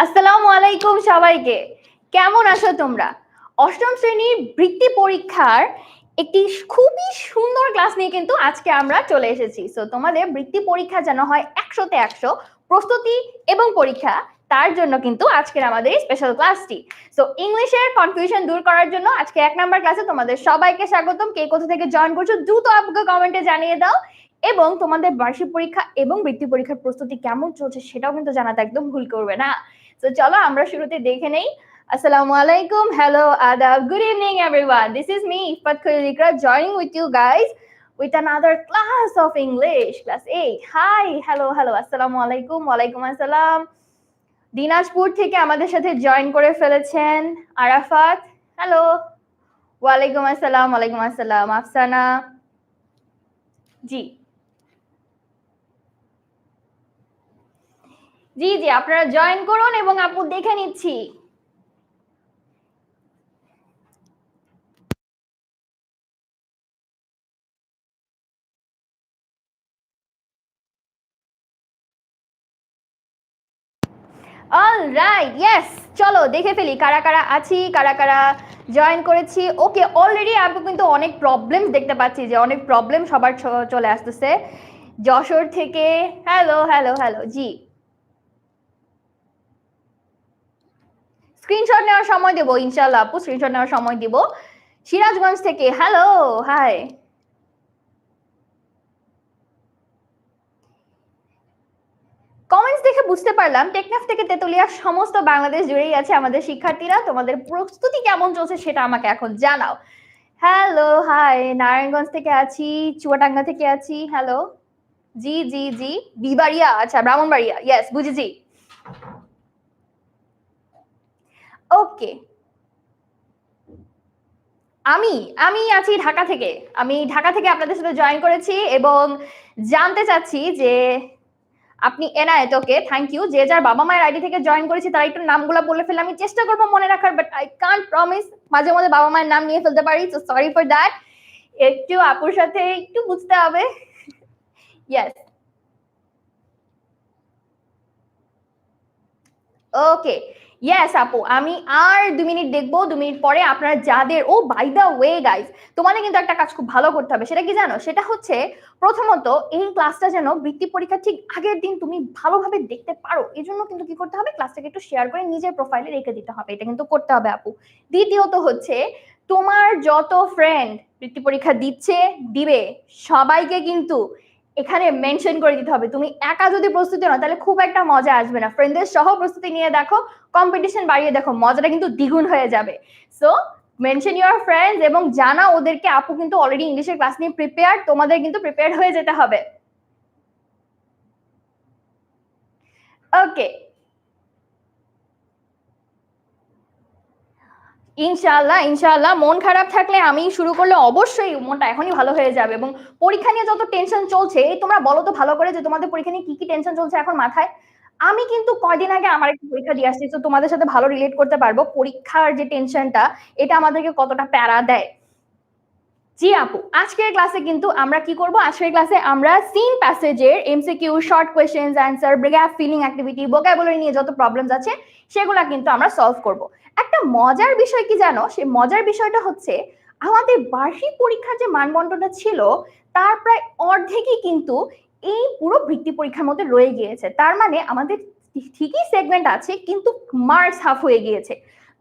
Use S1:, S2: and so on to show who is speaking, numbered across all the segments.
S1: আসসালামু আলাইকুম সবাইকে। কেমন আছো তোমরা? অষ্টম শ্রেণীর বৃত্তি পরীক্ষার একটি খুবই সুন্দর ক্লাস নিয়ে কিন্তু আজকে আমরা চলে এসেছি। সো তোমাদের বৃত্তি পরীক্ষা যেন হয় ১০০ তে ১০০ প্রস্তুতি এবং পরীক্ষা তার জন্য কিন্তু আজকের আমাদের এই স্পেশাল ক্লাসটি। সো ইংলিশের কনফিউশন দূর করার জন্য আজকে ১ নাম্বার ক্লাসে তোমাদের সবাইকে স্বাগতম। কে কোথা থেকে জয়েন করছো দ্রুত আপুকে কমেন্টে জানিয়ে দাও এবং তোমাদের বার্ষিক পরীক্ষা এবং বৃত্তি পরীক্ষার প্রস্তুতি কেমন চলছে সেটাও কিন্তু জানাতে একদম ভুল করবে না। So চলো আমরা শুরুতে দেখে নেই। Assalamu alaikum, hello, adab, good evening everyone. This is me, Ifat Khalil Ikra, joining with you guys with another class of English, class 8. Hi, hello, assalamu alaikum, walaikum assalam. Dinajpur থেকে আমাদের সাথে জয়েন করে ফেলেছেন আরাফাত, হ্যালো, ওয়ালাইকুম আসসালাম, আফসানা, জি জি জি আপনারা join করুন এবং আপু দেখে নিচ্ছি। অলরাইট, ইয়েস, চলো দেখে ফেলি কারা কারা আছি, কারা কারা জয়েন করেছি। ওকে, অলরেডি আপু কিন্তু অনেক প্রবলেম দেখতে পাচ্ছি যে অনেক প্রবলেম সবার চলে আসতেছে। যশোর থেকে হ্যালো, জি স্ক্রিনশট নেওয়ার সময় দেবো ইনশাল্লাহ আপু, স্ক্রিনশট নেওয়ার সময় দিব। সিরাজগঞ্জ থেকে হ্যালো, হাই। কমেন্টস দেখে বুঝতে পারলাম টেকনাফ থেকে তেতুলিয়া সমস্ত বাংলাদেশ জুড়েই আছে আমাদের শিক্ষার্থীরা। তোমাদের প্রস্তুতি কেমন চলছে সেটা আমাকে এখন জানাও। হ্যালো, হাই, নারায়ণগঞ্জ থেকে আছি, চুয়াডাঙ্গা থেকে আছি, হ্যালো, জি বিবাড়িয়া, আচ্ছা ব্রাহ্মণবাড়িয়া, ইয়েস বুঝেছি। ওকে, আমি আমি আছি ঢাকা থেকে। আমি ঢাকা থেকে আপনাদের সাথে জয়েন করেছি এবং জানতে চাচ্ছি যে আপনি এনায়েত, ওকে থ্যাংক ইউ। যে যার বাবা মায়ের আইডি থেকে জয়েন করেছি তারা একটু নামগুলো বলে ফেলে, আমি চেষ্টা করবো মনে রাখার, বাট আই কান্ট প্রমিস, মাঝে মাঝে বাবা মায়ের নাম নিয়ে ফেলতে পারি, সো সরি ফর দ্যাট। একটু আপুর সাথে একটু বুঝতে হবে। ইয়েস, ওকে, ইয়েস আপু, আমি আর 2 মিনিট দেখবো। 2 মিনিট পরে আপনারা যাদের, ও বাই দ্য ওয়ে গাইস, তোমাদের কিন্তু একটা কাজ খুব ভালো করতে হবে, সেটা কি জানো? সেটা হচ্ছে প্রথমত এই ক্লাসটা যেন বৃত্তি পরীক্ষা ঠিক আগের দিন তুমি ভালোভাবে দেখতে পারো, এই জন্য কিন্তু কি করতে হবে, ক্লাসটাকে একটু শেয়ার করে নিজের প্রোফাইলে রেখে দিতে হবে, এটা কিন্তু করতে হবে আপু। দ্বিতীয়ত হচ্ছে তোমার যত ফ্রেন্ড বৃত্তি পরীক্ষা দিচ্ছে, দিবে, সবাইকে কিন্তু এখানে মেনশন করে দিতে হবে। তুমি একা যদি প্রস্তুতি নাও তাহলে খুব একটা মজা আসবে না, ফ্রেন্ডদের সহ প্রস্তুতি নিয়ে দেখো, কম্পিটিশন বাড়িয়ে দেখো, মজাটা কিন্তু দ্বিগুণ হয়ে যাবে। সো মেনশন ইউর ফ্রেন্ডস এবং জানা ওদেরকে আপু কিন্তু অলরেডি ইংলিশের ক্লাস নিয়ে প্রিপেয়ার, তোমাদের কিন্তু প্রিপেয়ার হয়ে যেতে হবে। ওকে, ইনশাআল্লাহ মন খারাপ থাকলে আমি শুরু করলে অবশ্যই মনটা এখনই ভালো হয়ে যাবে। এবং পরীক্ষা নিয়ে যত টেনশন চলছে, এই তোমরা বলো তো ভালো করে যে তোমাদের পরীক্ষা নিয়ে কি কি টেনশন চলছে এখন মাথায়। আমি কিন্তু কয়দিন আগে আমার একটা পরীক্ষা দিয়ে আসছি, তো তোমাদের সাথে ভালো রিলেট করতে পারবো পরীক্ষার যে টেনশনটা, এটা আমাদেরকে কতটা প্যারা দেয়। জি আপু, আজকের ক্লাসে কিন্তু আমরা কি করব, আজকের ক্লাসে আমরা সিন প্যাসেজের MCQ, short questions answer, gap filling activity, vocabulary নিয়ে যত প্রবলেমস আছে সেগুলা কিন্তু আমরা সলভ করব। একটা মজার বিষয় কি জানো, সেই মজার বিষয়টা হচ্ছে আমাদের বার্ষিক পরীক্ষার যে মানদণ্ডটা ছিল তার প্রায় অর্ধেকই কিন্তু এই পুরো বৃত্তি পরীক্ষার মধ্যে রয়ে গিয়েছে। তার মানে আমাদের ঠিকই সেগমেন্ট আছে কিন্তু মার্কস হাফ হয়ে গিয়েছে।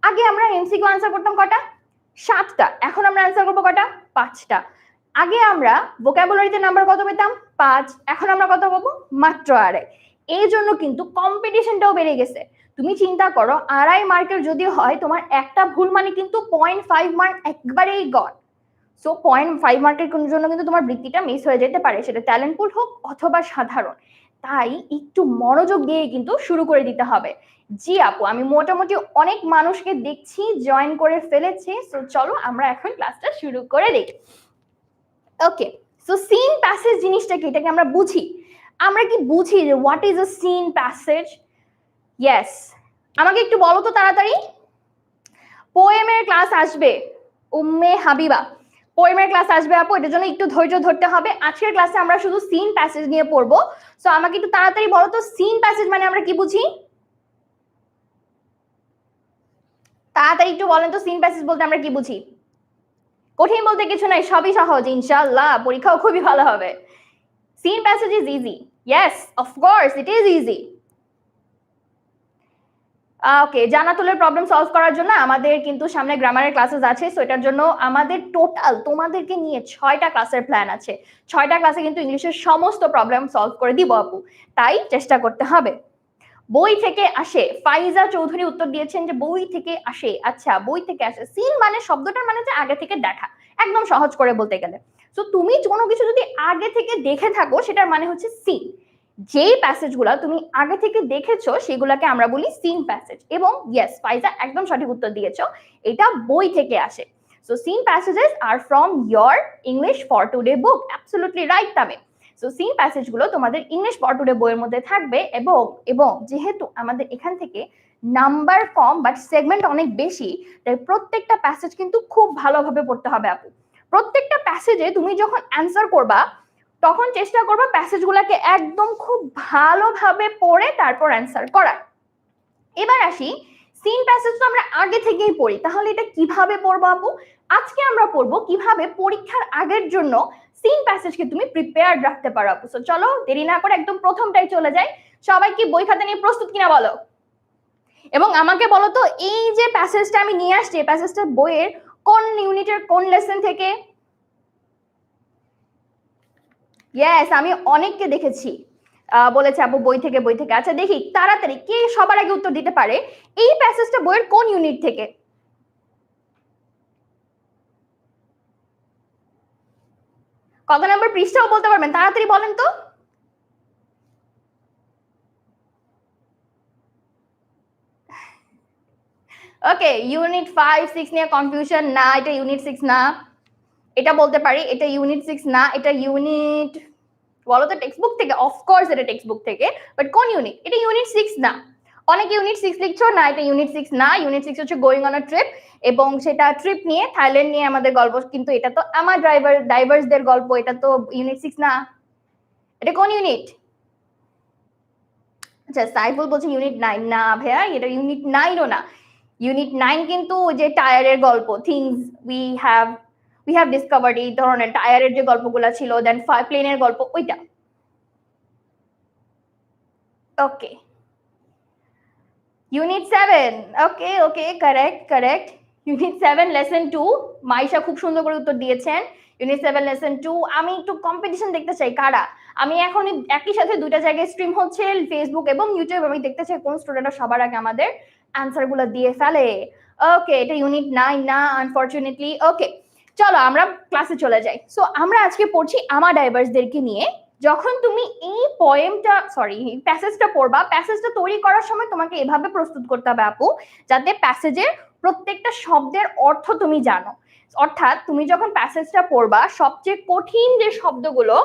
S1: আগে আমরা এমসিকিউ আনসার করতাম কটা, 7টা, এখন আমরা অ্যান্সার করবো কটা, 5টা। আগে আমরা ভোকাবুলারিতে নাম্বার কত পেতাম, 5, এখন আমরা কত পাবো, মাত্র 2.5। এই জন্য কিন্তু কম্পিটিশনটাও বেড়ে গেছে। তুমি চিন্তা করো 2.5 মার্কের যদি হয়, তোমার একটা ভুল মানে কিন্তু 0.5 মার্ক একবারেই গড। সো 0.5 মার্কের জন্য কিন্তু তোমার বৃত্তিটা মিস হয়ে যেতে পারে, সেটা ট্যালেন্টফুল হোক অথবা সাধারণ। তাই একটু মনোযোগ দিয়ে কিন্তু শুরু করে দিতে হবে। জি আপু, আমি মোটামুটি অনেক মানুষকে দেখছি জয়েন করে ফেলেছে, সো চলো আমরা এখন ক্লাসটা শুরু করে দিই। ওকে, সো সিন প্যাসেজ জিনিসটা কি, এটাকে আমরা বুঝি। আমরা কি বুঝি যে what is a seen passage? Yes, আমাকে একটু বলো তো তাড়াতাড়ি। পোয়েমের ক্লাস আসবে উম্মে হাবিবা, পোয়েমের ক্লাস আসবে আপু, এটার জন্য একটু ধৈর্য ধরতে হবে। আজকের ক্লাসে আমরা শুধু সিন প্যাসেজ নিয়ে পড়বো। সো আমাকে একটু তাড়াতাড়ি বলো তো সিন প্যাসেজ মানে আমরা কি বুঝি? তাড়াতাড়ি একটু বলেন তো সিন প্যাসেজ বলতে আমরা কি বুঝি? কঠিন বলতে কিছু নাই, সবই সহজ, ইনশাআল্লাহ পরীক্ষাও খুবই ভালো হবে। Seen passage is easy, yes of course it is easy. Okay, জানাতুলের প্রবলেম সলভ করার জন্য আমাদের কিন্তু সামনে গ্রামারের ক্লাসেস আছে, সো এটার জন্য আমাদের টোটাল তোমাদেরকে নিয়ে 6টা ক্লাসের প্ল্যান আছে। 6টা ক্লাসে কিন্তু ইংলিশের সমস্ত প্রবলেম সলভ করে দিব আপু, তাই চেষ্টা করতে হবে। বই থেকে আসে, ফাইজা চৌধুরী উত্তর দিয়েছেন যে বই থেকে আসে। আচ্ছা, বই থেকে আসে, সিন মানে শব্দটার মানে যে আগে থেকে দেখা, একদম সহজ করে বলতে গেলে। সো তুমি কোনো কিছু যদি আগে থেকে দেখে থাকো সেটার মানে হচ্ছে সিন। যেই প্যাসেজগুলো তুমি আগে থেকে দেখেছো সেগুলোকে আমরা বলি সিন প্যাসেজ। এবং ইয়েস ফাইজা একদম সঠিক উত্তর দিয়েছো, এটা বই থেকে আসে। So seen passages are from your English for today book, absolutely right Tamim. So seen প্যাসেজগুলো তোমাদের ইংলিশ ফর টুডে বইয়ের মধ্যে থাকবে। এবং যেহেতু আমাদের এখান থেকে নাম্বার কম বাট সেগমেন্ট অনেক বেশি, তাই প্রত্যেকটা প্যাসেজ কিন্তু খুব ভালোভাবে পড়তে হবে আপু। প্রত্যেকটা প্যাসেজে তুমি যখন অ্যান্সার করবা তখন চেষ্টা করবা প্যাসেজগুলোকে একদম খুব ভালোভাবে পড়ে তারপর অ্যান্সার করার। এবার আসি, সিন প্যাসেজ তো আমরা আগে থেকেই পড়ি, তাহলে এটা কিভাবে পড়বো আপু? আজকে আমরা পড়বো কিভাবে পরীক্ষার আগের জন্য সিন প্যাসেজকে তুমি প্রিপেয়ার্ড রাখতে পারো আপু। সো চলো দেরি না করে একদম প্রথমটাই চলে যাই। সবাই কি বই খাতা নিয়ে প্রস্তুত কিনা বলো? এবং আমাকে বলো তো এই যে প্যাসেজটা আমি নিয়ে আসছি, এই প্যাসেজটা বইয়ের কোন ইউনিটের কোন লেসন থেকে? ইয়েস, আমি অনেককে দেখেছি বলেছে আপু বই থেকে বই থেকে। আচ্ছা দেখি তাড়াতাড়ি কে সবার আগে উত্তর দিতে পারে এই প্যাসেজটা বইয়ের কোন ইউনিট থেকে। কত নম্বর পৃষ্ঠাও বলতে পারবেন, তাড়াতাড়ি বলেন তো। ওকে, ইউনিট 5-6 নিয়ে কনফিউশন না, এটা ইউনিট 6 না, এটা বলতে পারি এটা ইউনিট 6 না, এটা ইউনিট, বলো তো টেক্সট বুক থেকে? অফকোর্স এটা টেক্সট বুক থেকে, বাট কোন ইউনিট? এটা ইউনিট 6 না। অনেকে ইউনিট 6 লিখছো না, এটা ইউনিট 6 না। ইউনিট 6 হচ্ছে গোয়িং অন আ ট্রিপ, এবং সেটা ট্রিপ নিয়ে, থাইল্যান্ড নিয়ে আমাদের গল্প, কিন্তু এটা তো আমার ডাইভার্সদের গল্প, এটা তো ইউনিট 6 না। এটা কোন ইউনিট? আচ্ছা সাইফুল বলছে ইউনিট 9 না ভাইয়া, এটা ইউনিট 9ও না। ইউনিট 9 কিন্তু যে টায়ারের গল্প, থিংস উই হ্যাভ ডিসকভার্ড, এই ধরনের টায়ারের যে গল্পগুলো ছিল, দেন প্লেনের গল্প, ওইটা। ওকে, ইউনিট 7, ওকে ওকে, কারেক্ট। ইউনিট 7 লেসন 2, মাইশা খুব সুন্দর করে উত্তর দিয়েছেন। ইউনিট 7 লেসন 2, আমি একটু কম্পিটিশন দেখতে চাই কারা। আমি এখন একই সাথে দুইটা জায়গায় স্ট্রিম হচ্ছে, ফেসবুক এবং ইউটিউব, আমি দেখতে চাই কোন স্টুডেন্টরা সবার আগে আমাদের অ্যান্সার গুলো দিয়ে ফেলে। ওকে, এটা ইউনিট 9 না আনফরচুনেটলি। ওকে, চলো আমরা ক্লাসে চলে যাই। সো আমরা আজকে পড়ছি আমার ডাইভার্সদেরকে নিয়ে। যখন তুমি এই পয়েমটা প্যাসেজটা পড়বা, প্যাসেজটা তৈরি করার সময় তোমাকে এভাবে প্রস্তুত করতে হবে আপু, যাতে প্যাসেজের প্রত্যেকটা শব্দের অর্থ তুমি জানো। অর্থাৎ তুমি যখন প্যাসেজটা পড়বা, সবচেয়ে কঠিন যে শব্দগুলো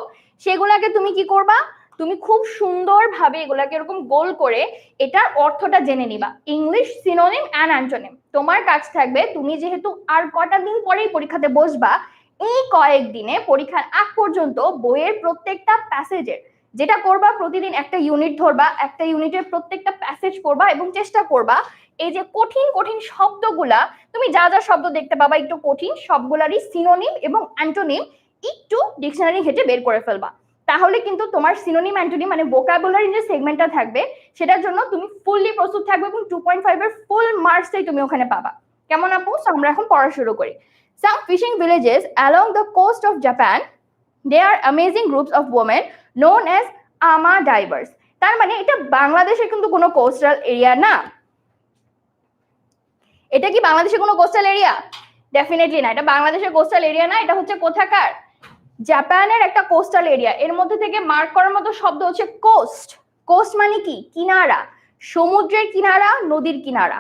S1: সেগুলাকে তুমি কি করবা, তুমি খুব সুন্দরভাবে এগুলাকে এরকম গোল করে এটার অর্থটা জেনে নিবা। ইংলিশ সিনোনিম অ্যান্ড অ্যান্টোনিম তোমার কাজ থাকবে। তুমি যেহেতু আর কটা দিন পরেই পরীক্ষাতে বসবা, এই কয়েকদিনে পরীক্ষার আগ পর্যন্ত বইয়ের প্রত্যেকটা প্যাসেজের যেটা করবা, প্রতিদিন একটা ইউনিট ধরবা, একটা ইউনিটের প্রত্যেকটা প্যাসেজ পড়বা এবং চেষ্টা করবা এই যে কঠিন কঠিন শব্দগুলা, তুমি যা যা শব্দ দেখতে পাবা একটু কঠিন, সবগুলারই সিনোনিম এবং অ্যান্টোনিম একটু ডিকশনারি ঘেটে বের করে ফেলবা। তাহলে কিন্তু তোমার সিনোনিম অ্যান্টোনিম মানে ভোকাবুলারি যে সেগমেন্টটা থাকবে সেটার জন্য তুমি ফুললি প্রস্তুত থাকবে এবং 2.5 এর ফুল মার্কসটাই তুমি ওখানে পাবা। কেমন আপু? আমরা এখন পড়া শুরু করি। Some fishing villages along the coast of Japan, there are amazing groups of women known as ama divers. তার মানে এটা বাংলাদেশের কিন্তু কোনো কোস্টাল এরিয়া না। এটা কি বাংলাদেশের কোনো কোস্টাল এরিয়া? ডেফিনেটলি না, এটা বাংলাদেশের কোস্টাল এরিয়া না। এটা হচ্ছে কোথাকার? জাপানের একটা কোস্টাল এরিয়া। এর মধ্যে থেকে মার্ক করার মতো শব্দ হচ্ছে কোস্ট। কোস্ট মানে কি? কিনারা, সমুদ্রের কিনারা, নদীর কিনারা,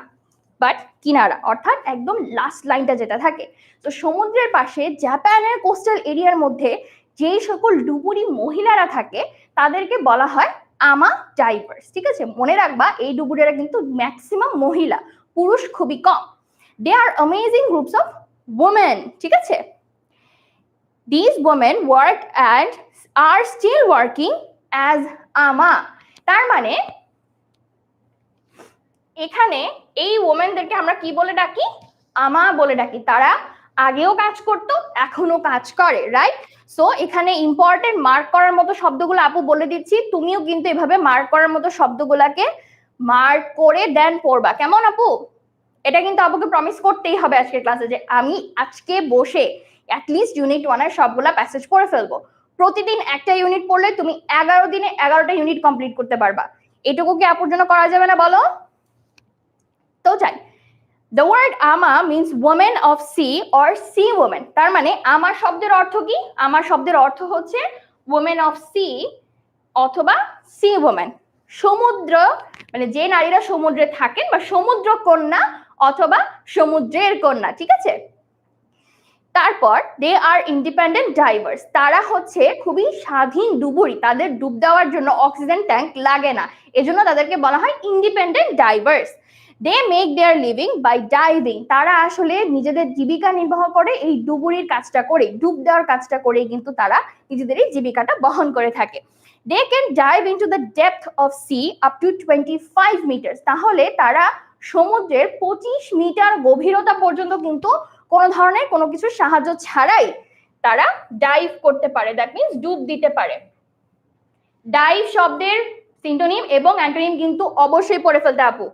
S1: বাট কিনারা অর্থাৎ একদম লাস্ট লাইনটা যেটা থাকে। তো সমুদ্রের পাশে জাপানের কোস্টাল এরিয়ার মধ্যে যেই সকল ডুবুরি মহিলারা থাকে তাদেরকে বলা হয় আমা ডাইভার্স। ঠিক আছে, মনে রাখবা এই ডুবুরিরা কিন্তু ম্যাক্সিমাম মহিলা, পুরুষ খুবই কম। দে are amazing groups of women. ঠিক আছে, these women worked and are still working as ama। তার মানে এখানে এই ওমেনদেরকে আমরা কি বলে ডাকি? আমা বলে ডাকি। তারা আগেও কাজ করতো, এখনো কাজ করে, রাইট? সো এখানে ইম্পর্টেন্ট মার্ক করার মতো শব্দগুলো আপু বলে দিচ্ছি, তুমিও কিন্তু এভাবে মার্ক করার মতো শব্দগুলাকে মার্ক করে দেন পড়বা, কেমন আপু? এটা কিন্তু আপুকে প্রমিস করতেই হবে আজকের ক্লাসে যে আমি আজকে বসে অ্যাটলিস্ট ইউনিট 1 এর সবগুলা প্যাসেজ পড়ে ফেলবো। প্রতিদিন একটা ইউনিট পড়লে তুমি 11 দিনে 11টা ইউনিট কমপ্লিট করতে পারবা। এটুকু কি আপুর জন্য করা যাবে না বলো? তো যাই, the word ama means woman of sea or sea woman। তার মানে আমার শব্দের অর্থ কি? আমার শব্দের অর্থ হচ্ছে woman of sea অথবা sea woman। সমুদ্র মানে যে নারীরা সমুদ্রে থাকেন বা সমুদ্র কন্যা অথবা সমুদ্রের কন্যা, ঠিক আছে? তারপর দে আর ইন্ডিপেন্ডেন্ট ডাইভার্স, তারা হচ্ছে খুবই স্বাধীন ডুবুরি, তাদের ডুব দেওয়ার জন্য অক্সিজেন ট্যাঙ্ক লাগে না, এজন্য তাদেরকে বলা হয় independent divers. They make their living by diving, তারা আসলে নিজেদের জীবিকা নির্বাহ করে এই ডুবুরির কাজটা করে, ডুব দেওয়ার কাজটা করে কিন্তু তারা নিজেদের এই জীবিকাটা বহন করে থাকে। They can dive into the depth of sea up to 25 metre, তাহলে তারা সমুদ্রের 25 মিটার গভীরতা পর্যন্ত কিন্তু কোন ধরনের কোনো কিছু সাহায্য ছাড়াই তারা ডাইভ করতে পারে, দ্যাট মিন্স ডুব দিতে পারে। ডাইভ শব্দের সিনোনিম এবং অ্যান্টোনিম কিন্তু অবশ্যই পড়ে ফেলতে আপু,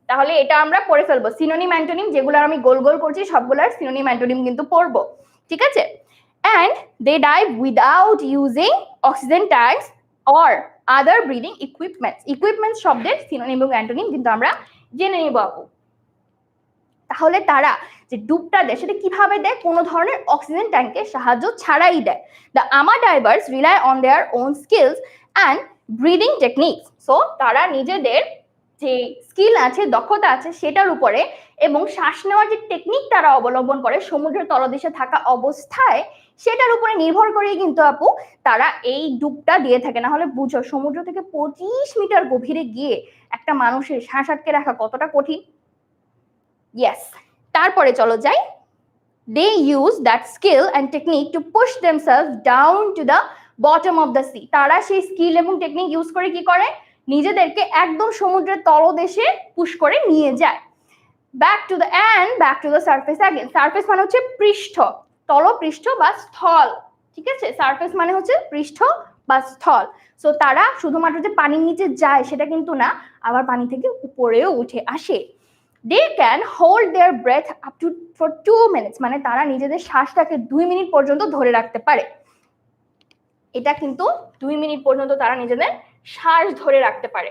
S1: তাহলে এটা আমরা পড়ে ফেলবো। সিনোনিম অ্যান্টোনিম যেগুলো আমি গোল গোল করছি সবগুলোর সিনোনিম অ্যান্টোনিম কিন্তু পড়বো, ঠিক আছে? and they dive without using oxygen tanks or other breathing equipments শব্দের সিনোনিম এবং অ্যান্টোনিম কিন্তু আমরা জেনে নিব আপু। তাহলে তারা যে ডুবটা দেয় সেটা কিভাবে দেয়? কোনো ধরনের অক্সিজেন ট্যাঙ্কের সাহায্য ছাড়াই দেয়। দ্য আমা diverse rely on their own skills and breathing techniques, so তারা নিজেদের যে স্কিল আছে, দক্ষতা আছে সেটার উপরে এবং শ্বাস নেওয়ার যে টেকনিক তারা অবলম্বন করে সমুদ্রের তলদেশে থাকা অবস্থায় সেটার উপরে নির্ভর করে কিন্তু আপু তারা এই ডুবটা দিয়ে থাকে। না হলে বুঝো সমুদ্র থেকে 25 মিটার গভীরে গিয়ে একটা মানুষের শ্বাস আটকে রাখা কতটা কঠিন। ইয়েস, তারপরে চলো যাই। they use that skill and technique to push themselves down to the bottom of the sea, তারা সেই স্কিল এবং টেকনিক ইউজ করে কি করে? নিজেদেরকে একদম সমুদ্রের তলদেশে পুশ করে নিয়ে যায়। back to the surface again, surface মানে হচ্ছে পৃষ্ঠ, তলপৃষ্ঠ বা স্থল, ঠিক আছে? সারফেস মানে হচ্ছে পৃষ্ঠ বা স্থল। সো তারা শুধুমাত্র যে পানির নিচে যায় সেটা কিন্তু না, আবার পানি থেকে উপরেও উঠে আসে। they can hold their breath up to for 2 minutes, মানে তারা নিজেদের শ্বাসটাকে 2 মিনিট পর্যন্ত ধরে রাখতে পারে। এটা কিন্তু 2 মিনিট পর্যন্ত তারা নিজেদের শ্বাস ধরে রাখতে পারে।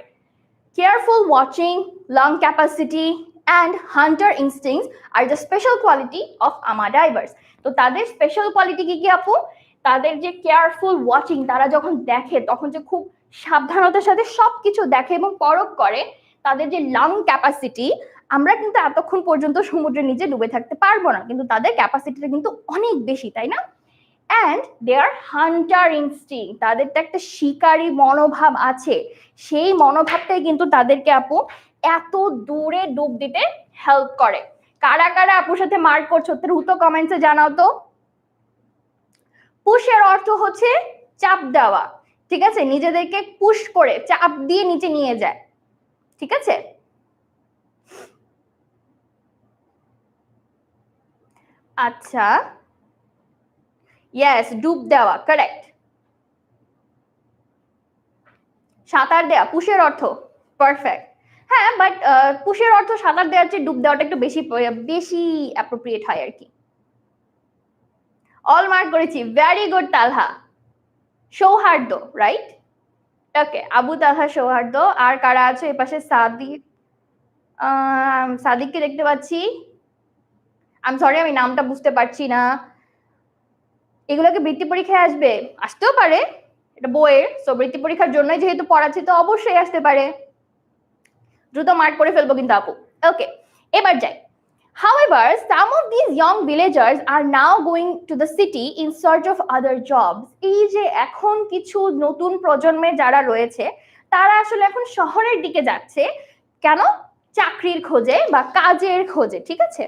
S1: careful watching, lung capacity and hunter instincts are the special quality of ama divers। তো তাদের স্পেশাল কোয়ালিটি কি কি আপু? তাদের যে কেয়ারফুল ওয়াচিং, তারা যখন দেখে তখন যে খুব সাবধানতার সাথে সবকিছু দেখে এবং পরখ করে। তাদের যে লাং ক্যাপাসিটি, আমরা কিন্তু এতক্ষণ পর্যন্ত সমুদ্রের নিচে ডুবে থাকতে পারবো না, কিন্তু তাদের ক্যাপাসিটিটা কিন্তু অনেক বেশি, তাই না? and their hunter instinct, তাদেরটা একটা শিকারী মনোভাব আছে, সেই মনোভাবটাই কিন্তু তাদেরকে আপু এত দূরে ডুব দিতে হেল্প করে। কারা কারা আপুর সাথে মার্ক করছো দ্রুত কমেন্টসে জানাও তো। পুশের অর্থ হচ্ছে চাপ দেওয়া, ঠিক আছে? নিজেদেরকে পুশ করে চাপ দিয়ে নিচে নিয়ে যায়, ঠিক আছে? আচ্ছা, ইয়েস, ডুব দেওয়া, কারেক্ট। সাঁতার দেওয়া পুশের অর্থ, পারফেক্ট। হ্যাঁ, বাট পুশের অর্থ সাঁতার দেওয়ার চেয়ে ডুব দেওয়াটা একটু বেশি বেশি অ্যাপ্রোপ্রিয়েট হয় আর কি। অল মার্ক করেছি, ভেরি গুড তালহা। সৌহার্দ্য, রাইট? ওকে, আবু তালহা সৌহার্দ্য। আর কারা আছে এই পাশে? সাদিক, সাদিককে দেখতে পাচ্ছি। আমি সরি, আমি নামটা বুঝতে পারছি না। এগুলোকে বৃত্তি পরীক্ষায় আসবে? আসতেও পারে, এটা বইয়ের, সো বৃত্তি পরীক্ষার জন্যই যেহেতু পড়াচ্ছি তো অবশ্যই আসতে পারে। দ্রুত মার্ক করে ফেলবো কিন্তু আপু। ওকে, এবার যাই। However, some of these young villagers are now going to the city in search of other jobs। এই যে এখন কিছু নতুন প্রজন্মের যারা রয়েছে তারা আসলে এখন শহরের দিকে যাচ্ছে, কেন? চাকরির খোঁজে বা কাজের খোঁজে, ঠিক আছে?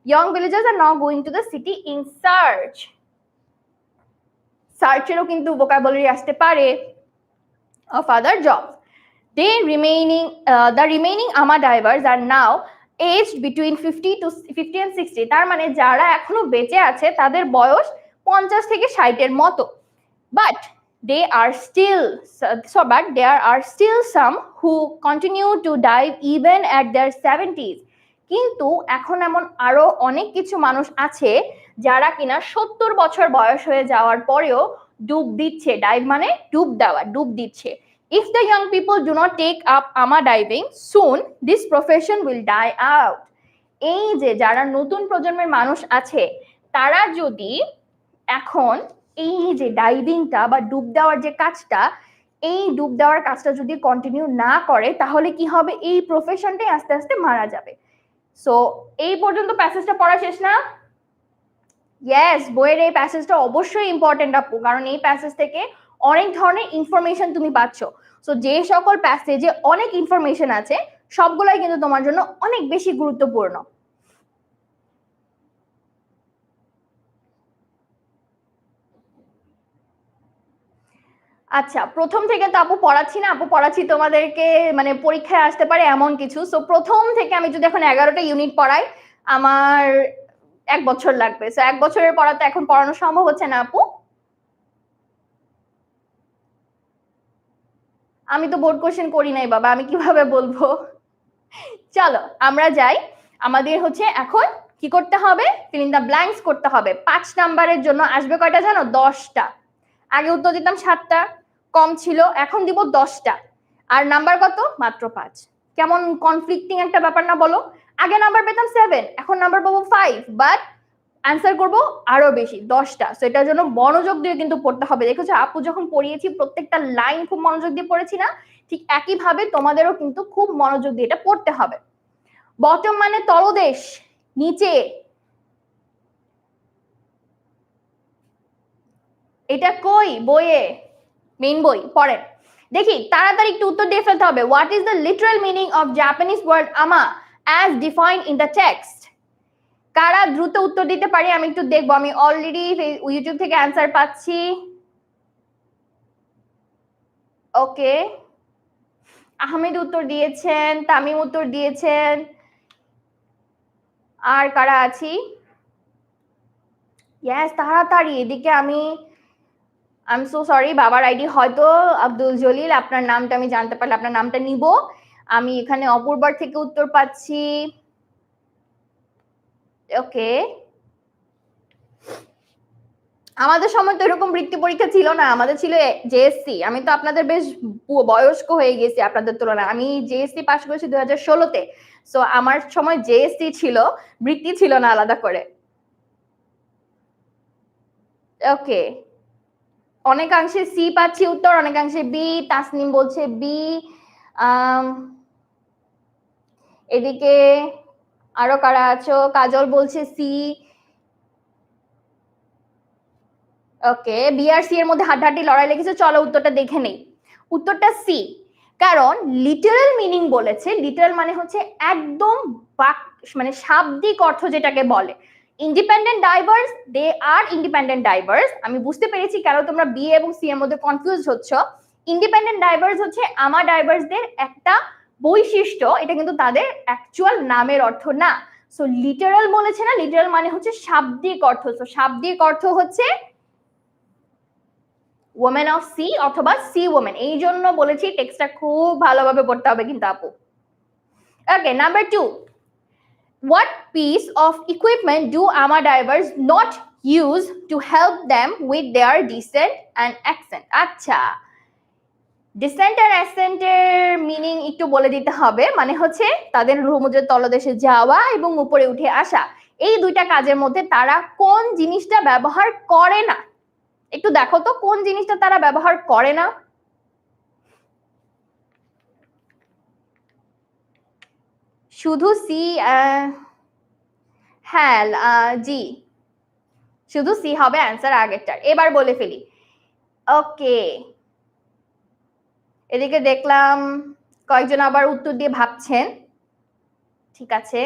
S1: Young villagers are now going to the city in search, সার্চেরও কিন্তু ভোকাবুলারি আসতে পারে of other jobs। the remaining AMA divers are now aged between 50 and 60, তার মানে যারা এখনো বেঁচে আছে তাদের বয়স 50 থেকে 60 এর মতো। But there are still some who continue to dive even at their 70s. কিন্তু এখন এমন আরো অনেক কিছু মানুষ আছে যারা কিনা 70 বছর বয়স হয়ে যাওয়ার পরেও ডুব দিচ্ছে। ডাইভ মানে ডুব দেওয়া, ডুব দিচ্ছে। If the young people do not take up AMA diving soon, this profession will die out. এই যে যারা নতুন প্রজন্মের মানুষ আছে তারা যদি এখন এই যে ডাইভিংটা বা ডুব দেওয়ার যে কাজটা, এই ডুব দেওয়ার কাজটা যদি কন্টিনিউ না করে তাহলে কি হবে, এই প্রফেশনটাই আস্তে আস্তে মারা যাবে। সো এই পর্যন্ত প্যাসেজটা পড়া শেষ না? ইয়েস, বইয়ের এই প্যাসেজটা অবশ্যই ইম্পর্টেন্ট আপু, কারণ এই প্যাসেজ থেকে অনেক ধরনের ইনফরমেশন তুমি পাচ্ছ। সো যে সকল প্যাসেজে অনেক ইনফরমেশন আছে সবগুলাই কিন্তু তোমার জন্য অনেক বেশি গুরুত্বপূর্ণ। আচ্ছা, প্রথম থেকে তো আপু পড়াচ্ছি না, আপু পড়াচ্ছি তোমাদেরকে মানে পরীক্ষায় আসতে পারে এমন কিছু। সো প্রথম থেকে আমি যদি এখন 11টা ইউনিট পড়াই আমার 1 বছর লাগবে। সো 1 বছরের পড়া তো এখন পড়ানো সম্ভব হচ্ছে না আপু। আমি তো বোর্ড কোশ্চেন করি নাই বাবা, আমি কিভাবে বলবো। চলো আমরা যাই। আমাদের হচ্ছে এখন কি করতে হবে, ফিল ইন দ্য ব্ল্যাঙ্কস করতে হবে। 5 নাম্বারের জন্য আসবে কয়টা জানো? 10টা। আগে উত্তর দিতাম 7টা, কম ছিল, এখন দিব 10টা। আর নাম্বার কত? মাত্র 5। কেমন কনফ্লিক্টিং একটা ব্যাপার না বলো? আগে নাম্বার পেতাম 7, এখন নাম্বার পাবো 5, বাট অ্যান্সার করবো আরো বেশি, 10টা। সো এটার জন্য মনোযোগ দিয়ে কিন্তু পড়তে হবে। দেখেছো আপু যখন পড়িয়েছি প্রত্যেকটা লাইন খুব মনোযোগ দিয়ে পড়েছি না? ঠিক একইভাবে তোমাদেরও কিন্তু খুব মনোযোগ দিয়ে এটা পড়তে হবে। বটম মানে তলদেশ, নিচে। এটা কই বইয়ে? মেইন বই পড়েন। দেখি তাড়াতাড়ি একটু উত্তর দিয়ে ফেলতে হবে। What is the literal meaning of Japanese word ama as defined in the text? কারা দ্রুত উত্তর দিতে পারি আমি একটু দেখবো। আমি অলরেডি ইউটিউব থেকে অ্যান্সার পাচ্ছি। ওকে, আহমেদ উত্তর দিয়েছেন, তামিম উত্তর দিয়েছেন, আর কারা আছি? ইয়েস, তাড়াতাড়ি এদিকে। আমি আই এম সো সরি, বাবার আইডি হয়তো আব্দুল জলিল, আপনার নামটা আমি জানতে পারলে আপনার নামটা নিব। আমি এখানে অপূর্বার থেকে উত্তর পাচ্ছি। ওকে, আমাদের সময় তো এরকম বৃত্তি পরীক্ষা ছিল না, আমাদের ছিল জেএসসি। আমি তো আপনাদের বেশ বয়স্ক হয়ে গেছি আপনাদের তুলনায়। আমি জেএসসি পাস করেছি 2016-তে। সো আমার সময় জেএসসি ছিল, বৃত্তি ছিল না আলাদা করে। ওকে, অনেকাংশে সি পাচ্ছি উত্তর, অনেকাংশে বি। তাসনিম বলছে বি। এদিকে আরো কারা আছো? কাজল বলছে সি। ওকে, বি আর সি এর মধ্যে হাড্ডাহাড্ডি লড়াই লেগেছে। চলো উত্তরটা দেখে নেই। উত্তরটা সি, কারণ লিটারাল মিনিং বলেছে। লিটারাল মানে হচ্ছে একদম মানে শাব্দিক অর্থ যেটাকে বলে। ইন্ডিপেন্ডেন্ট ডাইভার্স, দে আর ইন্ডিপেন্ডেন্ট ডাইভার্স। আমি বুঝতে পেরেছি কেন তোমরা বি এবং সি এর মধ্যে কনফিউজ হচ্ছ। ইন্ডিপেন্ডেন্ট ডাইভার্স হচ্ছে আমা ডাইভার্সদের একটা বৈশিষ্ট্য, এটা কিন্তু তাদের অ্যাকচুয়াল নামের অর্থ না। সো লিটারাল বলেছে না, লিটারাল মানে হচ্ছে শাব্দিক অর্থ। সো শাব্দিক অর্থ হচ্ছে ওমেন অফ সি অথবা সি ওমেন। এই জন্য বলেছি টেক্সটটা খুব ভালোভাবে পড়তে হবে কিন্তু আপু। ওকে, number 2, what piece of equipment do AMA divers not use to help them with their descent and ascent? আচ্ছা, ডিসেন্ট আর অ্যাসেন্টের মিনিং একটু বলে দিতে হবে। মানে হচ্ছে তাদের সমুদ্রের তলদেশে যাওয়া এবং উপরে উঠে আসা, এই দুইটা কাজের মধ্যে তারা কোন জিনিসটা ব্যবহার করে না? একটু দেখো তো কোন জিনিসটা তারা ব্যবহার করে না। শুধু সি? হ্যাঁ জি, শুধু সি হবে অ্যান্সার আগেরটার। এবার বলে ফেলি। ওকে, এদিকে দেখলাম কয়েকজন আবার উত্তর দিয়ে ভাবছেন। ঠিক আছে,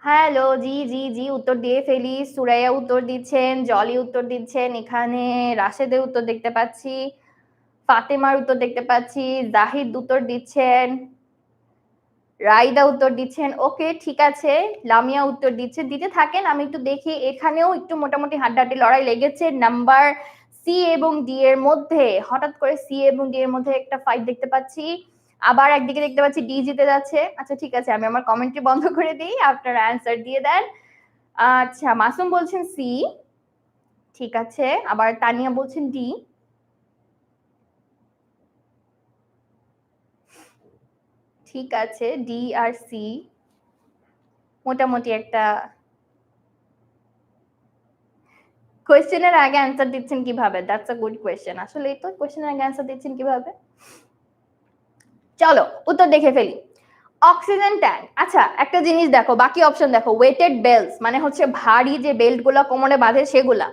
S1: হ্যালো, জি জি জি উত্তর দিয়ে ফেলি। সুরাইয়া উত্তর দিচ্ছেন, জলি উত্তর দিচ্ছেন, এখানে রাশেদের উত্তর দেখতে পাচ্ছি, ফাতেমার উত্তর দেখতে পাচ্ছি, জাহিদ উত্তর দিচ্ছেন, রাইদা উত্তর দিচ্ছেন। ওকে, ঠিক আছে। লামিয়া উত্তর দিচ্ছে, দিতে থাকেন, আমি একটু দেখি। এখানেও একটু মোটামুটি হাড্ডাহাড্ডি লড়াই লেগেছে নাম্বার সি এবং ডি এর মধ্যে। হঠাৎ করে সি এবং ডি এর মধ্যে একটা ফাইট দেখতে পাচ্ছি। আবার একদিকে দেখতে পাচ্ছি ডি জিতে যাচ্ছে। আচ্ছা ঠিক আছে, আমি আমার কমেন্টটি বন্ধ করে দিই, আপনারা অ্যান্সার দিয়ে দেন। আচ্ছা, মাসুম বলছেন সি, ঠিক আছে। আবার তানিয়া বলছেন ডি। ঠিক আছে, ডি আর সি মোটামুটি একটা। কোয়েশ্চেনের আগে অ্যান্সার দিচ্ছেন কিভাবে? That's a good question. আসলে তো কোয়েশ্চেনের আগে অ্যান্সার দিচ্ছেন কিভাবে? চলো উত্তর দেখে ফেলি। Oxygen tank. আচ্ছা একটা জিনিস দেখো, বাকি অপশন দেখো। ওয়েটেড বেল্টস মানে হচ্ছে ভারী যে বেল্ট গুলা কোমরে বাঁধে সেগুলা।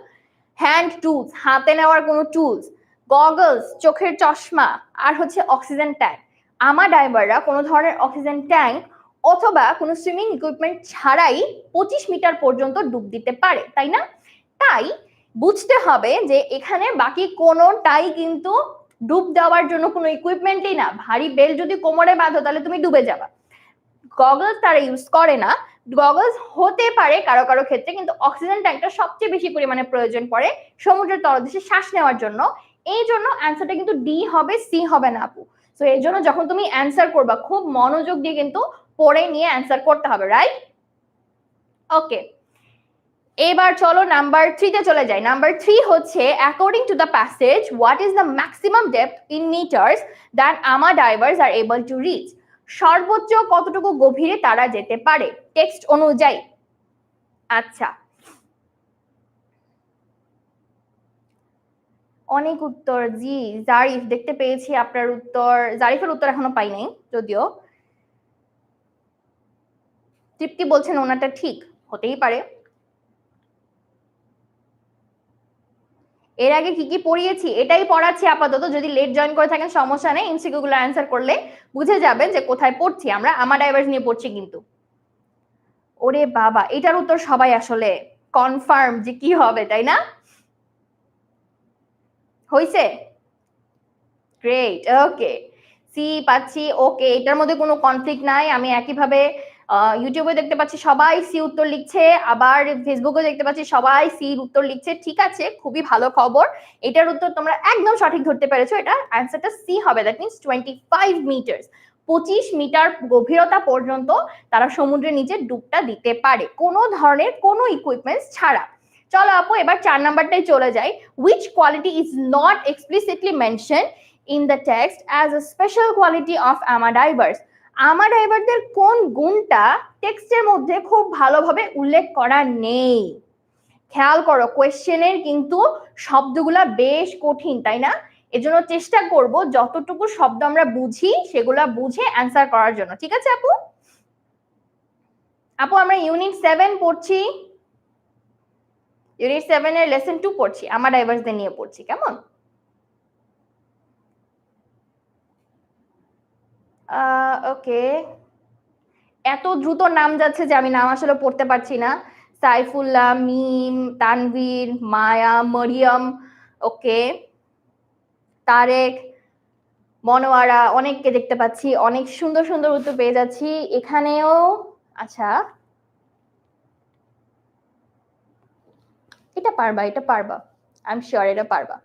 S1: হ্যান্ড টুলস, হাতে নেওয়ার কোনো টুলস। গগলস, চোখের চশমা। আর হচ্ছে অক্সিজেন ট্যাঙ্ক। আমার ড্রাইভাররা কোনো ধরনের অক্সিজেন ট্যাঙ্ক অথবা কোনো সুইমিং ইকুইপমেন্ট ছাড়াই 25 মিটার পর্যন্ত ডুব দিতে পারে, তাই না? তাই বুঝতে হবে যে এখানে বাকি কোনোটাই কিন্তু ডুব দেওয়ার জন্য কোনো ইকুইপমেন্টই না। ভারী বেল্ট যদি কোমরে বাঁধো তাহলে তুমি ডুবে যাবা। গগলস তারা ইউজ করে না। গগলস হতে পারে কারো কারো ক্ষেত্রে, কিন্তু অক্সিজেন ট্যাঙ্কটা সবচেয়ে বেশি পরিমাণে প্রয়োজন পড়ে সমুদ্রের তলদেশে শ্বাস নেওয়ার জন্য। এই জন্য অ্যান্সারটা কিন্তু ডি হবে, সি হবে না আপু। তো এই জন্য যখন তুমি অ্যান্সার করবা খুব মনোযোগ দিয়ে কিন্তু পড়ে নিয়ে অ্যান্সার করতে হবে, রাইট? ওকে, এবার চলো নাম্বার 3 তে চলে যাই। নাম্বার 3 হচ্ছে according to the passage what is the maximum depth in metres that ama divers are able to reach. সর্বোচ্চ কতটুকু গভীরে তারা যেতে পারে টেক্সট অনুযায়ী। আচ্ছা, অনেক উত্তর। জি জারিফ দেখতে পেয়েছি আপনার উত্তর। জারিফের উত্তর এখনো পাই নাই যদিও। তৃপ্তি বলছেন ওনাটা ঠিক হতেই পারে। এর আগে কি কি পড়িয়েছি এটাই পড়াচ্ছি আপাতত। যদি লেট জয়েন করে থাকেন সমস্যা নেই, এমসিকিউ গুলো অ্যান্সার করলে বুঝে যাবেন যে কোথায় পড়ছি আমরা। আমার ডাইভার্স নিয়ে পড়ছি কিন্তু। ওরে বাবা, এটার উত্তর সবাই আসলে কনফার্ম যে কি হবে, তাই না? হইছে? গ্রেট, ওকে। সি পাচ্ছি, ওকে, এটার মধ্যে কোনো কনফ্লিক্ট নাই। আমি একইভাবে ইউটিউবে দেখতে পাচ্ছি সবাই সি উত্তর লিখছে, আবার ফেসবুকে দেখতে পাচ্ছি সবাই সি উত্তর লিখছে। ঠিক আছে, খুবই ভালো খবর। এটার উত্তর তোমরা একদম সঠিক ধরতে পেরেছো। এটা অ্যান্সারটা সি হবে, দ্যাট মিনস 25 মিটার্স। 25 মিটার গভীরতা পর্যন্ত তারা সমুদ্রের নিচে ডুবটা দিতে পারে কোনো ধরনের কোনো ইকুইপমেন্টস ছাড়া। চলো আপু এবার 4 নাম্বারটাই চলে যাই। Which quality is not explicitly mention in the text as a special quality of amadiverse। আমাডাইভারদের কোন গুণটা টেক্সটের মধ্যে খুব ভালোভাবে উল্লেখ করা নেই? খেয়াল করো, কোয়েশ্চেনের কিন্তু শব্দগুলা বেশ কঠিন, তাই না? এজন্য চেষ্টা করব যতটুকু শব্দ আমরা বুঝি সেগুলা বুঝে অ্যান্সার করার জন্য। ঠিক আছে আপু? আপু আমরা ইউনিট 7 পড়ছি, ইউনিট 7 এর লেসন 2 পড়ছি, আমাডাইভার্সদের নিয়ে পড়ছি, কেমন? ওকে, এত দ্রুত নাম যাচ্ছে যে আমি নাম আসলে পড়তে পারছি না। সাইফুল্লাহ, মিম, তানভীর, মায়া, মরিয়ম, ওকে, তারেক, মনোয়ারা, অনেককে দেখতে পাচ্ছি। অনেক সুন্দর সুন্দর উত্তর পেয়ে যাচ্ছি এখানেও। আচ্ছা, এটা পারবা, এটা পারবা, আই এম শিওর এটা পারবা।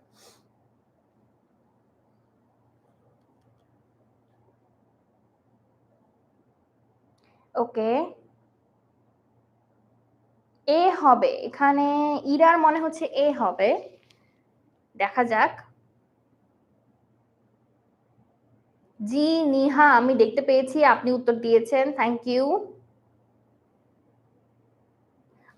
S1: ওকে, এ হবে এখানে। ইরার মনে হচ্ছে এ হবে, দেখা যাক। জি নিহা, আমি দেখতে পেয়েছি আপনি উত্তর দিয়েছেন, থ্যাংক ইউ।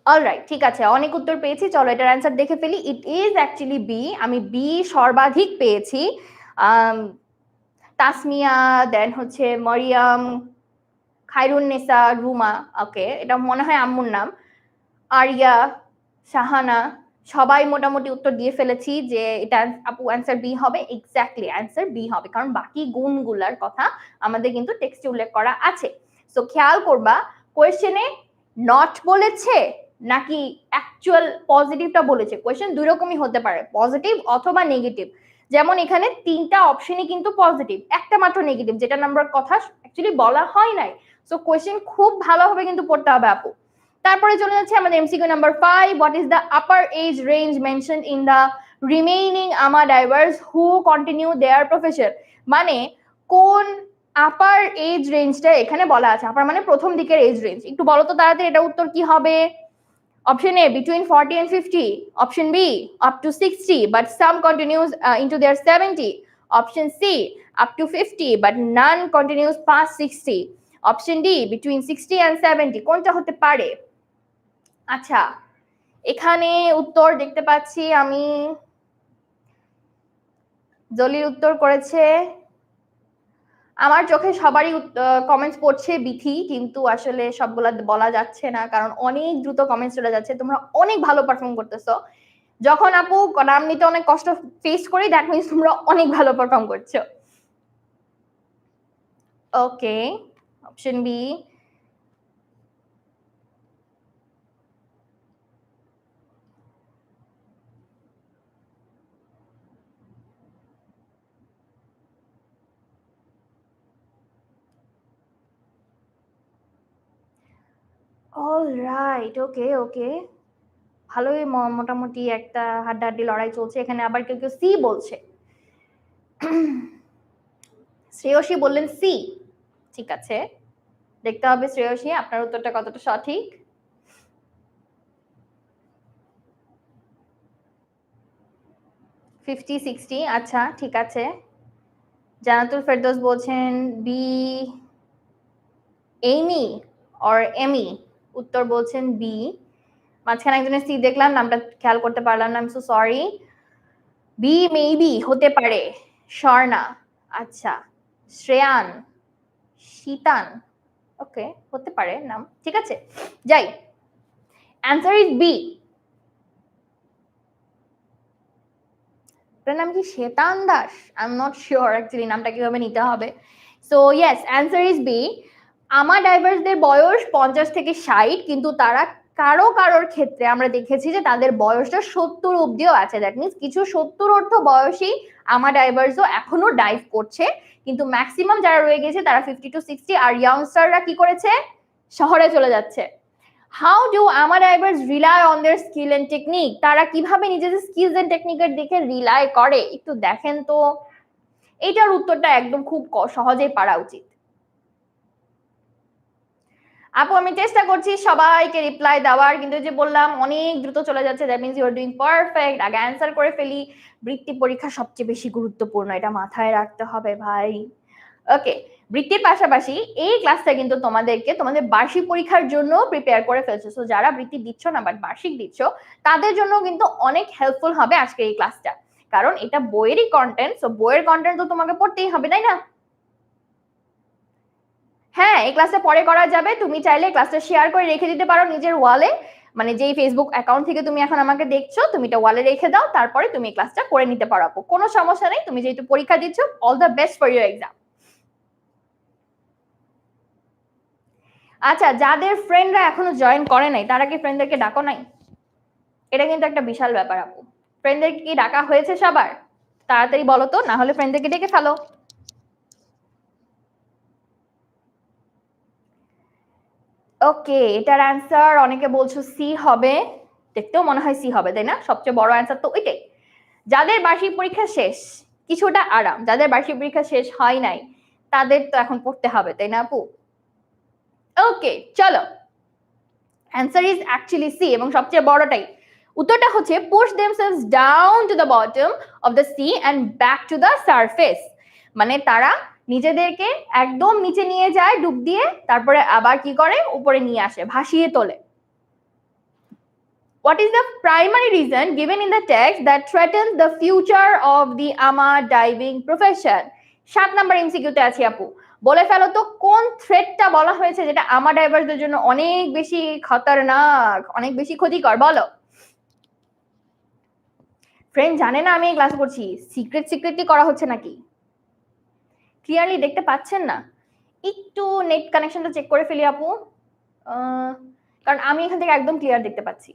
S1: অলরাইট, ঠিক আছে, অনেক উত্তর পেয়েছি। চলো এটার অ্যান্সার দেখে ফেলি। It is actually B. আমি বি সর্বাধিক পেয়েছি। তাসমিয়া, দেন হচ্ছে মরিয়ম, খায়রুন্নেসা, রুমা, ওকে, এটা মনে হয় আম্মুর নাম, আরিয়া, শাহানা, সবাই মোটামুটি উত্তর দিয়ে ফেলেছি যে এটা আপু অ্যান্সার বি হবে। এক্স্যাক্টলি অ্যান্সার বি হবে, কারণ বাকি গুণগুলার কথা আমাদের কিন্তু টেক্সটে উল্লেখ করা আছে। সো খেয়াল করবা কোয়েশ্চেনে নট বলেছে নাকি অ্যাকচুয়াল পজিটিভটা বলেছে? কোয়েশ্চেন দুই রকমই হতে পারে, পজিটিভ অথবা নেগেটিভ। যেমন এখানে তিনটা অপশনই কিন্তু পজিটিভ, একটা মাত্র নেগেটিভ, যেটা নাম্বার কথা অ্যাকচুয়ালি বলা হয় নাই। সো কোয়েশ্চেন খুব ভালোভাবে কিন্তু পড়তে হবে আপু। তারপরে চলে যাচ্ছে আমাদের MCQ number 5, what is the upper age range mentioned in the remaining ama divers who continue their profession? মানে কোন আপার এজ রেঞ্জটা এখানে বলা আছে। আপার মানে প্রথম দিকের এজ রেঞ্জ। একটু বলো তো তাড়াতাড়ি, এটা উত্তর কি হবে? Option A between 40 and 50, option B up to 60 but some continues into their 70, option C up to 50 but none continues past 60, option D between 60 and 70। কোনটা হতে পারে? আচ্ছা, এখানে উত্তর দেখতে পাচ্ছি আমি, জলির উত্তর করেছে, আমার চোখে সবারই কমেন্টস পড়ছে বিথি, কিন্তু আসলে সবগুলা বলা যাচ্ছে না কারণ অনেক দ্রুত কমেন্টস চলে যাচ্ছে। তোমরা অনেক ভালো পারফর্ম করতেছো। যখন আপু নাম নিতে অনেক কষ্ট ফেস করি, দ্যাট মিন্স তোমরা অনেক ভালো পারফর্ম করছো। ওকে, অপশন বি। অলরাইট, ওকে ওকে, ভালোই মোটামুটি একটা হাড্ডাহাড্ডি লড়াই চলছে এখানে। আবার কেউ কেউ সি বলছে। শ্রেয়সী বললেন সি। ঠিক আছে, দেখতে হবে শ্রেয়সী আপনার উত্তরটা কতটা সঠিক। ফিফটি 60, আচ্ছা ঠিক আছে। জানাতুল ফেরদৌস বলছেন বি এমি অর এমি, উত্তর বলছেন বি। মাঝখানে একজনের সি দেখলাম, নামটা খেয়াল করতে পারলাম না, I am so sorry. B maybe হতে পারে, স্বর্ণা, আচ্ছা শ্রেয়ান, শীতান, ওকে হতে পারে নাম, ঠিক আছে যাই। Answer is B. তার নাম কি Shwetan Das? I am not sure actually নামটা কিভাবে নিতে হবে। So yes, answer is B. আমার ডাইভার্সদের বয়স 50 থেকে 60, কিন্তু তারা কারোর ক্ষেত্রে আমরা দেখেছি যে তাদের বয়সটা 70 অব্দিও আছে। দ্যাট মিনস কিছু 70 অর্থ বয়সী আমার ডাইভার্সও এখনো ডাইভ করছে, কিন্তু ম্যাক্সিমাম যারা রয়ে গেছে তারা 50 to 60। আর ইয়াংস্টাররা কি করেছে? শহরে চলে যাচ্ছে। হাউ ডু আমার divers rely on their skill and technique? তারা কিভাবে নিজেদের স্কিলস এন্ড টেকনিকের দিকে রিলাই করে একটু দেখেন তো। এইটার উত্তরটা একদম খুব সহজেই পারা উচিত। আপু আমি চেষ্টা করছি সবাইকে রিপ্লাই দেওয়ার, কিন্তু যে বললাম অনেক দ্রুত চলে যাচ্ছে, that means you are doing perfect. আগে অ্যান্সার করে ফেলি। বৃত্তি পরীক্ষা সবচেয়ে বেশি গুরুত্বপূর্ণ, এটা মাথায় রাখতে হবে ভাই। ওকে, বৃত্তির পাশাপাশি এই ক্লাসটা কিন্তু তোমাদেরকে তোমাদের বার্ষিক পরীক্ষার জন্য প্রিপেয়ার করে ফেলছে। সো যারা বৃত্তি দিচ্ছ না বাট বার্ষিক দিচ্ছ, তাদের জন্য কিন্তু অনেক হেল্পফুল হবে আজকের এই ক্লাসটা, কারণ এটা বইয়েরই কন্টেন্ট। সো বইয়ের কন্টেন্ট তো তোমাকে পড়তেই হবে, তাই না? হ্যাঁ, এই ক্লাসটা পরে করা যাবে। তুমি চাইলে ক্লাসটা শেয়ার করে রেখে দিতে পারো নিজের ওয়ালে, মানে যেই ফেসবুক অ্যাকাউন্ট থেকে তুমি এখন আমাকে দেখছো, তুমি এটা ওয়ালে রেখে দাও, তারপরে তুমি এই ক্লাসটা করে নিতে পারো। আপু কোনো সমস্যা নেই, তুমি যেহেতু পরীক্ষা দিচ্ছ, all the best for your exam. আচ্ছা, যাদের ফ্রেন্ডরা এখনো জয়েন করে নাই তারা কি ফ্রেন্ডদেরকে ডাকো নাই? এটা কিন্তু একটা বিশাল ব্যাপার আপু। ফ্রেন্ডদের কি ডাকা হয়েছে সবার? তাড়াতাড়ি বলো তো, না হলে ফ্রেন্ডদেরকে ডেকে ফেলো। ওকে, এটার অ্যান্সার অনেকে বলছো সি হবে, দেখতেও মনে হয় সি হবে, তাই না? সবচেয়ে বড় অ্যান্সার তো ওইটাই। যাদের বার্ষিক পরীক্ষা শেষ কিছুটা আরাম, যাদের বার্ষিক পরীক্ষা শেষ হয় নাই তাদের তো এখন পড়তে হবে, তাই না আপু? ওকে চলো, অ্যান্সার ইজ অ্যাকচুয়ালি সি, এবং সবচেয়ে বড়টাই। উত্তরটা হচ্ছে push themselves down to the bottom of the C and back to the surface. মানে তারা নিজেদেরকে একদম নিচে নিয়ে যায় ডুব দিয়ে, তারপরে আবার কি করে উপরে নিয়ে আসে, ভাসিয়ে তোলে। What is the primary reason given in the text that threatens the future of the AMA diving profession? 7 number এমসিকিউতে আছি আপু, বলে ফেলো তো কোন থ্রেটটা বলা হয়েছে যেটা আমা ডাইভার্সদের জন্য অনেক বেশি খতরনাক, অনেক বেশি ক্ষতিকর, বলো। ফ্রেন্ড জানে না আমি এই ক্লাস করছি, সিক্রেটলি করা হচ্ছে নাকি? ক্লিয়ারলি দেখতে পাচ্ছেন না? একটু নেট কানেকশনটা চেক করে ফেলি আপু। কারণ আমি এখান থেকে একদম ক্লিয়ার দেখতে পাচ্ছি।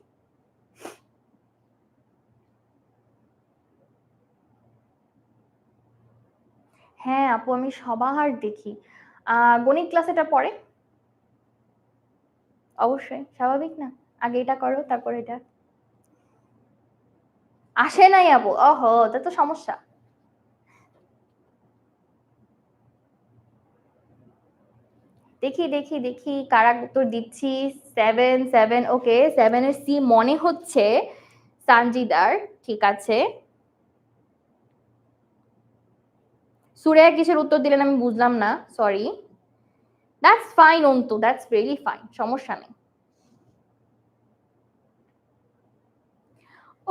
S1: হ্যাঁ আপু, আমি সবার দেখি। গণিত ক্লাস এটা পড়ে। অবশ্যই স্বাভাবিক না, আগে এটা করো তারপর এটা। আসে নাই আপু, ওহো তা তো সমস্যা। দেখি দেখি দেখি কারা উত্তর দিচ্ছি। 7 ওকে, 7 এর সি মনে হচ্ছে সানজিদার। ঠিক আছে, সুরেয়া কিসের উত্তর দিলেন আমি বুঝলাম না, sorry. That's fine Antu, that's really fine, সমস্যা নেই।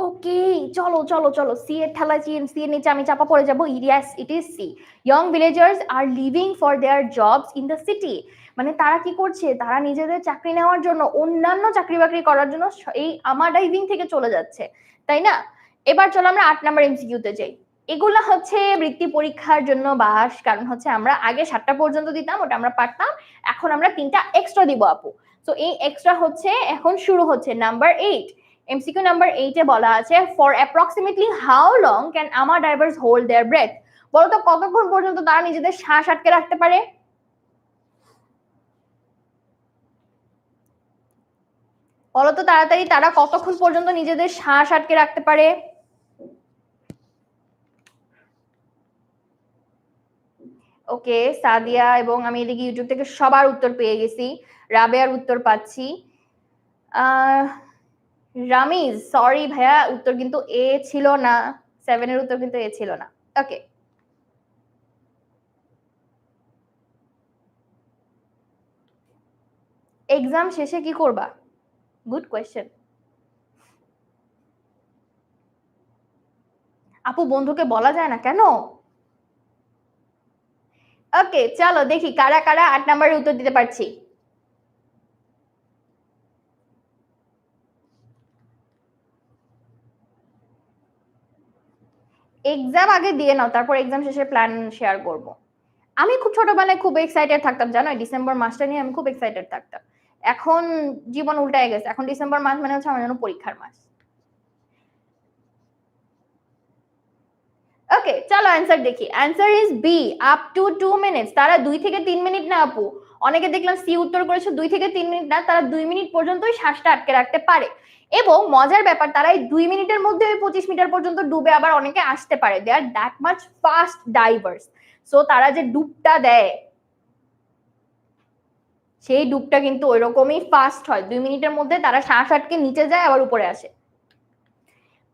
S1: ওকে, চলো চলো চলো, সি এর ঠেলায় সি এর নিচে আমি চাপা পড়ে যাবো। Yes it is C. Young villagers are leaving for their jobs in the city. মানে তারা কি করছে, তারা নিজেদের চাকরি নেওয়ার জন্য, অন্যান্য চাকরি বাকরি করার জন্য এই আমা ডাইভিং থেকে চলে যাচ্ছে, তাই না? এবার চলো আমরা 8 নম্বর এমসিকিউতে যাই। এগুলা হচ্ছে বৃত্তি পরীক্ষার জন্য বাস, কারণ হচ্ছে আমরা আগে 7টা পর্যন্ত দিতাম, ওটা আমরা পারতাম, এখন আমরা 3টা এক্সট্রা দিব আপু। তো এই এক্সট্রা হচ্ছে এখন শুরু হচ্ছে নাম্বার 8। MCQ নাম্বার 8 এ বলা আছে for approximately how long can আমা ডাইভার্স হোল্ড দেয়ার ব্রেথ। বলো তো কতক্ষণ পর্যন্ত তারা নিজেদের শ্বাস আটকে রাখতে পারে? বলো তো তাড়াতাড়ি, তারা কতক্ষণ পর্যন্ত নিজেদের শ্বাস আটকে রাখতে পারে? ওকে, সাদিয়া এবং আমি এদিকে ইউটিউব থেকে সবার উত্তর পেয়ে গেছি। রাবেয়ার উত্তর পাচ্ছি। রামিজ, সরি ভাইয়া, উত্তর কিন্তু এ ছিল না। 7 এর উত্তর কিন্তু এ ছিল না। ওকে, এক্সাম শেষে কি করবা? Good question. আপু বন্ধুকে বলা যায় না কেন? ওকে চলো দেখি কারা কারা 8 নম্বরের উত্তর দিতে পারছি। এক্সাম আগে দিয়ে নাও, তারপর এক্সাম শেষে প্ল্যান শেয়ার করব। আমি খুব ছোটবেলায় খুব এক্সাইটেড থাকতাম জানো, ডিসেম্বর মাসটা নিয়ে আমি খুব এক্সাইটেড থাকতাম। এখন জীবন উল্টায় গেছে, এখন ডিসেম্বর মাস মানে হচ্ছে আমার জন্য পরীক্ষার মাস। ওকে চলো অ্যান্সার দেখি। Answer is B, up to 2 minutes. তারা 2 থেকে 3 মিনিট না আপু, অনেকে দেখলাম সি উত্তর করেছে 2 থেকে 3 মিনিট না, তারা 2 মিনিট পর্যন্তই শ্বাসটা আটকে রাখতে পারে। এবং মজার ব্যাপার, তারা এই 2 মিনিটের মধ্যে 25 মিটার পর্যন্ত ডুবে আবার অনেকে আসতে পারে। They are that much fast divers. So তারা যে ডুবটা দেয়, সেই ডুবটা কিন্তু ওই রকমই ফাস্ট হয়। 2 মিনিটের মধ্যে তারা শ্বাস আটকে নিচে যায় আবার উপরে আসে।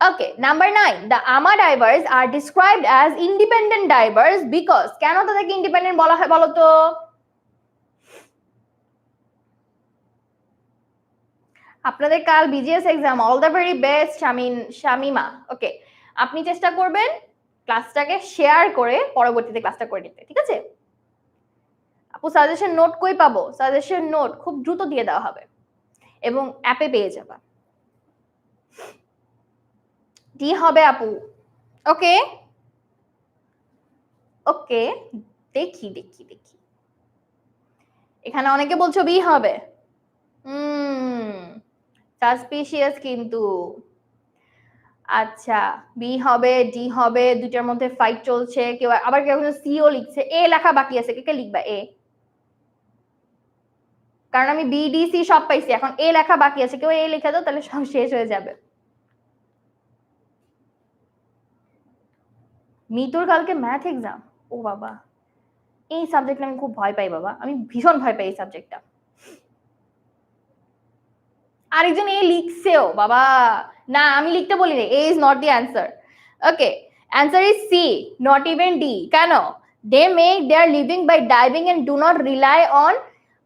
S1: Okay, number 9. The AMA divers are described as independent divers because কেন তাদেরকে ইন্ডিপেন্ডেন্ট বলা হয় বলো তো? আপনাদের কাল BGS exam, all the very best Shamima. Okay, আপনি চেষ্টা করবেন ক্লাসটাকে শেয়ার করে পরবর্তীতে ক্লাসটা করে নিতে, ঠিক আছে? আপু সাজেশন নোট কই পাবো? সাজেশন নোট খুব দ্রুত দিয়ে দেওয়া হবে এবং অ্যাপে পেয়ে যাবা। ডি হবে আপু। ওকে ওকে, দেখি দেখি দেখি, এখানে অনেকে বলছো বি হবে। সাসপিশিয়াস কিন্তু। আচ্ছা, বি হবে, ডি হবে, দুইটার মধ্যে ফাইট চলছে। কেউ আবার কেউ সিও লিখছে, এ লেখা বাকি আছে, কে কে লিখবা এ? কারণ আমি বি ডি সি সব পাইছি, এখন এ লেখা বাকি আছে, কেউ এ লিখে দাও, তাহলে সব শেষ হয়ে যাবে। মিতুর কালকে ম্যাথ এক্সাম, ও বাবা, এই সাবজেক্টটা আমি খুব ভয় পাই বাবা, আমি ভীষণ ভয় পাই এই সাবজেক্টটা। আরেকজন এ লিখছেও বাবা, না আমি লিখতে বলি না, A is not the answer. Okay, answer is C, not even D. কেন? They make their living by diving and do not rely on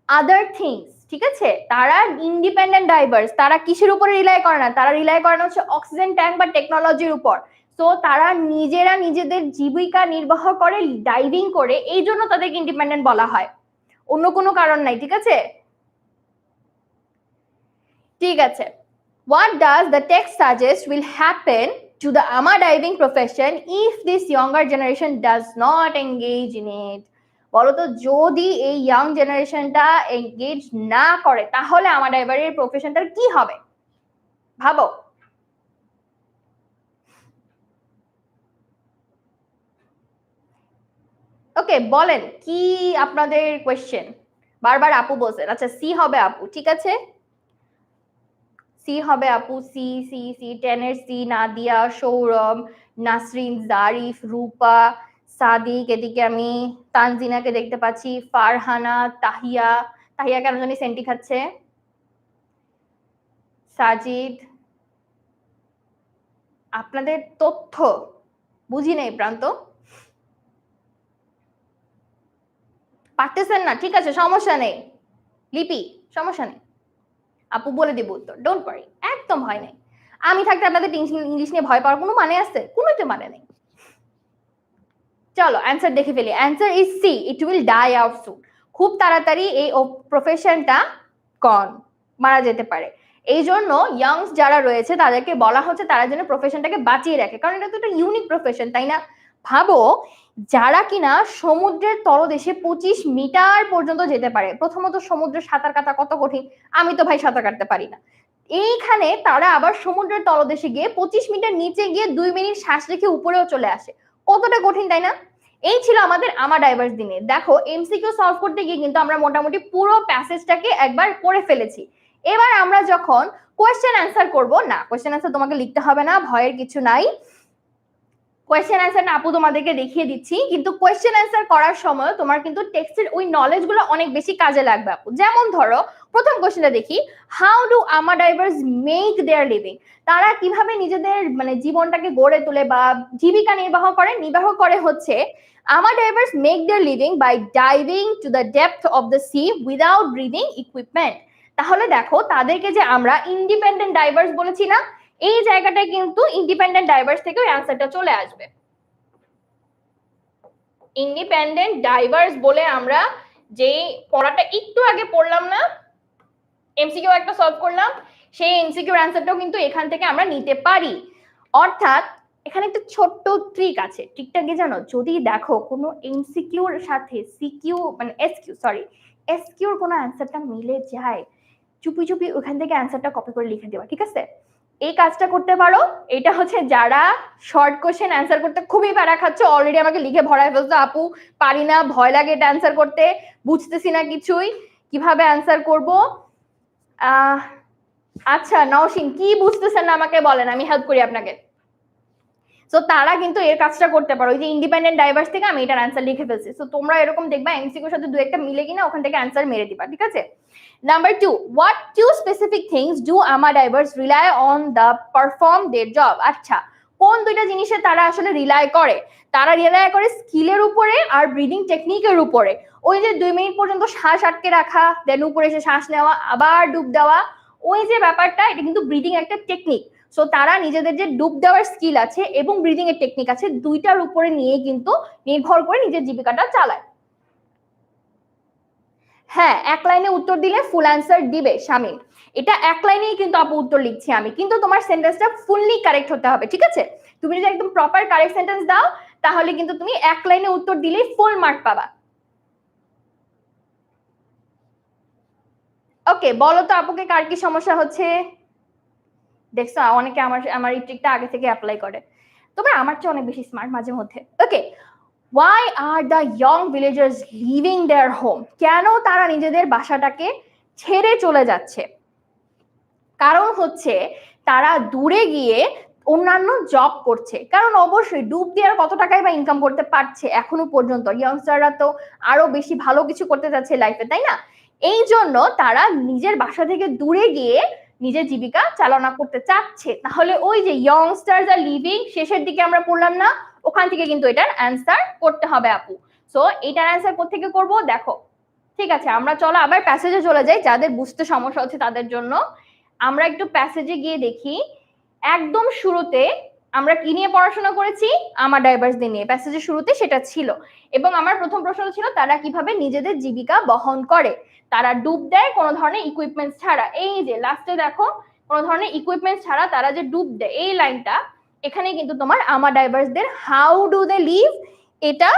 S1: other things. ঠিক আছে, তারা ইন্ডিপেন্ডেন্ট ডাইভার্স, তারা কিসের উপরে রিলাই করে না, তারা রিলাই করে না হচ্ছে অক্সিজেন ট্যাঙ্ক বা টেকনোলজির উপর। তো তারা নিজেরা নিজেদের জীবিকা নির্বাহ করে ডাইভিং করে, এই জন্য তাদেরকে ইন্ডিপেন্ডেন্ট বলা হয়, অন্য কোনো কারণ নাই। ঠিক আছে ঠিক আছে। What does the text suggest will happen to the AMA diving profession if this younger generation does not engage in it? বলতো যদি এই ইয়াং জেনারেশনটা এনগেজ না করে তাহলে আমার ড্রাইভারের প্রফেশনটার কি হবে ভাবো। ওকে বলেন কি আপনাদের কোয়েশ্চেন? বারবার আপু বলছেন। আচ্ছা সি হবে আপু, ঠিক আছে সি হবে আপু, সি সি সি 10 এর সি, নাদিয়া, সৌরভ, নাসরিন, জারিফ, রূপা, সাদিক, এদিকে আমি তানজিনাকে দেখতে পাচ্ছি, ফারহানা, তাহিয়া, তাহিয়া কেন জানি সেন্টি খাচ্ছে, সাজিদ। আপনাদের তথ্য বুঝি নেই প্রান্ত, পারতেছেন না, ঠিক আছে সমস্যা নেই লিপি, সমস্যা নেই আপু বলে দিব উত্তর, ডোন্ট ওয়ারি, একদম ভয় নেই। আমি থাকতে আপনাদের ইংলিশ নিয়ে ভয় পাওয়ার কোনো মানে আছে? কোনো তো মানে নেই। চলো অ্যান্সার দেখে ফেলি। Answer is C, it will die out soon. খুব তাড়াতাড়ি এই প্রফেশনটা গন, মারা যেতে পারে। এই জন্য ইয়াংস যারা রয়েছে তাদেরকে বলা হচ্ছে তারা যেন প্রফেশনটাকে বাঁচিয়ে রাখে, কারণ এটা তো একটা ইউনিক প্রফেশন, তাই না? ভাবো যারা কিনা সমুদ্রের তলদেশে 25 মিটার পর্যন্ত যেতে পারে। প্রথমত সমুদ্রে সাঁতার কাটা কত কঠিন, আমি তো ভাই সাঁতার কাটতে পারি না। এইখানে তারা আবার সমুদ্রের তলদেশে গিয়ে 25 মিটার নিচে গিয়ে 2 মিনিট শ্বাস রেখে উপরেও চলে আসে, কতটা কঠিন তাই না? এই ছিল আমাদের আমার ডাইভার্স দিনে। দেখো এমসিকিউ সলভ করতে গিয়ে কিন্তু আমরা মোটামুটি পুরো প্যাসেজটাকে একবার পড়ে ফেলেছি। এবার আমরা যখন কোয়েশ্চেন অ্যান্সার করব, না কোয়েশ্চেন অ্যান্সার তোমাকে লিখতে হবে না, ভয়ের কিছু নাই। কোয়েশ্চেন অ্যান্সারটা আপু তোমাদেরকে দেখিয়ে দিচ্ছি, কিন্তু কোয়েশ্চেন অ্যান্সার করার সময় তোমার কিন্তু টেক্সটের ওই নলেজগুলো অনেক বেশি কাজে লাগবে আপু। যেমন ধরো প্রথম কোয়েশ্চেনটা দেখি, হাউ ডু আমার ডাইভার্স মেক দেয়ার লিভিং? তারা কিভাবে নিজেদের মানে জীবনটাকে গড়ে তোলে বা জীবিকা নির্বাহ করে হচ্ছে আমার divers make their living by diving to the depth of the sea without breathing equipment. তাহলে দেখো তাদেরকে যে আমরা ইন্ডিপেন্ডেন্ট ডাইভার্স বলেছি না, এই জায়গাটায় কিন্তু ইন্ডিপেন্ডেন্ট ডাইভার্স থেকে ওই অ্যান্সারটা চলে আসবে। ইন্ডিপেন্ডেন্ট ডাইভার্স বলে আমরা যে পড়াটা একটু আগে পড়লাম না, এমসিকিউ একটা সলভ করলাম, সেই এমসিকিউর অ্যান্সারটাও কিন্তু এখান থেকে আমরা নিতে পারি। অর্থাৎ এখানে একটা ছোট্ট ট্রিক আছে, ট্রিকটা কি জানো? যদি দেখো কোনো এমসিকিউর সাথে সিকিউ মানে এসকিউর কোনো অ্যান্সারটা মিলে যায়, চুপি চুপি ওখান থেকে অ্যান্সারটা কপি করে লিখে দেওয়া, ঠিক আছে? এই কাজটা করতে পারো। এটা হচ্ছে যারা শর্ট কোশ্চেন অ্যান্সার করতে খুবই প্যারা খাচ্ছে, অলরেডি আমাকে লিখে ভরায় ফেলছে, আপু পারি না, ভয় লাগে এটা অ্যান্সার করতে, বুঝতেছি না কিছুই, কিভাবে অ্যান্সার করব। আচ্ছা নওশিন কি বুঝতেছেন না আমাকে বলেন, আমি হেল্প করি আপনাকে। সো তারা কিন্তু এর কাজটা করতে পারো, ওই যে ইন্ডিপেন্ডেন্ট ডাইভার্স থেকে আমি এটার অ্যান্সার লিখে ফেলছি। সো তোমরা এরকম দেখবা এমসিকিউর সাথে দু একটা মিলে কিনা ওখান থেকে অ্যান্সার মেরে দিবা, ঠিক আছে? Number 2, what two specific things do AMA divers rely on the perform their job? আচ্ছা কোন দুইটা জিনিসে তারা আসলে রিলাই করে? তারা রিলাই করে স্কিলের উপরে আর ব্রিদিং টেকনিকের উপরে। ওই যে 2 মিনিট পর্যন্ত শ্বাস আটকে রাখা, দেন উপরে এসে শ্বাস নেওয়া, আবার ডুব দেওয়া, ওই যে ব্যাপারটা, এটা কিন্তু ব্রিদিং একটা টেকনিক। সো তারা নিজেদের যে ডুব দেওয়ার স্কিল আছে এবং ব্রিদিং এর টেকনিক আছে, দুইটার উপরে নিয়ে কিন্তু নির্ভর করে নিজের জীবিকাটা চালায়। হ্যাঁ এক লাইনে উত্তর দিলে ফুল অ্যান্সার দিবে শামিম, এটা এক লাইনেই কিন্তু আপু উত্তর লিখছি আমি, কিন্তু তোমার সেন্টেন্সটা ফুললি কারেক্ট হতে হবে, ঠিক আছে? তুমি যদি একদম প্রপার কারেক্ট সেন্টেন্স দাও তাহলে কিন্তু তুমি এক লাইনে উত্তর দিলেই ফুল মার্ক পাবা। ওকে বলো তো আপুকে কার কি সমস্যা হচ্ছে? দেখছো অনেকে আমার এই ট্রিকটা আগে থেকে অ্যাপ্লাই করে, তোমরা আমার চেয়ে অনেক বেশি স্মার্ট মাঝে মধ্যে। ওকে, why are the young villagers leaving their home? কেন তারা নিজেদের বাসাটাকে ছেড়ে চলে যাচ্ছে? কারণ হচ্ছে তারা দূরে গিয়ে অন্যান্য জব করছে, কারণ অবশ্যই ডুব দিয়ে আর কত টাকাই বা ইনকাম করতে পারছে এখনো পর্যন্ত, ইয়াংস্টাররা তো আরো বেশি ভালো কিছু করতে যাচ্ছে লাইফে, তাই না? এই জন্য তারা নিজের বাসা থেকে দূরে গিয়ে নিজের জীবিকা চালনা করতে চাচ্ছে। তাহলে ওই যে ইয়াংস্টারস আর লিভিং শেষের দিকে আমরা পড়লাম না, ওখান থেকে কিন্তু এটার অ্যান্সার করতে হবে আপু। সো এটার অ্যান্সার কোত্থেকে করব দেখো, ঠিক আছে আমরা চলো আবার প্যাসেজে চলে যাই, যাদের বুঝতে সমস্যা হচ্ছে তাদের জন্য। আমরা একটু প্যাসেজে গিয়ে দেখি, একদম শুরুতে আমরা কি নিয়ে পড়াশোনা করেছি? আমার ডাইভার্সদের নিয়ে প্যাসেজের শুরুতে সেটা ছিল। এবং আমার প্রথম প্রশ্ন ছিল তারা কিভাবে নিজেদের জীবিকা বহন করে? তারা ডুব দেয় কোনো ধরনের ইকুইপমেন্ট ছাড়া। এই যে লাস্টে দেখো কোনো ধরনের ইকুইপমেন্ট ছাড়া তারা যে ডুব দেয়, এই লাইনটা এখানে কিন্তু তোমার আমার ডাইভার্সদের হাউ ডু দে লিভ এটা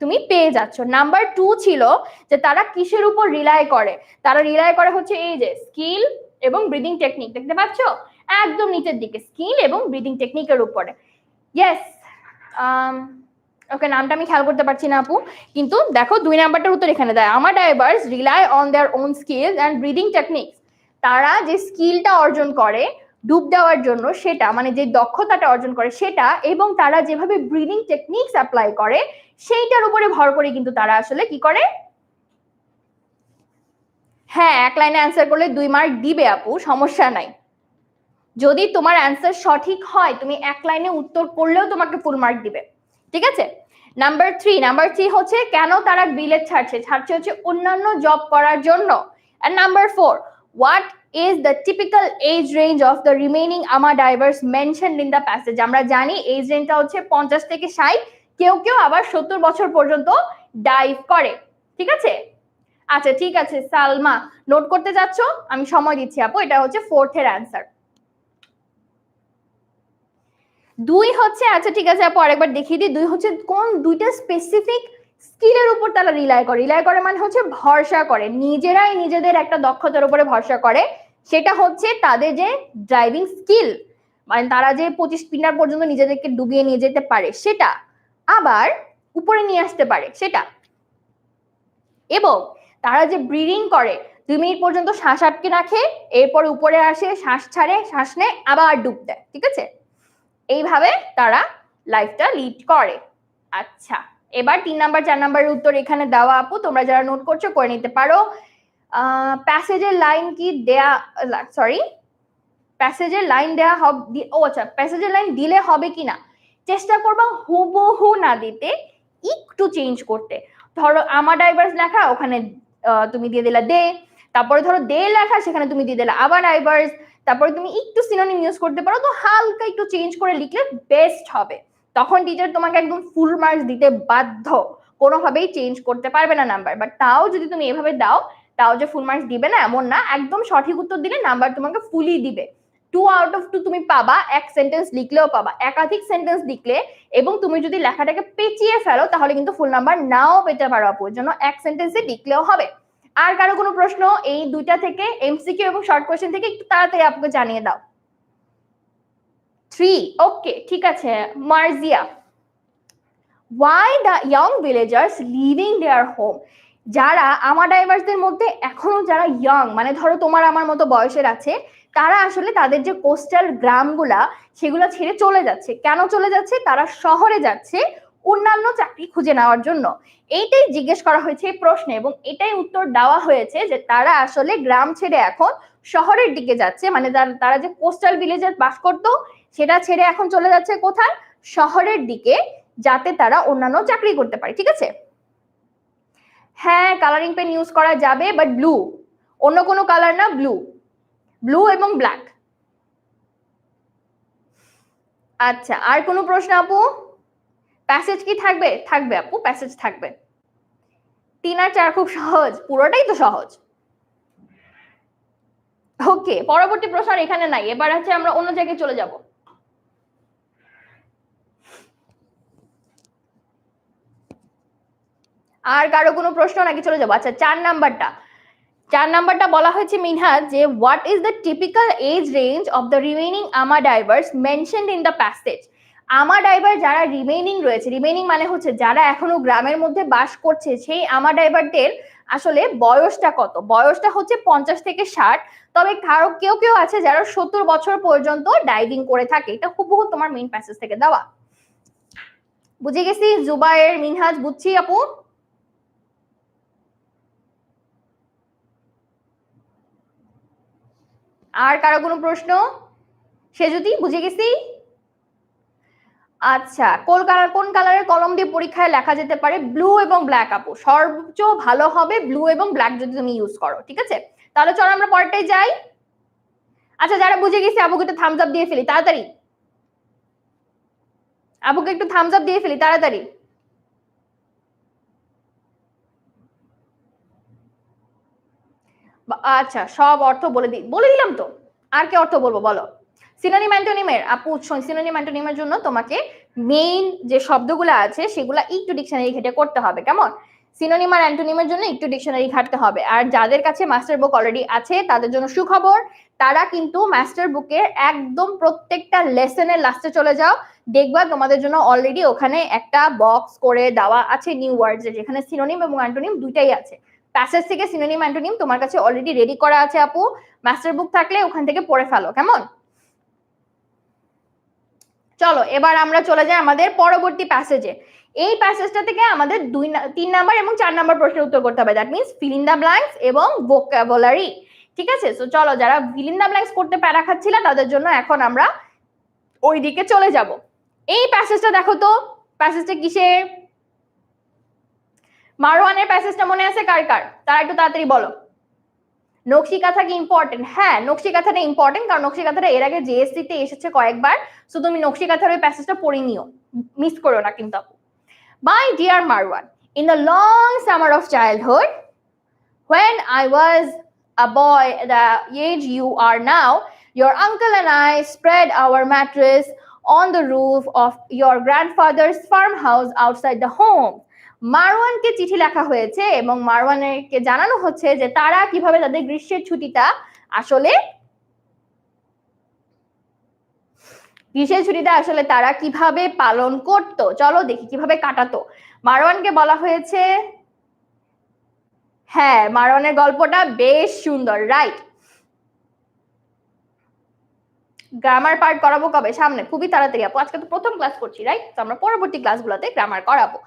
S1: তুমি পেয়ে যাচ্ছ। নাম্বার 2 ছিল যে তারা কিসের উপর রিলাই করে, তারা রিলাই করে হচ্ছে এই যে স্কিল এবং ব্রিদিং টেকনিক, দেখতে পাচ্ছ একদম নিচের দিকে, স্কিল এবং ব্রিদিং টেকনিকের উপরে। ইয়েস, ওকে নামটা আমি খেয়াল করতে পারছি না আপু, কিন্তু দেখো 2 নাম্বারটার উত্তর এখানে দেয়, আমার divers rely on their own skills and breathing techniques. তারা যে স্কিলটা অর্জন করে ডুব দেওয়ার জন্য সেটা, মানে যে দক্ষতাটা অর্জন করে সেটা, এবং তারা যেভাবে ব্রিদিং টেকনিক্স অ্যাপ্লাই করে সেইটার উপরে ভর করে কিন্তু তারা আসলে কি করে। হ্যাঁ, এক লাইনে অ্যান্সার করলে 2 মার্ক দিবে আপু, সমস্যা নাই। যদি তোমার অ্যান্সার সঠিক হয় তুমি এক লাইনে উত্তর করলেও তোমাকে ফুল মার্ক দিবে, ঠিক আছে। নাম্বার 3 হচ্ছে কেন তারা বিলেত ছাড়ছে হচ্ছে অন্যান্য জব করার জন্য। And number 4, what is the typical age range of the remaining ama divers mentioned in the passage. আমরা জানি এজ রেঞ্জটা হচ্ছে 50 থেকে 60, কেউ কেউ আবার 70 বছর পর্যন্ত ডাইভ করে, ঠিক আছে। আচ্ছা ঠিক আছে সালমা, নোট করতে যাচ্ছ, আমি সময় দিচ্ছি আপু, এটা হচ্ছে 4th এর অ্যান্সার। 2 হচ্ছে, আচ্ছা ঠিক আছে আপু আরেকবার দেখিয়ে দিই, 2 হচ্ছে কোন দুইটা স্পেসিফিক স্কিলের উপর তারা রিলাই করে। রিলাই করে মানে হচ্ছে ভরসা করে, নিজেরাই নিজেদের একটা দক্ষতার উপরে ভরসা করে, সেটা হচ্ছে তাদের যে ড্রাইভিং স্কিল, মানে তারা যে 25 মিটার পর্যন্ত নিজেদেরকে ডুবিয়ে নিয়ে যেতে পারে সেটা, আবার উপরে নিয়ে আসতে পারে সেটা, এবং তারা যে ব্রিদিং করে 2 মিনিট পর্যন্ত শ্বাস আটকে রাখে, এরপর উপরে আসে, শ্বাস ছাড়ে, শ্বাস নেয়, আবার ডুব দেয়, ঠিক আছে। এইভাবে তারা লাইফটা লিড করে। আচ্ছা, এবার 3 নাম্বার 4 নাম্বারের উত্তর এখানে দেওয়া আপু, তোমরা যারা নোট করছো করে নিতে পারো। প্যাসেজের লাইন কি দেয়া, সরি প্যাসেজের লাইন দেয়া হবে, ও আচ্ছা প্যাসেজের লাইন দিলে হবে কিনা চেষ্টা করবা হুবহু না দিতে, একটু চেঞ্জ করতে। ধরো আমার ডাইভার্স লেখা, ওখানে তুমি দিয়ে দিলা দে, তারপরে ধরো দে লেখা, সেখানে তুমি দিয়ে দিলা আবার ডাইভার্স, তারপরে তুমি একটু সিনোনিম ইউজ করতে পারো, তো হালকা একটু চেঞ্জ করে লিখলে বেস্ট হবে। তখন টিচার তোমাকে একদম ফুল মার্কস দিতে বাধ্য, কোনোভাবেই চেঞ্জ করতে পারবে না নাম্বার। বাট তাও যদি তুমি এভাবে দাও, তাও যে ফুল মার্কস দিবে না এমন না, একদম সঠিক উত্তর দিলে নাম্বার তোমাকে ফুলই দিবে। 2 আউট অফ 2 তুমি পাবা, এক সেন্টেন্স লিখলেও পাবা, একাধিক সেন্টেন্স লিখলে এবং তুমি যদি লেখাটাকে পেঁচিয়ে ফেলো তাহলে কিন্তু ফুল নাম্বার নাও পেতে পারো আপু, এর জন্য এক সেন্টেন্সে লিখলেও হবে। আর কারো কোনো প্রশ্ন এই দুইটা থেকে, এমসিকিউ এবং শর্ট কোশ্চেন থেকে একটু তাড়াতাড়ি আপুকে জানিয়ে দাও। 3, ওকে ঠিক আছে Marjia, why the young villagers leaving their home। যারা আমার ডাইভার্সদের মধ্যে এখনো যারা ইয়ং, মানে ধরো তোমার আমার মতো বয়সের আছে, তারা আসলে তাদের যে কোস্টাল গ্রামগুলা সেগুলো ছেড়ে চলে যাচ্ছে। কেন চলে যাচ্ছে? তারা শহরে যাচ্ছে অন্যান্য চাকরি খুঁজে নেওয়ার জন্য। এইটাই জিজ্ঞেস করা হয়েছে এই প্রশ্নে, এবং এটাই উত্তর দেওয়া হয়েছে যে তারা আসলে গ্রাম ছেড়ে এখন শহরের দিকে যাচ্ছে, মানে তারা যে কোস্টাল ভিলেজে বাস করতো সেটা ছেড়ে এখন চলে যাচ্ছে কোথায়? শহরের দিকে, যাতে তারা অন্যান্য চাকরি করতে পারে, ঠিক আছে। হ্যাঁ কালারিং পেন ইউজ করা যাবে, বাট ব্লু, অন্য কোনো কালার না, ব্লু, ব্লু এবং ব্ল্যাক। আচ্ছা আর কোনো প্রশ্ন আপু? প্যাসেজ কি থাকবে? থাকবে আপু, প্যাসেজ থাকবে। 3 আর 4 খুব সহজ, পুরোটাই তো সহজ। ওকে পরবর্তী প্রশ্ন আর এখানে নাই, এবার আছে আমরা অন্য জায়গায় চলে যাব। আর কারো কোনো প্রশ্ন নাকি চলে যাবো? আচ্ছা 4 নাম্বারটা বলা হয়েছে মিনহাজ যে what is the typical age range of the remaining ama divers mentioned in the passage. Ama diver যারা রিমেইনিং রয়েছে, রিমেইনিং মানে হচ্ছে যারা এখনো গ্রামের মধ্যে বাস করছে, সেই আমা ডাইভারদের আসলে বয়সটা কত? বয়সটা হচ্ছে 50 থেকে 60, তবে কেউ কেউ আছে যারা 70 বছর পর্যন্ত ডাইভিং করে থাকে। এটা হুবহু তোমার মেইন প্যাসেজ থেকে দেওয়া। বুঝে গেছি জুবায়ের, মিনহাজ, বুঝছি আপু। আর কারো কোনো প্রশ্ন? সে যদি বুঝে গেছি। আচ্ছা কোন কালারের কলম দিয়ে পরীক্ষায় লেখা যেতে পারে? ব্লু এবং ব্ল্যাক আপু, সর্বোচ্চ ভালো হবে ব্লু এবং ব্ল্যাক যদি তুমি ইউজ করো, ঠিক আছে। তাহলে চলো আমরা পরেরটাই যাই। আচ্ছা যারা বুঝে গেছি আপুকে একটু থামস আপ দিয়ে ফেলি তাড়াতাড়ি, আপুকে একটু থামস আপ দিয়ে ফেলি তাড়াতাড়ি। আচ্ছা সব অর্থ বলে দিলাম তো, আর কি অর্থ বলবো বলো? সিনোনিম অ্যান্টোনিমের আপু, সিনোনিম অ্যান্টোনিমের জন্য তোমাকে মেইন যে শব্দগুলো আছে সেগুলো একটু ডিকশনারি ঘেটে করতে হবে, কেমন? সিনোনিম আর অ্যান্টোনিমের জন্য একটু ডিকশনারি ঘাটতে হবে। আর যাদের কাছে মাস্টার বুক অলরেডি আছে তাদের জন্য সুখবর, তারা কিন্তু মাস্টার বুকের একদম প্রত্যেকটা লেসনের লাস্টে চলে যাও, দেখবা তোমাদের জন্য অলরেডি ওখানে একটা বক্স করে দেওয়া আছে নিউ ওয়ার্ডস, যেখানে সিনোনিম এবং অ্যান্টোনিম দুইটাই আছে। প্যাসেজ থেকে সিনোনিম অ্যান্টোনিম তোমার কাছে অলরেডি রেডি করা আছে আপু, মাস্টার বুক থাকলে ওখান থেকে পড়ে ফেলো, কেমন? চলো এবার আমরা চলে যাই আমাদের পরবর্তী প্যাসেজে। এই প্যাসেজটা থেকে আমাদের 3 নাম্বার এবং 4 নাম্বার প্রশ্নের উত্তর করতে হবে, that means feel in the blanks এবং ভোকাবুলারি। ঠিক আছে, সো চলো যারা ফিল ইন দ্য ব্ল্যাঙ্কস করতে প্যারা খাচ্ছিল তাদের জন্য এখন আমরা ওই দিকে চলে যাব। এই প্যাসেজটা দেখো তো, প্যাসেজটা কিসের? মারওয়ানের প্যাসেজটা মনে আছে কার কার? তারা একটু তাড়াতাড়ি বলো। নকশি কাঁথা কি ইম্পর্টেন্ট? হ্যাঁ, নকশি কাঁথাটা ইম্পর্টেন্ট, কারণ নকশি কাঁথাটা এর আগে জিএসসি তে এসেছে কয়েকবার, সো তুমি নকশি কাঁথার ওই প্যাসেজটা পড়ে নিও, মিস করো না কিন্তু। My dear Marwan, in the long summer of childhood, when I was a boy the age you are now, your uncle and I spread our mattress on the roof of your grandfather's farmhouse outside the home. মারওয়ানকে চিঠি লেখা হয়েছে এবং মারওয়ানকে জানানো হচ্ছে যে তারা কিভাবে তাদের গ্রীষ্মের ছুটিটা আসলে তারা কিভাবে পালন করতো, চলো দেখি কিভাবে কাটাতো। মারওয়ানকে বলা হয়েছে, হ্যাঁ মারওয়ানের গল্পটা বেশ সুন্দর, রাইট। গ্রামার পার্ট করাবো কবে? সামনে, খুবই তাড়াতাড়ি আপু, আজকে তো প্রথম ক্লাস করছি, রাইট? তো আমরা পরবর্তী ক্লাসগুলোতে গ্রামার করাবো।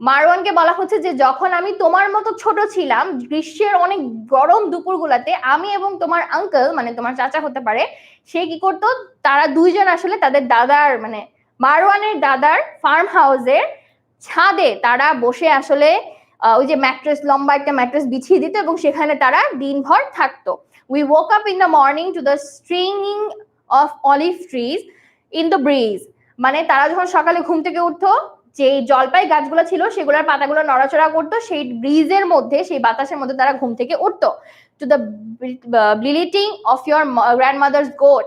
S1: মারওয়ানকে বলা হচ্ছে যে যখন আমি তোমার মতো ছোট ছিলাম, গ্রীষ্মের অনেক গরম দুপুরগুলোতে আমি এবং তোমার আঙ্কেল, মানে তোমার চাচা হতে পারে, সে কি করতো, তারা দুইজন আসলে তাদের দাদার, মানে মারওয়ানের দাদার ফার্ম হাউসের ছাদে তারা বসে আসলে ওই যে ম্যাট্রেস, লম্বা একটা ম্যাট্রেস বিছিয়ে দিত এবং সেখানে তারা দিনভর থাকতো। We woke up in the morning to the stringing of olive trees in the breeze, মানে তারা যখন সকালে ঘুম থেকে উঠতো, যে জলপাই গাছগুলো ছিল সেগুলোর পাতাগুলো নড়াচড়া করতো, সেই ব্রিজের মধ্যে, সেই বাতাসের মধ্যে তারা ঘুম থেকে উঠতো। To the bleating of your grandmother's goat,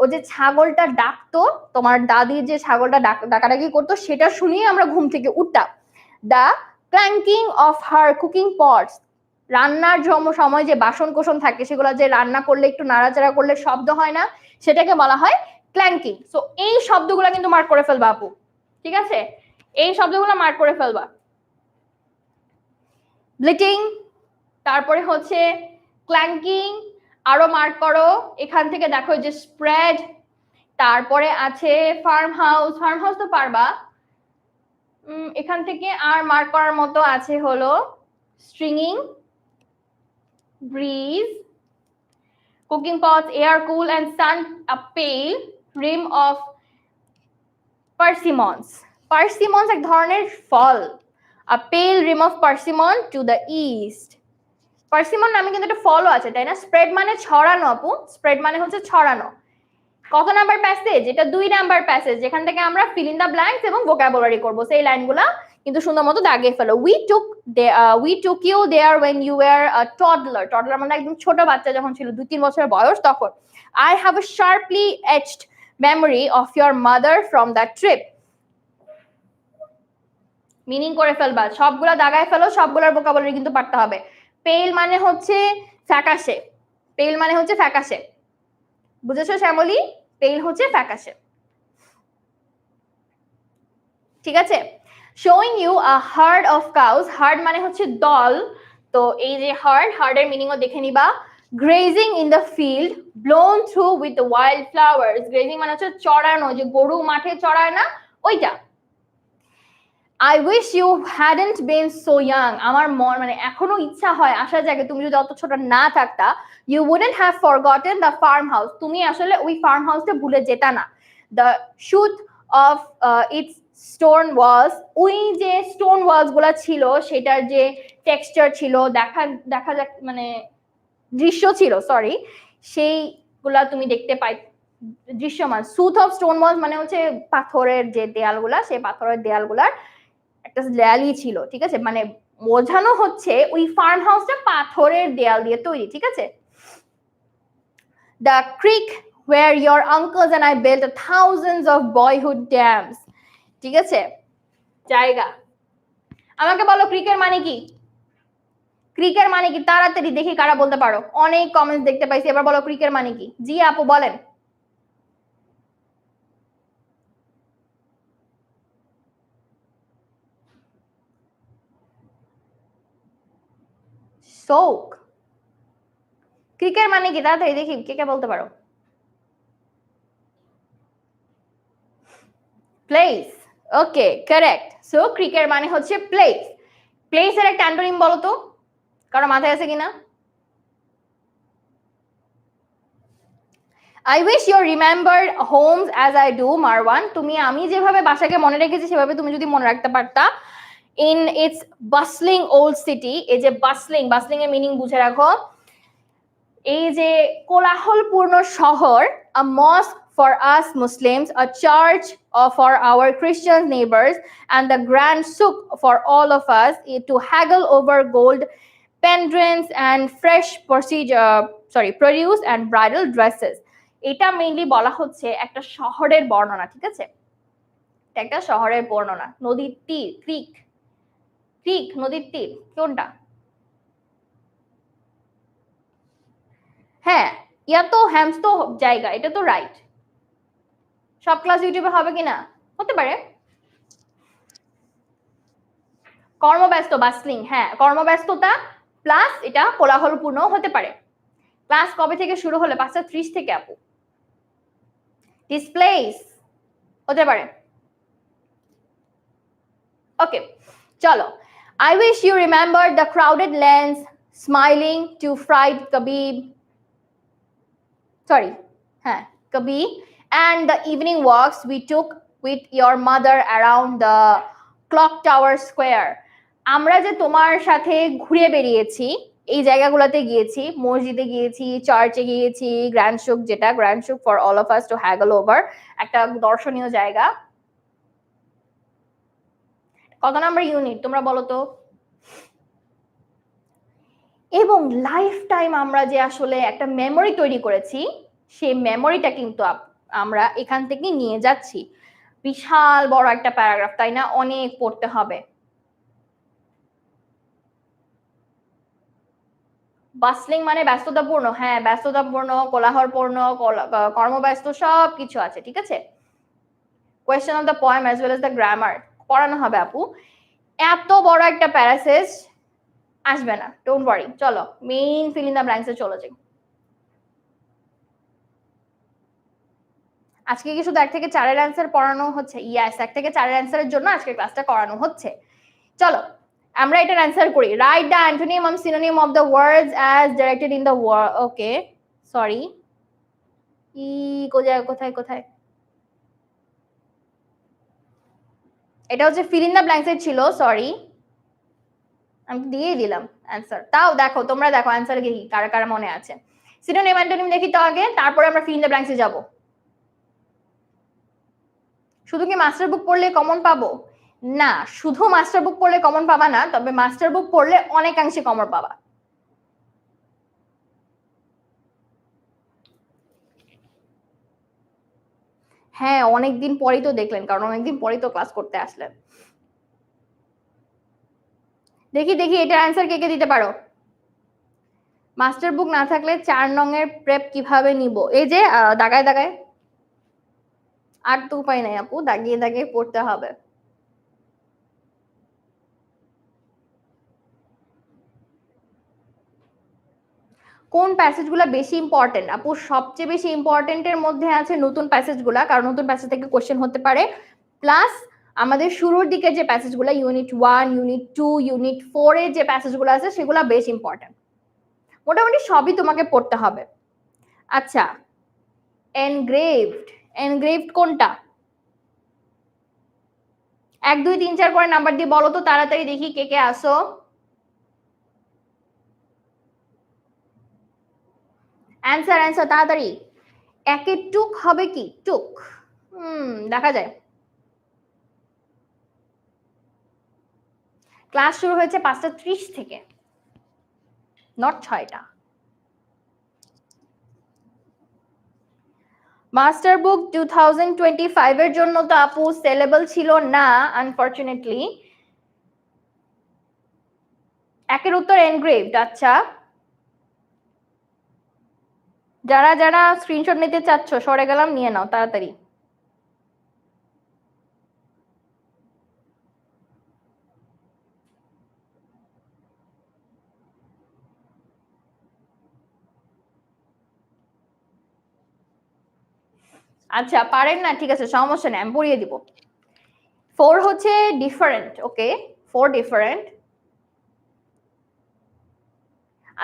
S1: ও যে ছাগলটা ডাকতো, তোমার দাদির যে ছাগলটা ডাকাডাকি করতো, সেটা শুনিয়ে আমরা ঘুম থেকে উঠতাম। The clanking of her cooking pots, রান্নার সময় যে বাসন কোসন থাকে সেগুলো যে রান্না করলে একটু নাড়াচাড়া করলে শব্দ হয় না, সেটাকে বলা হয় ক্ল্যাঙ্কিং। সো এই শব্দগুলো কিন্তু মার্ক করে ফেলবা আপু, ঠিক আছে? এই শব্দগুলো মার্ক করে ফেলবা। ব্লিটিং, তারপরে হচ্ছে ক্ল্যাঙ্কিং, আরো মার্ক করো। এখান থেকে দেখো যে স্প্রেড, তারপরে আছে ফার্ম হাউস, ফার্ম হাউস তো পারবা। এখান থেকে আর মার্ক করার মতো আছে হলো stringing, breeze, cooking pots, air cool and sun, a pale, rim of পার্সিমনস। পার্সিমনস এক ধরনের ফল। A pale rim of persimmon to the east. Persimmon নামে কিন্তু একটা ফলও আছে, তাই না? স্প্রেড মানে ছড়ানো আপু, স্প্রেড মানে হচ্ছে ছড়ানো। কত নাম্বার প্যাসেজ? এটা 2 নাম্বার প্যাসেজ, যেখান থেকে আমরা ফিল ইন দ্য ব্ল্যাঙ্কস এবং ভোকাবুলারি করব। সেই লাইনগুলা কিন্তু সুন্দর মতো দাগিয়ে ফেলো। We took you there when you were a toddler. Toddler মানে একদম ছোট বাচ্চা যখন ছিল, 2-3 বছরের বয়স তখন। I have a sharply etched memory of your mother from that trip. Meaning করে ফেলবা, সবগুলা দাগায় ফেলো, সবগুলার ভোকাবুলারি কিন্তু পারতে হবে। পেল মানে হচ্ছে ফ্যাকাশে, পেল মানে হচ্ছে ফ্যাকাশে, বুঝেছো শ্যামলী? পেল হচ্ছে ফ্যাকাশে, ঠিক আছে? Showing you a herd of cows, herd মানে হচ্ছে দল, তো এই যে হার্ডের মিনিংও দেখে নিবা। Grazing in the field, blown through with wild flowers, grazing মানে হচ্ছে চড়ানো, যে গরু মাঠে চড়ায় না, ওইটা। I wish you hadn't been so young. আমার মন, মানে এখনো ইচ্ছা হয়, আশা জাগে তুমি যদি অত ছোট না থাকতা। You wouldn't have forgotten the farmhouse. তুমি আসলে ওই ফার্ম হাউসটা ভুলে যেতা না। The shoot of its stone walls, ওই যে স্টোন ওয়ালস গুলা ছিল, সেটার যে টেক্সচার ছিল, দেখা মানে দৃশ্য ছিল, সরি, সেইগুলা তুমি দেখতে পাই, দৃশ্যমান। সুথ অফ স্টোন ওয়ালস মানে হচ্ছে পাথরের যে দেয়ালগুলা, সেই পাথরের দেয়ালগুলার একটা দেয়ালই ছিল, ঠিক আছে? মানে বোঝানো হচ্ছে ওই ফার্ম হাউসটা পাথরের দেয়াল দিয়ে তৈরি, ঠিক আছে? The creek where your uncles and I built thousands of boyhood dams. ঠিক আছে, জায়গা। আমাকে বলো ক্রিকের মানে কি? ক্রিকের মানে কি? তাড়াতাড়ি দেখি কারা বলতে পারো। অনেক কমেন্টস দেখতে পাইছি, এবার বলো ক্রিকের মানে কি? জি আপু বলেন। সোক। ক্রিকের মানে কি? তাড়াতাড়ি দেখি কে কে বলতে পারো। প্লেস। ওকে, কারেক্ট। সো ক্রিকের মানে হচ্ছে প্লেস। প্লেসের একটা অ্যান্টোনিম বলো তো, কারো মাথায় আছে কিনা? I wish you remembered homes as I do, Marwan. তুমি আমি যেভাবে বাসাকে মনে রেখেছি সেভাবে তুমি যদি মনে রাখতে পারতা। In its bustling old city, এই যে বাসলিং এর মিনিং বুঝে রাখো। এই যে কোলাহলপূর্ণ শহর, a mosque for us Muslims, a church for our Christian neighbors, and the grand souk for all of us to haggle over gold pendants and fresh produce and bridal dresses. এটা mainly বলা হচ্ছে একটা শহরের বর্ণনা, ঠিক আছে? একটা শহরের বর্ণনা। নদীর তীর, ক্রিক নদীর তীর কোনটা? হ্যাঁ, ইয়া তো হ্যামস তো জায়গা, এটা তো রাইট। সব ক্লাস ইউটিউবে হবে কিনা? হতে পারে। কর্মব্যস্ত, বাসলিং, হ্যাঁ কর্মব্যস্ততা প্লাস এটা কোলাহলপূর্ণ হতে পারে। ক্লাস কবে থেকে শুরু হলে? 5:30 থেকে আপু। ডিসপ্লেস হতে পারে। ওকে চলো। I wish you remembered the crowded lanes, smiling to fried kebab, and the evening walks we took with your mother around the clock tower square. আমরা যে তোমার সাথে ঘুরে বেরিয়েছি, এই জায়গাগুলোতে গিয়েছি, মসজিদে গিয়েছি, চার্চে গিয়েছি, গ্র্যান্ড শুক, যেটা grand souk for all of us to haggle over, একটা দর্শনীয় জায়গা। কত নাম্বার ইউনিট তোমরা বলো তো? এবং লাইফ টাইম আমরা যে আসলে একটা মেমোরি তৈরি করেছি, সেই মেমোরিটা কিন্তু আমরা এখান থেকে নিয়ে যাচ্ছি। বিশাল বড় একটা প্যারাগ্রাফ, তাই না? অনেক পড়তে হবে। বাসলিং মানে ব্যস্ততাপূর্ণ, হ্যাঁ ব্যস্ততাপূর্ণ, কোলাহলপূর্ণ, কর্মব্যস্ত, সব কিছু আছে, ঠিক আছে? Question of the poem as well as the grammar পড়ানো হবে আপু। এত বড় একটা প্যারাসেজ আসবে না, ডোন্ট ওয়ারি। চলো main fill in the blanks এ চলে যাই। আজকে কি শুধু 1 থেকে 4-এর অ্যান্সার পড়ানো হচ্ছে? ইয়েস, 1 থেকে 4-এর অ্যান্সারের জন্য আজকে ক্লাসটা করানো হচ্ছে। চলো আমরা এটার অ্যান্সার করি। Write the antonym synonym of the words as directed in the okay sorry কোথায় কোথায় এটা হচ্ছে ফিল ইন দ্য ব্ল্যাঙ্কস এর ছিল, সরি আমি দিয়েই দিলাম অ্যান্সার। তাও দেখো, তোমরা দেখো অ্যান্সার কি কারা কারা মনে আছে। সিনোনিম অ্যান্টোনিম দেখি তো আগে, তারপরে আমরা ফিল ইন দ্য ব্ল্যাঙ্কসে যাব। শুধু কি মাস্টার বুক পড়লে কমন পাবো? না, শুধু মাস্টার বুক পড়লে কমন পাবা না, তবে মাস্টার বুক পড়লে অনেকাংশে কমন পাবা। হ্যাঁ অনেকদিন পরেই তো দেখলেন, কারণ অনেকদিন পরেই তো ক্লাস করতে আসলেন। দেখি দেখি এটার অ্যান্সার কে কে দিতে পারো। মাস্টার বুক না থাকলে 4 নং এর প্রেপ কিভাবে নিব? এই যে দাগায় দাগায়, আর তো উপায় নাই আপু, দাগিয়ে দাগিয়ে পড়তে হবে। কোন প্যাসেজগুলো বেশি ইম্পর্টেন্ট? আপু সবচেয়ে বেশি ইম্পর্টেন্টের মধ্যে আছে নতুন প্যাসেজগুলো, কারণ নতুন প্যাসেজ থেকে কোশ্চেন হতে পারে। প্লাস আমাদের শুরুর দিকে যে প্যাসেজগুলো, ইউনিট 1, ইউনিট 2, ইউনিট 4 এর যে প্যাসেজগুলো আছে সেগুলো বেশ ইম্পর্টেন্ট। মোটামুটি সবই তোমাকে পড়তে হবে। আচ্ছা, এনগ্রেভড কোনটা? 1 2 3 4 করে নাম্বার দিয়ে বলো তো তাড়াতাড়ি, দেখি কে কে আসো। অ্যান্সার তাড়াতাড়ি। একের টুক হবে কি? টুক, দেখা যায়। ক্লাস শুরু হয়েছে 5:30 থেকে, নট 6টা। মাস্টার বুক 2025 এর জন্য তো আপু সেলেবল ছিল না আনফরচুনেটলি। একের উত্তর এনগ্রেভড। আচ্ছা, যারা যারা স্ক্রিনশট নিতে চাচ্ছ সরে গেলাম, নিয়ে নাও তাড়াতাড়ি। আচ্ছা পারেন না, ঠিক আছে সমস্যা নেই, আমি পড়িয়ে দিব। 4 হচ্ছে ডিফারেন্ট। ওকে, 4 ডিফারেন্ট।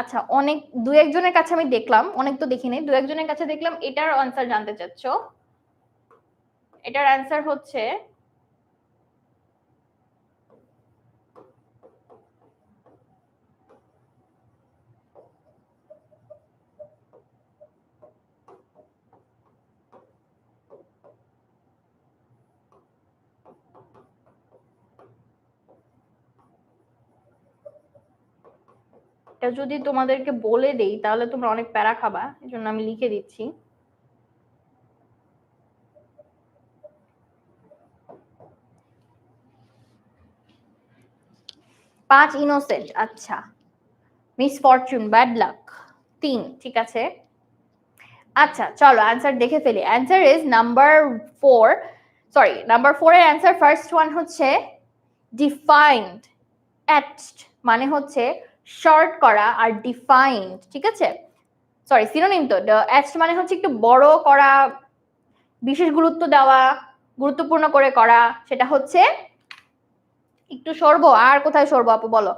S1: আচ্ছা, অনেক দু একজনের কাছে আমি দেখলাম, অনেক তো দেখিনি, দু একজনের কাছে দেখলাম এটার আনসার জানতে চাচ্ছ। এটার আনসার হচ্ছে এটা যদি তোমাদেরকে বলে দেই তাহলে তোমরা অনেক প্যারা খাবা, এজন্য আমি লিখে দিচ্ছি। পাঁচ ইনোসেন্ট। আচ্ছা, মিসফরচুন, ব্যাড লাক 3, ঠিক আছে। আচ্ছা চলো অ্যান্সার দেখে ফেলি। Answer is number 4, sorry number 4 এর অ্যান্সার ফার্স্ট ওয়ান হচ্ছে ডিফাইন্ড। এটসড মানে হচ্ছে শর্ট করা, আর ডিফাইন্ড, ঠিক আছে, সরি সিনোনিম তো। এটসড মানে হচ্ছে একটু বড় করা, বিশেষ গুরুত্ব দেওয়া, গুরুত্বপূর্ণ করে করা, সেটা হচ্ছে একটু সরবো। আর কোথায় সরবো আপু বলো?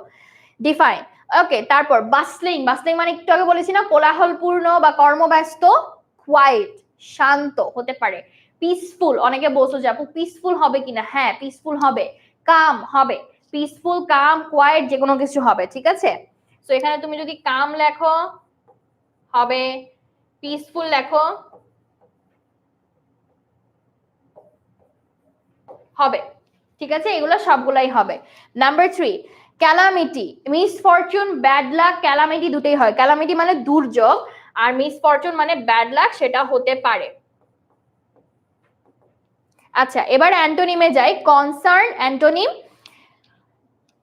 S1: ডিফাইন। ওকে, তারপর বাসলিং। বাসলিং মানে একটু আগে বলেছি না, কোলাহলপূর্ণ বা কর্মব্যস্ত। কোয়াইট শান্ত হতে পারে। পিসফুল, অনেকে বলছো যে আপু পিসফুল হবে কিনা, হ্যাঁ পিসফুল হবে। কাম হবে, পিসফুল কাম কোয়াইট যে কোনো কিছু হবে, ঠিক আছে। তো এখানে তুমি যদি কাম লেখো হবে, পিসফুল লেখো হবে, ঠিক আছে, এগুলো সবগুলাই হবে। Number 3 calamity. Misfortune, bad luck, calamity দুটোই হয়। ক্যালামিটি মানে দুর্যোগ, আর মিসফরচুন মানে ব্যাড লাক, সেটা হতে পারে। আচ্ছা এবার অ্যান্টোনিমে যাই। কনসার্ন, অ্যান্টোনিম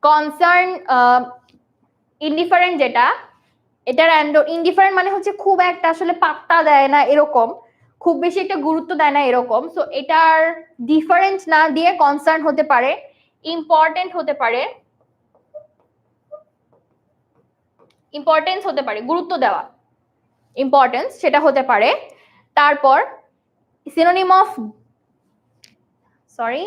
S1: কনসার্ন, ইনডিফারেন্ট যেটা, এটার ইনডিফারেন্ট মানে হচ্ছে খুব একটা আসলে পাত্তা দেয় না এরকম, খুব বেশি একটা গুরুত্ব দেয় না এরকম। সো এটার ডিফারেন্ট না দিয়ে কনসার্ন হতে পারে, ইম্পর্টেন্ট হতে পারে, ইম্পর্টেন্স হতে পারে, গুরুত্ব দেওয়া, ইম্পর্টেন্স সেটা হতে পারে। তারপর সিনোনিম অফ, সরি,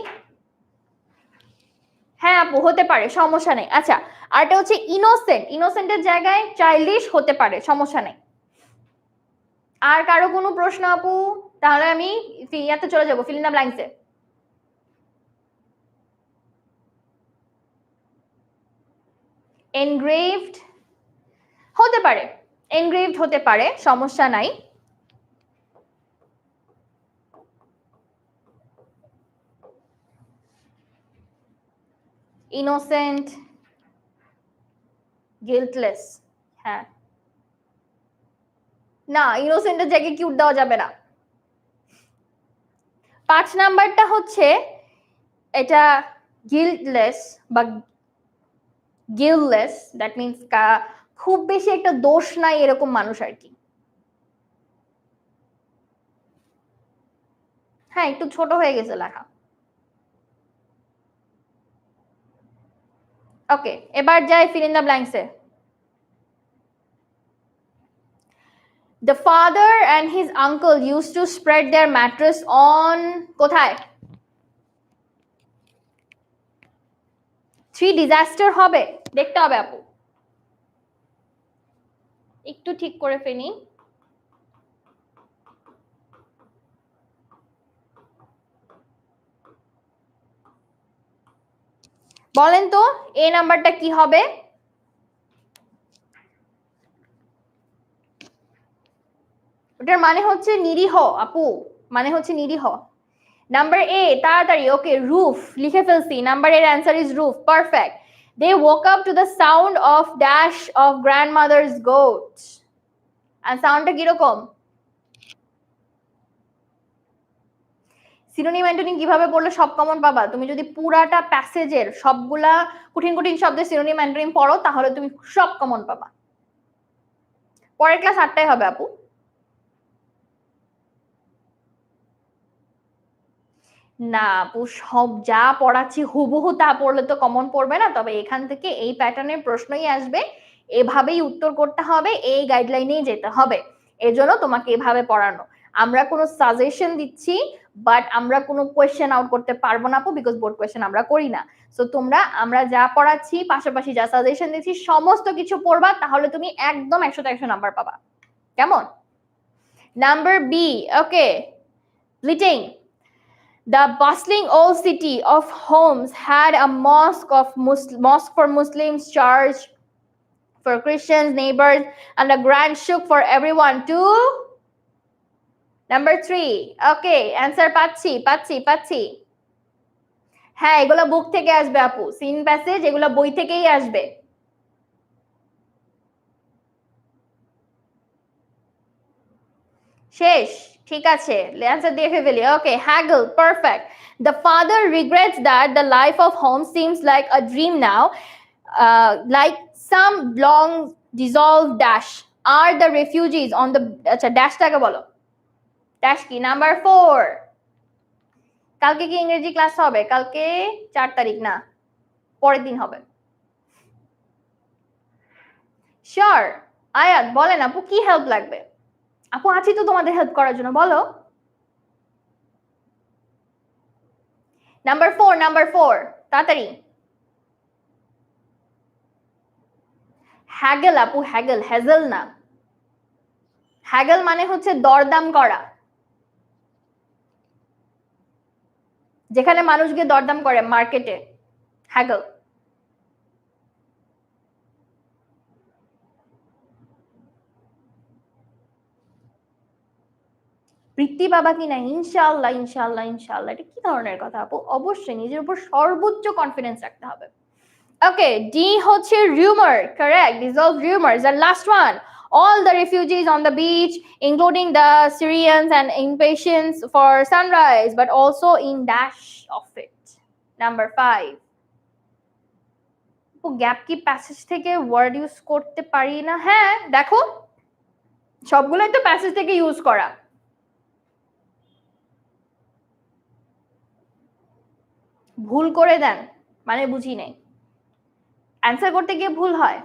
S1: হ্যাঁ আপু হতে পারে, সমস্যা নেই। আচ্ছা আরটা হচ্ছে ইনোসেন্ট। ইনোসেন্টের জায়গায় চাইল্ডিশ হতে পারে, সমস্যা নেই। আর কারো কোনো প্রশ্ন আপু? তাহলে আমি ইয়াতে চলে যাবো, ফিল ইন দ্য ব্ল্যাঙ্কসে। এনগ্রেভড হতে পারে, এনগ্রেভড হতে পারে, সমস্যা নাই। ইনোসেন্ট, গিল্টলেস, হ্যাঁ না, ইনোসেন্টের জায়গায় কিউট দেওয়া যাবে না। 5 নাম্বারটা হচ্ছে এটা গিল্টলেস বা গিললেস, দ্যাট মিনস খুব বেশি একটা দোষ নাই এরকম মানুষ আর কি। হ্যাঁ একটু ছোট হয়ে গেছে লেখা। ওকে এবার যাই ফিল ইন দ্য ব্ল্যাঙ্কসে। The father and his uncle used to spread their mattress on কোথায়? 3 ডিজাস্টার হবে, দেখতে হবে আপু, একটু ঠিক করে ফেনি। বলেন তো এ নাম্বারটা কি হবে? ওটার মানে হচ্ছে নিরীহ আপু, মানে হচ্ছে নিরীহ। নাম্বার এ তাড়াতাড়ি। ওকে রুফ লিখে ফেলছি, নাম্বার এর answer is roof, perfect. They woke up to the sound of dash of grandmother's goat। আর সাউন্ডটা কিরকম? সিনোনিম অ্যান্টোনিম কিভাবে পড়লে সব কমন পাবা? তুমি যদি পুরাটা প্যাসেজের সবগুলা কঠিন কঠিন শব্দের সিনোনিম অ্যান্টোনিম পড়ো তাহলে তুমি সব কমন পাবা। পরের ক্লাস 8টায় হবে আপু। না আপু, সব যা পড়াচ্ছি হুবহু তা পড়লে তো কমন পড়বে না, তবে এখান থেকে এই প্যাটার্নের প্রশ্নই আসবে, এভাবেই উত্তর করতে হবে, এই গাইডলাইনেই যেতে হবে, এজন্য তোমাকে এভাবে পড়ানো। আমরা কোনো সাজেশন দিচ্ছি, বাট আমরা কোনো কোয়েশ্চেন আউট করতে পারবো না আপু, বিকজ বোর্ড কোয়েশ্চেন আমরা করি না। সো তোমরা আমরা যা পড়াচ্ছি পাশাপাশি যা সাজেশন দিচ্ছি সমস্ত কিছু পড়বা, তাহলে তুমি একদম 100তে 100 নাম্বার পাবা। কেমন? Number B, okay. লিটিং, the bustling old city of Homs had a mosque for Muslims, church for Christians, neighbors, and a grand shuk for everyone too. Number 3, okay, answer পাচ্ছি। হ্যাঁ, এগুলো বুক থেকে আসবে আপু, সিন প্যাসেজ এগুলো বই থেকেই আসবে। শেষ, ঠিক আছে, অ্যান্সার দিয়ে ফেলি। ওকে, হ্যাগল, perfect. The father regrets that the life of home seems like a dream now, like some long dissolved dash are the refugees on the আচ্ছা ড্যাশটাকে বলো, ড্যাশ কি? নাম্বার 4। কালকে কি ইংরেজি ক্লাস হবে? কালকে 4 তারিখ না, পরের দিন হবে। শিওর? আয়াত বলেন আপু, কি হেল্প লাগবে? আপু আছি তো তোমাদের হেল্প করার জন্য, বলো। নাম্বার 4 তাড়াতাড়ি। হ্যাগেল আপু, হ্যাগেল, হ্যাজেল না। হ্যাগেল মানে হচ্ছে দরদাম করা, যেখানে মানুষ গিয়ে দরদাম করে মার্কেটে, হ্যাগল। বৃত্তি বাবা কি না? ইনশাআল্লাহ ইনশাআল্লাহ ইনশাআল্লাহ। এটা কি ধরনের কথা আপু? অবশ্যই নিজের উপর সর্বোচ্চ কনফিডেন্স রাখতে হবে। ওকে, ডি হচ্ছে rumour, correct, dissolve rumors. And last one, all the refugees on the beach, including the Syrians and impatience for sunrise, but also in dash of it. Number 5, gap কি প্যাসেজ থেকে word use করতে পারি না? হ্যাঁ, দেখো সবগুলোই তো passage থেকে ইউজ করা। ভুল করে দেন মানে বুঝি নাই, অ্যান্সার করতে গিয়ে ভুল হয়?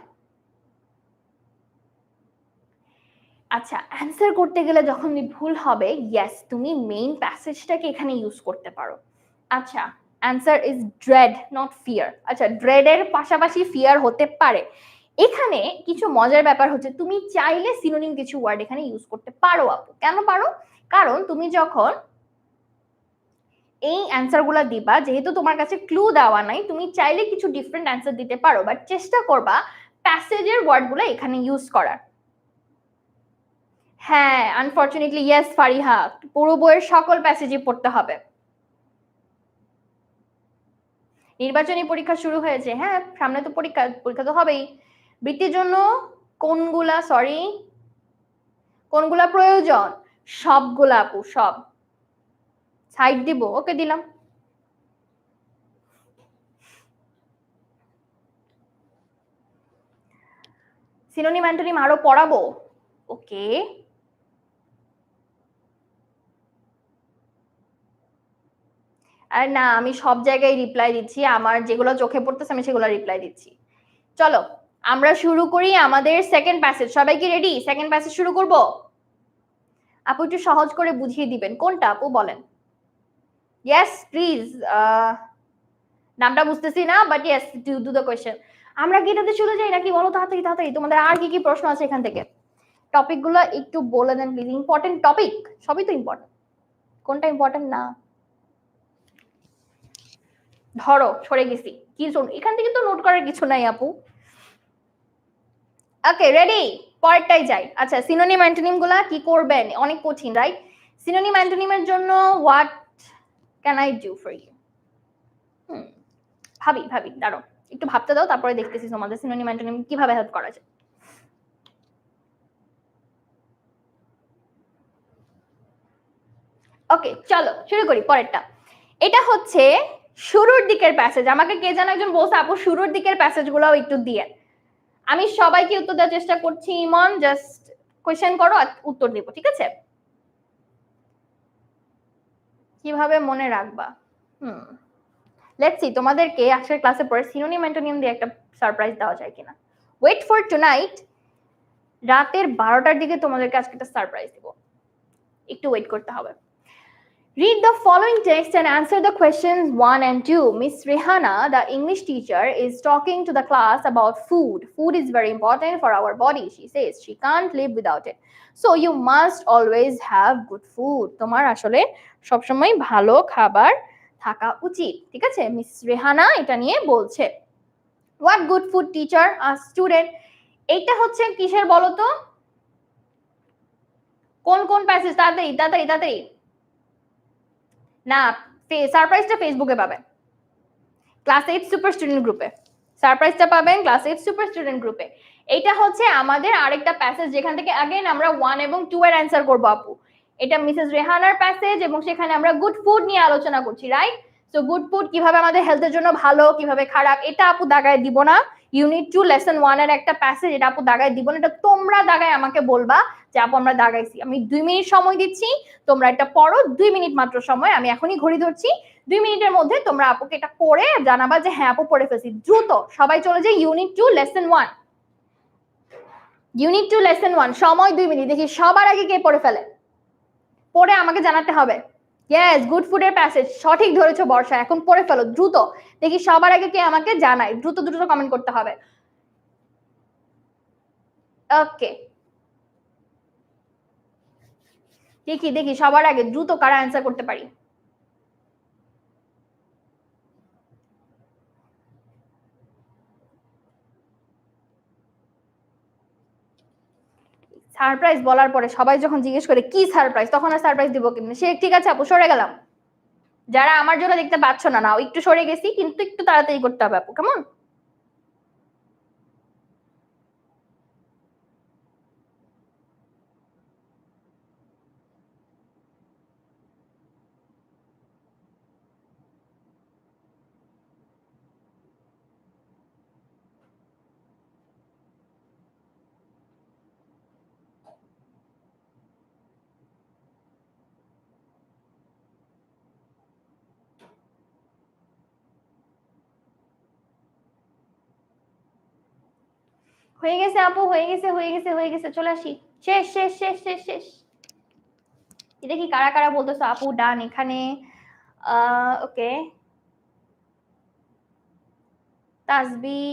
S1: আচ্ছা, অ্যান্সার করতে গেলে যখন ভুল হবে, ইয়েস, তুমি মেইন প্যাসেজটাকে এখানে ইউজ করতে পারো। আচ্ছা, answer is dread, not fear. আচ্ছা, ড্রেডের পাশাপাশি ফিয়ার হতে পারে। এখানে কিছু মজার ব্যাপার হচ্ছে, তুমি চাইলে সিনোনিম কিছু ওয়ার্ড এখানে ইউজ করতে পারো আপু। কেন পারো? কারণ তুমি যখন এই অ্যান্সারগুলো দিবা, যেহেতু তোমার কাছে ক্লু দেওয়া নাই, তুমি চাইলে কিছু ডিফারেন্ট অ্যান্সার দিতে পারো, বাট চেষ্টা করবা প্যাসেজের ওয়ার্ডগুলো এখানে ইউজ করার। হ্যাঁ, আনফরচুনেটলি ইয়েস ফারিহা, পুরো বইয়ের সকল প্যাসেজই পড়তে হবে। নির্বাচনী পরীক্ষা শুরু হয়েছে, হ্যাঁ সামনে তো পরীক্ষা তো হবেই। বৃত্তির জন্য কোনগুলা প্রয়োজন? সবগুলা আপু, সব। সাইড দিব? ওকে, দিলাম। সিনোনিম অ্যান্টোনিম আরো পড়াবো? ওকে, আর না, আমি সব জায়গায় রিপ্লাই দিচ্ছি, আমার যেগুলো চোখে পড়তেছে আমি সেগুলো রিপ্লাই দিচ্ছি। চলো আমরা শুরু করি আমাদের সেকেন্ড প্যাসেজ। সবাই কি রেডি? সেকেন্ড প্যাসেজ শুরু করব। আপু একটু সহজ করে বুঝিয়ে দিবেন কোনটা আপু, বলেন। ইয়েস প্লিজ, নামটা বুঝতেছি না, but yes, do the question. আমরা কি এটাতে চলে যাই নাকি? বলো তাড়াতাড়ি তাড়াতাড়ি, তোমাদের আর কি কি প্রশ্ন আছে এখান থেকে? টপিকগুলো একটু বলে দেন প্লিজ। Important topic? সবই তো ইম্পর্টেন্ট, কোনটা ইম্পর্টেন্ট না? ধরো সরে গেছি, কি এখান থেকে তো নোট করার কিছু নাই আপু। ওকে, রেডি? পরেরটাই যাই। আচ্ছা, সিনোনিম অ্যান্টোনিম গুলা কি করবেন? অনেক কঠিন, রাইট? সিনোনিম অ্যান্টোনিমের জন্য what can I do for you? ভাবি, দাঁড়ো একটু ভাবতে দাও, তারপরে দেখতেছি তোমাদের সিনোনিম অ্যান্টোনিম কিভাবে হেল্প করা যায়। ওকে চলো শুরু করি পরেরটা। এটা হচ্ছে শুরুর দিকের প্যাসেজ। আমাকে কে যেন একজন বলছে আপু শুরুর দিকের প্যাসেজগুলো একটু দিয়ে। আমি সবাইকে উত্তর দেওয়ার চেষ্টা করছি। ইমন জাস্ট কোয়েশ্চেন করো আর উত্তর দিব, ঠিক আছে? কিভাবে মনে রাখবা? লেটস সি তোমাদেরকে আজকের ক্লাসে পরে সিনোনিম অ্যান্টোনিম দিয়ে একটা সারপ্রাইজ দেওয়া যায় কিনা। ওয়েট ফর টুনাইট, রাতের 12টার দিকে তোমাদেরকে আজকে একটা সারপ্রাইজ দিব, একটু ওয়েট করতে হবে। Read the following text and answer the questions 1 and 2. Miss Rehana, the English teacher, is talking to the class about food. Food is very important for our body. She says she can't live without it. So you must always have good food. তোমার আসলে সবসময় ভালো খাবার থাকা উচিত, ঠিক আছে? Miss Rehana এটা নিয়ে বলছে। What good food teacher? A student. এইটা হচ্ছে কিসের বলো তো? কোন কোন প্যাসেজ? তাড়াতাড়ি তাড়াতাড়ি তাড়াতাড়ি। না, সারপ্রাইজটা ফেসবুকে পাবেন, ক্লাস 8 সুপার স্টুডেন্ট গ্রুপে। সারপ্রাইজটা পাবেন ক্লাস 8 সুপার স্টুডেন্ট গ্রুপে। এটা হচ্ছে আমাদের আরেকটা প্যাসেজ যেখান থেকে अगेन আমরা 1 এবং 2 এর অ্যানসার করব আপু। এটা মিসেস রেহানার প্যাসেজ এবং সেখানে আমরা গুড ফুড নিয়ে আলোচনা করছি, রাইট? সো গুড ফুড কিভাবে আমাদের হেলথের জন্য ভালো, কিভাবে খারাপ, এটা আপু দাগায় দিব না। ইউনিট 2 লেসন 1 এর একটা প্যাসেজ, এটা আপু দাগায় দিব না। এটা তোমরা দাগায় আমাকে বলবা যে আপু আমরা দাগাইছি। আমি 2 মিনিট সময় দিচ্ছি, তোমরা এটা পড়ো, 2 মিনিট মাত্র সময়। আমি এখনই ঘড়ি ধরছি, 2 মিনিটের মধ্যে তোমরা আপুকে এটা পড়ে জানাবা যে হ্যাঁ আপু পড়ে ফেলছি। দ্রুত সবাই চলে যাই ইউনিট 2 লেসন 1। ইউনিট 2 লেসন 1, সময় 2 মিনিট। দেখি সবার আগে কে পড়ে ফেলে, পড়ে আমাকে জানাতে হবে। ইয়েস, গুড ফুডের প্যাসেজ সঠিক ধরেছো বর্ষা, এখন পড়ে ফেলো দ্রুত। দেখি সবার আগে কে আমাকে জানায়, দ্রুত দ্রুত কমেন্ট করতে হবে। ওকে, দেখি দেখি সবার আগে দ্রুত কারা অ্যান্সার করতে পারি। সারপ্রাইজ বলার পরে সবাই যখন জিজ্ঞেস করে কি সারপ্রাইজ, তখন আর সারপ্রাইজ দিব কিনা সে, ঠিক আছে আপু সরে গেলাম। যারা আমার জন্য দেখতে পাচ্ছ না, নাও একটু সরে গেছি, কিন্তু একটু তাড়াতাড়ি করতে হবে আপু, কেমন? হয়ে গেছে আপু, হয়ে গেছে হয়ে গেছে হয়ে গেছে, চলে আসি। শেষ শেষ শেষ শেষ শেষ। এটা কি কারা কারা বলতেছো আপু ডান এখানে? ওকে, তাসবি,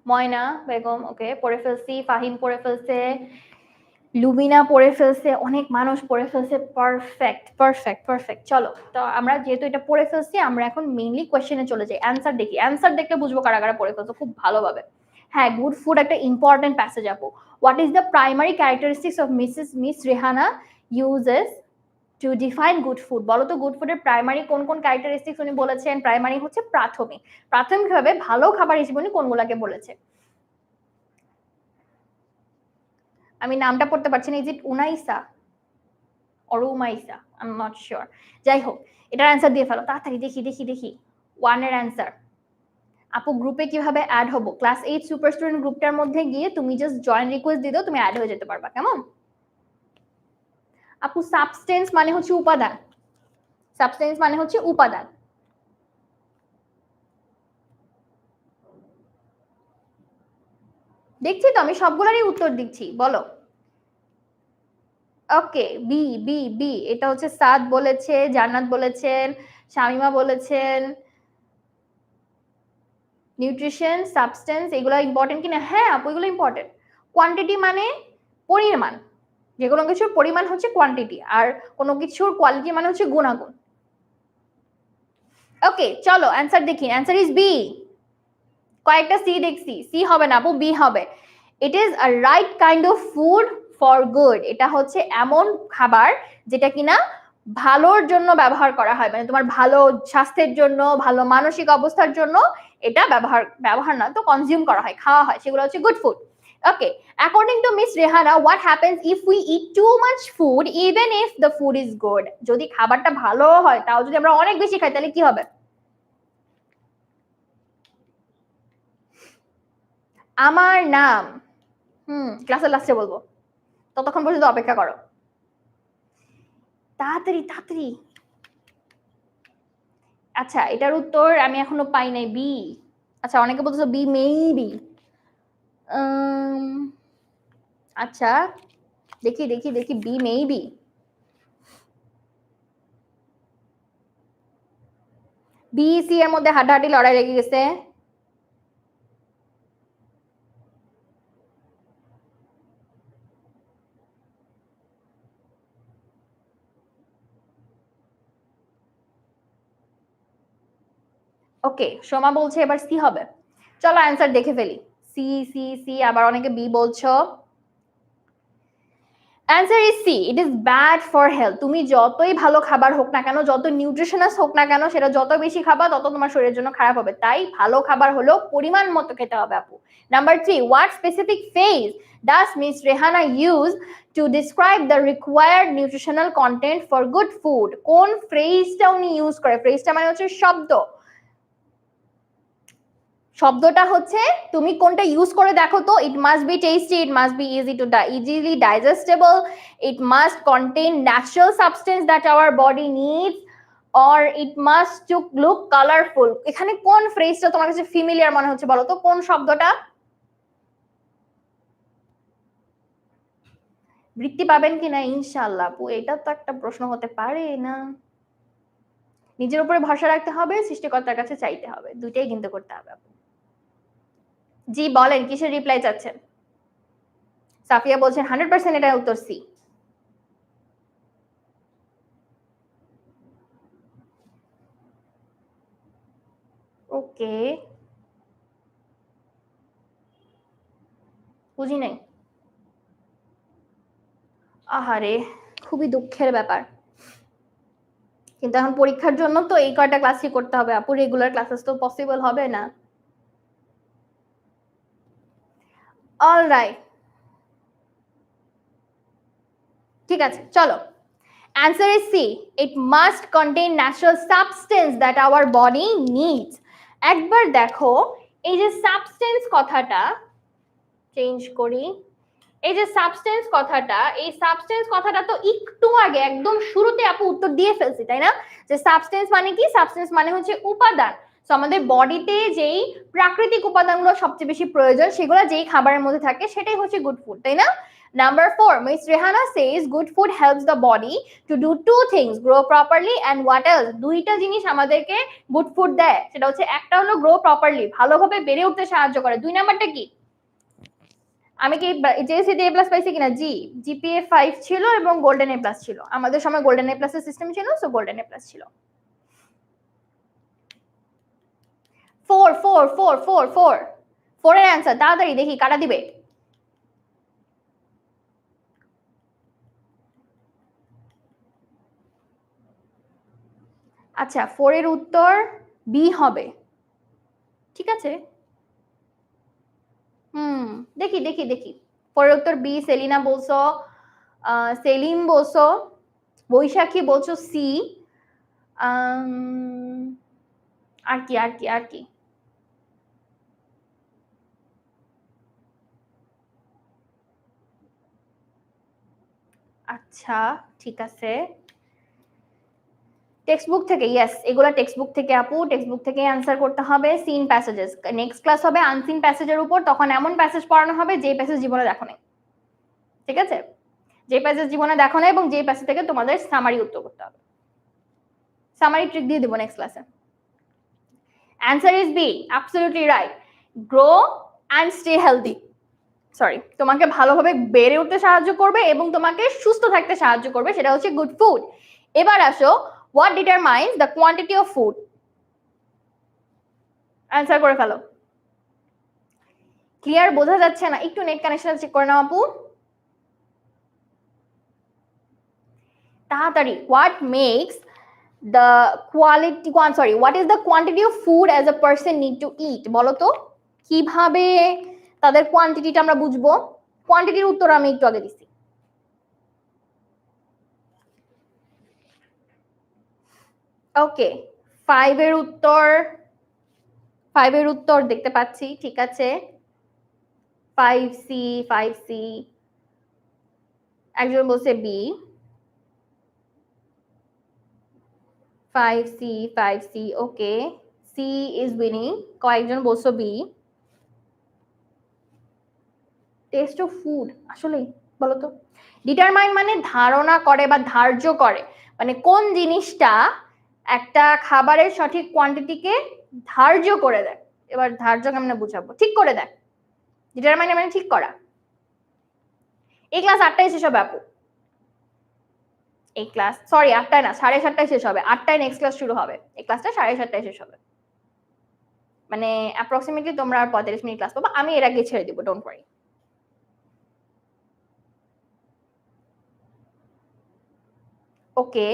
S1: ময়না বেগম ওকে পড়ে ফেলছি, ফাহিম পড়ে ফেলছে, লুবিনা পড়ে ফেলছে, অনেক মানুষ পড়ে ফেলছে। Perfect perfect perfect. চলো তো আমরা যেহেতু এটা পড়ে ফেলছি, আমরা এখন মেইনলি কোয়েশ্চেনে চলে যাই। অ্যান্সার দেখি, অ্যান্সার দেখলে বুঝবো কারা কারা পড়ে ফেলছো খুব ভালোভাবে। হ্যাঁ, গুড ফুড একটা ইম্পর্টেন্ট প্যাসেজ আপু। What is the primary characteristics of miss Rehana uses to define good food? বলো তো গুড ফুডের প্রাইমারি কোন কোন ক্যারেক্টারিস্টিক্স উনি বলেছেন? প্রাইমারি হচ্ছে প্রাথমিক, প্রাথমিকভাবে ভালো খাবার হিসেবে উনি কোনগুলাকে বলেছে? আমি নামটা পড়তে পারছি না, is it Unaisa or Umaisa, I am not sure. যাই হোক, এটার অ্যান্সার দিয়ে ফেলো তাড়াতাড়ি, দেখি দেখি দেখি। 1 এর অ্যান্সার। আপু গ্রুপে কিভাবে অ্যাড হবো? ক্লাস 8 সুপার স্টুডেন্ট গ্রুপটার মধ্যে গিয়ে তুমি জাস্ট জয়েন রিকোয়েস্ট দিয়ে দাও, তুমি অ্যাড হয়ে যেতে পারবা, কেমন? আপু সাবস্টেন্স মানে হচ্ছে উপাদান, সাবস্টেন্স মানে হচ্ছে উপাদান। দেখছি তো আমি সবগুলোরই উত্তর দিচ্ছি, বলো। ওকে, বি বি বি, এটা হচ্ছে সাদ বলেছে, জান্নাত বলেছেন, শামিমা বলেছেন। নিউট্রিশন, সাবস্টেন্স এগুলো ইম্পর্টেন্ট কিনা? হ্যাঁ আপু এগুলো ইম্পর্টেন্ট। কোয়ান্টিটি মানে পরিমাণ, যে কোনো কিছুর পরিমাণ হচ্ছে কোয়ান্টিটি, আর কোনো কিছুর কোয়ালিটি মানে হচ্ছে গুণাগুণ। ওকে চলো অ্যান্সার দেখি। Answer is B. কয়েকটা সি দেখছি, সি হবে না আপু, বি হবে। It is a right kind of food for good. এটা হচ্ছে এমন খাবার যেটা কিনা ভালোর জন্য ব্যবহার করা হয়, মানে তোমার ভালো স্বাস্থ্যের জন্য, ভালো মানসিক অবস্থার জন্য এটা ব্যবহার না তো কনজিউম করা হয়, খাওয়া হয়, সেগুলো হচ্ছে good food. Okay, according to Miss Rehana, what happens if we eat too much food even if the food is good? যদি খাবারটা ভালো হয় তাও যদি আমরা অনেক বেশি খাই তাহলে কি হবে? আমার নাম ক্লাসের লাস্টে বলবো, ততক্ষণ পর্যন্ত অপেক্ষা করো। তাড়াতাড়ি তাড়াতাড়ি। আচ্ছা, এটার উত্তর আমি এখনো পাই নাই। বি। আচ্ছা, অনেকে বলতেছো বি মেবি। আচ্ছা, দেখি দেখি দেখি, বি মেবি। বি সি এর মধ্যে হাড্ডাহাড্ডি লড়াই লেগে গেছে। ওকে, সোমা বলছে এবার সি হবে। চলো অ্যান্সার দেখে ফেলি। সি সি সি, আবার অনেকে বি বলছো। Answer is C, it is bad for health. তুমি যতই ভালো খাবার হোক না কেন, যত নিউট্রিশনাস হোক না কেন, সেটা যত বেশি খাবা তত তোমার শরীরের জন্য খারাপ হবে। তাই ভালো খাবার হলেও পরিমাণ মতো খেতে হবে আপু। Number 3, what specific phase does Miss Rehana use to describe the required nutritional content for good food? কোন ফ্রেজটা উনি ইউজ করে? ফ্রেজটা মানে হচ্ছে শব্দ। শব্দটা হচ্ছে, তুমি কোনটা ইউজ করে দেখো তো। It must be tasty, it must be easily digestible, it must contain natural substance that our body needs, or it must to look colourful. এখানে কোন ফ্রেজটা তোমার কাছে ফ্যামিলিয়ার মনে হচ্ছে বলো তো, কোন শব্দটা? বৃত্তি পাবেন কিনা ইনশাআল্লাহ আপু, এটা তো একটা প্রশ্ন হতে পারে না। নিজের উপরে ভরসা রাখতে হবে, সৃষ্টিকর্তার কাছে চাইতে হবে, দুইটাই কিন্তু করতে হবে আপু। জি বলেন, কিসের রিপ্লাই চাচ্ছেন? সাফিয়া বলছেন 100% এটা উত্তর সি। ওকে, বুঝি নাই। আহারে, খুবই দুঃখের ব্যাপার। কিন্তু এখন পরীক্ষার জন্য তো এই কয়টা ক্লাসই করতে হবে আপু, রেগুলার ক্লাসেস তো পসিবল হবে না। অলরাইট, ঠিক আছে, চলো। Answer is C, it must contain natural substance that our body needs. একবার দেখো, এই যে সাবস্টেন্স কথাটা চেঞ্জ করি, এই যে সাবস্টেন্স কথাটা, এই সাবস্টেন্স কথাটা তো একটু আগে একদম শুরুতে আপু উত্তর দিয়ে ফেলছি, তাই না? যে সাবস্টেন্স মানে কি? সাবস্টেন্স মানে হচ্ছে উপাদান। তো আমাদের বডিতে যেই প্রাকৃতিক উপাদানগুলো সবচেয়ে বেশি প্রয়োজন, সেগুলো যেই খাবারের মধ্যে থাকে সেটাই হচ্ছে গুড ফুড, তাই না? Number 4, Miss Rehana says good food helps the body to do two things, grow properly and what else? দুইটা জিনিস আমাদেরকে গুড ফুড দেয়, সেটা হচ্ছে একটা হলো গ্রো প্রপারলি, ভালোভাবে বেড়ে উঠতে সাহায্য করে। দুই নাম্বারটা কি? আমি কি জেএসসিতে এ প্লাস পাইছি কিনা? জি, জিপিএ 5 ছিল এবং গোল্ডেন এ প্লাস ছিল। আমাদের সময় গোল্ডেন এ প্লাসের সিস্টেম ছিল, সো গোল্ডেন এ প্লাস ছিল। 4 4 4 4 4 4 এর অ্যান্সার তাড়াতাড়ি দেখি কাটা দিবে। আচ্ছা, 4 এর উত্তর বি হবে, ঠিক আছে। দেখি দেখি দেখি। 4 এর উত্তর বি। সেলিনা বলছো, সেলিম বলছো, বৈশাখী বলছো সি, আর কি আর কি আর কি? আচ্ছা, ঠিক আছে। টেক্সটবুক থেকে, ইয়েস, এগুলা টেক্সটবুক থেকে আপু, টেক্সটবুক থেকে অ্যান্সার করতে হবে। সিন প্যাসেজেস, নেক্সট ক্লাস হবে আনসিন প্যাসেজের উপর, তখন এমন প্যাসেজ পড়ানো হবে যে প্যাসেজ জীবনে দেখো নাই, ঠিক আছে? যে প্যাসেজ জীবনে দেখো নাই এবং যে প্যাসেজ থেকে তোমাদের সামারি উত্তর করতে হবে। সামারি ট্রিক দিয়ে দেবো নেক্সট ক্লাসে। Answer is B, absolutely right. Grow and stay healthy, sorry, তোমাকে ভালোভাবে বেড়ে উঠতে সাহায্য করবে এবং তোমাকে সুস্থ থাকতে সাহায্য করবে, সেটা হচ্ছে গুড ফুড। এবার আসো, what determines the quantity of food? Answer করে ফেলো। ক্লিয়ার বোঝা যাচ্ছে না? একটু নেট কানেকশন চেক করে নাও আপু তাড়াতাড়ি। What makes the quality, sorry, what is the quantity of food as a person need to eat? বলো তো কিভাবে তাদের কোয়ান্টিটিটা আমরা বুঝবো। কোয়ান্টিটির উত্তর আমি একটু আগে দিছি। ওকে, 5 এর উত্তর দেখতে পাচ্ছি, ঠিক আছে। 5C, 5C, একজন বলছে B. 5C, 5C, okay, C is winning. কয়েকজন বলছো বি। টেস্ট অফ ফুড আসলে বলো তো, ডিটারমাইন মানে ধারণা করে বা ধার্য করে, মানে কোন জিনিসটা একটা খাবারের সঠিক কোয়ান্টিটিকে ধার্য করে দেয়। এবার ধার্য কেমনে বুঝাবো, ঠিক করে দেয়। ডিটারমাইন মানে ঠিক করা। এই ক্লাস 8টায় শেষ হবে আপু। এই ক্লাস সরি 8টায় না, 7:30টায় শেষ হবে। 8টায় নেক্সট ক্লাস শুরু হবে। এই ক্লাসটা 7:30টায় শেষ হবে, মানে অ্যাপ্রক্সিমেটলি তোমরা আর 45 মিনিট ক্লাস পাবো। আমি এর আগে ছেড়ে দিব, ডোন্ট ওয়ারি। ওকে,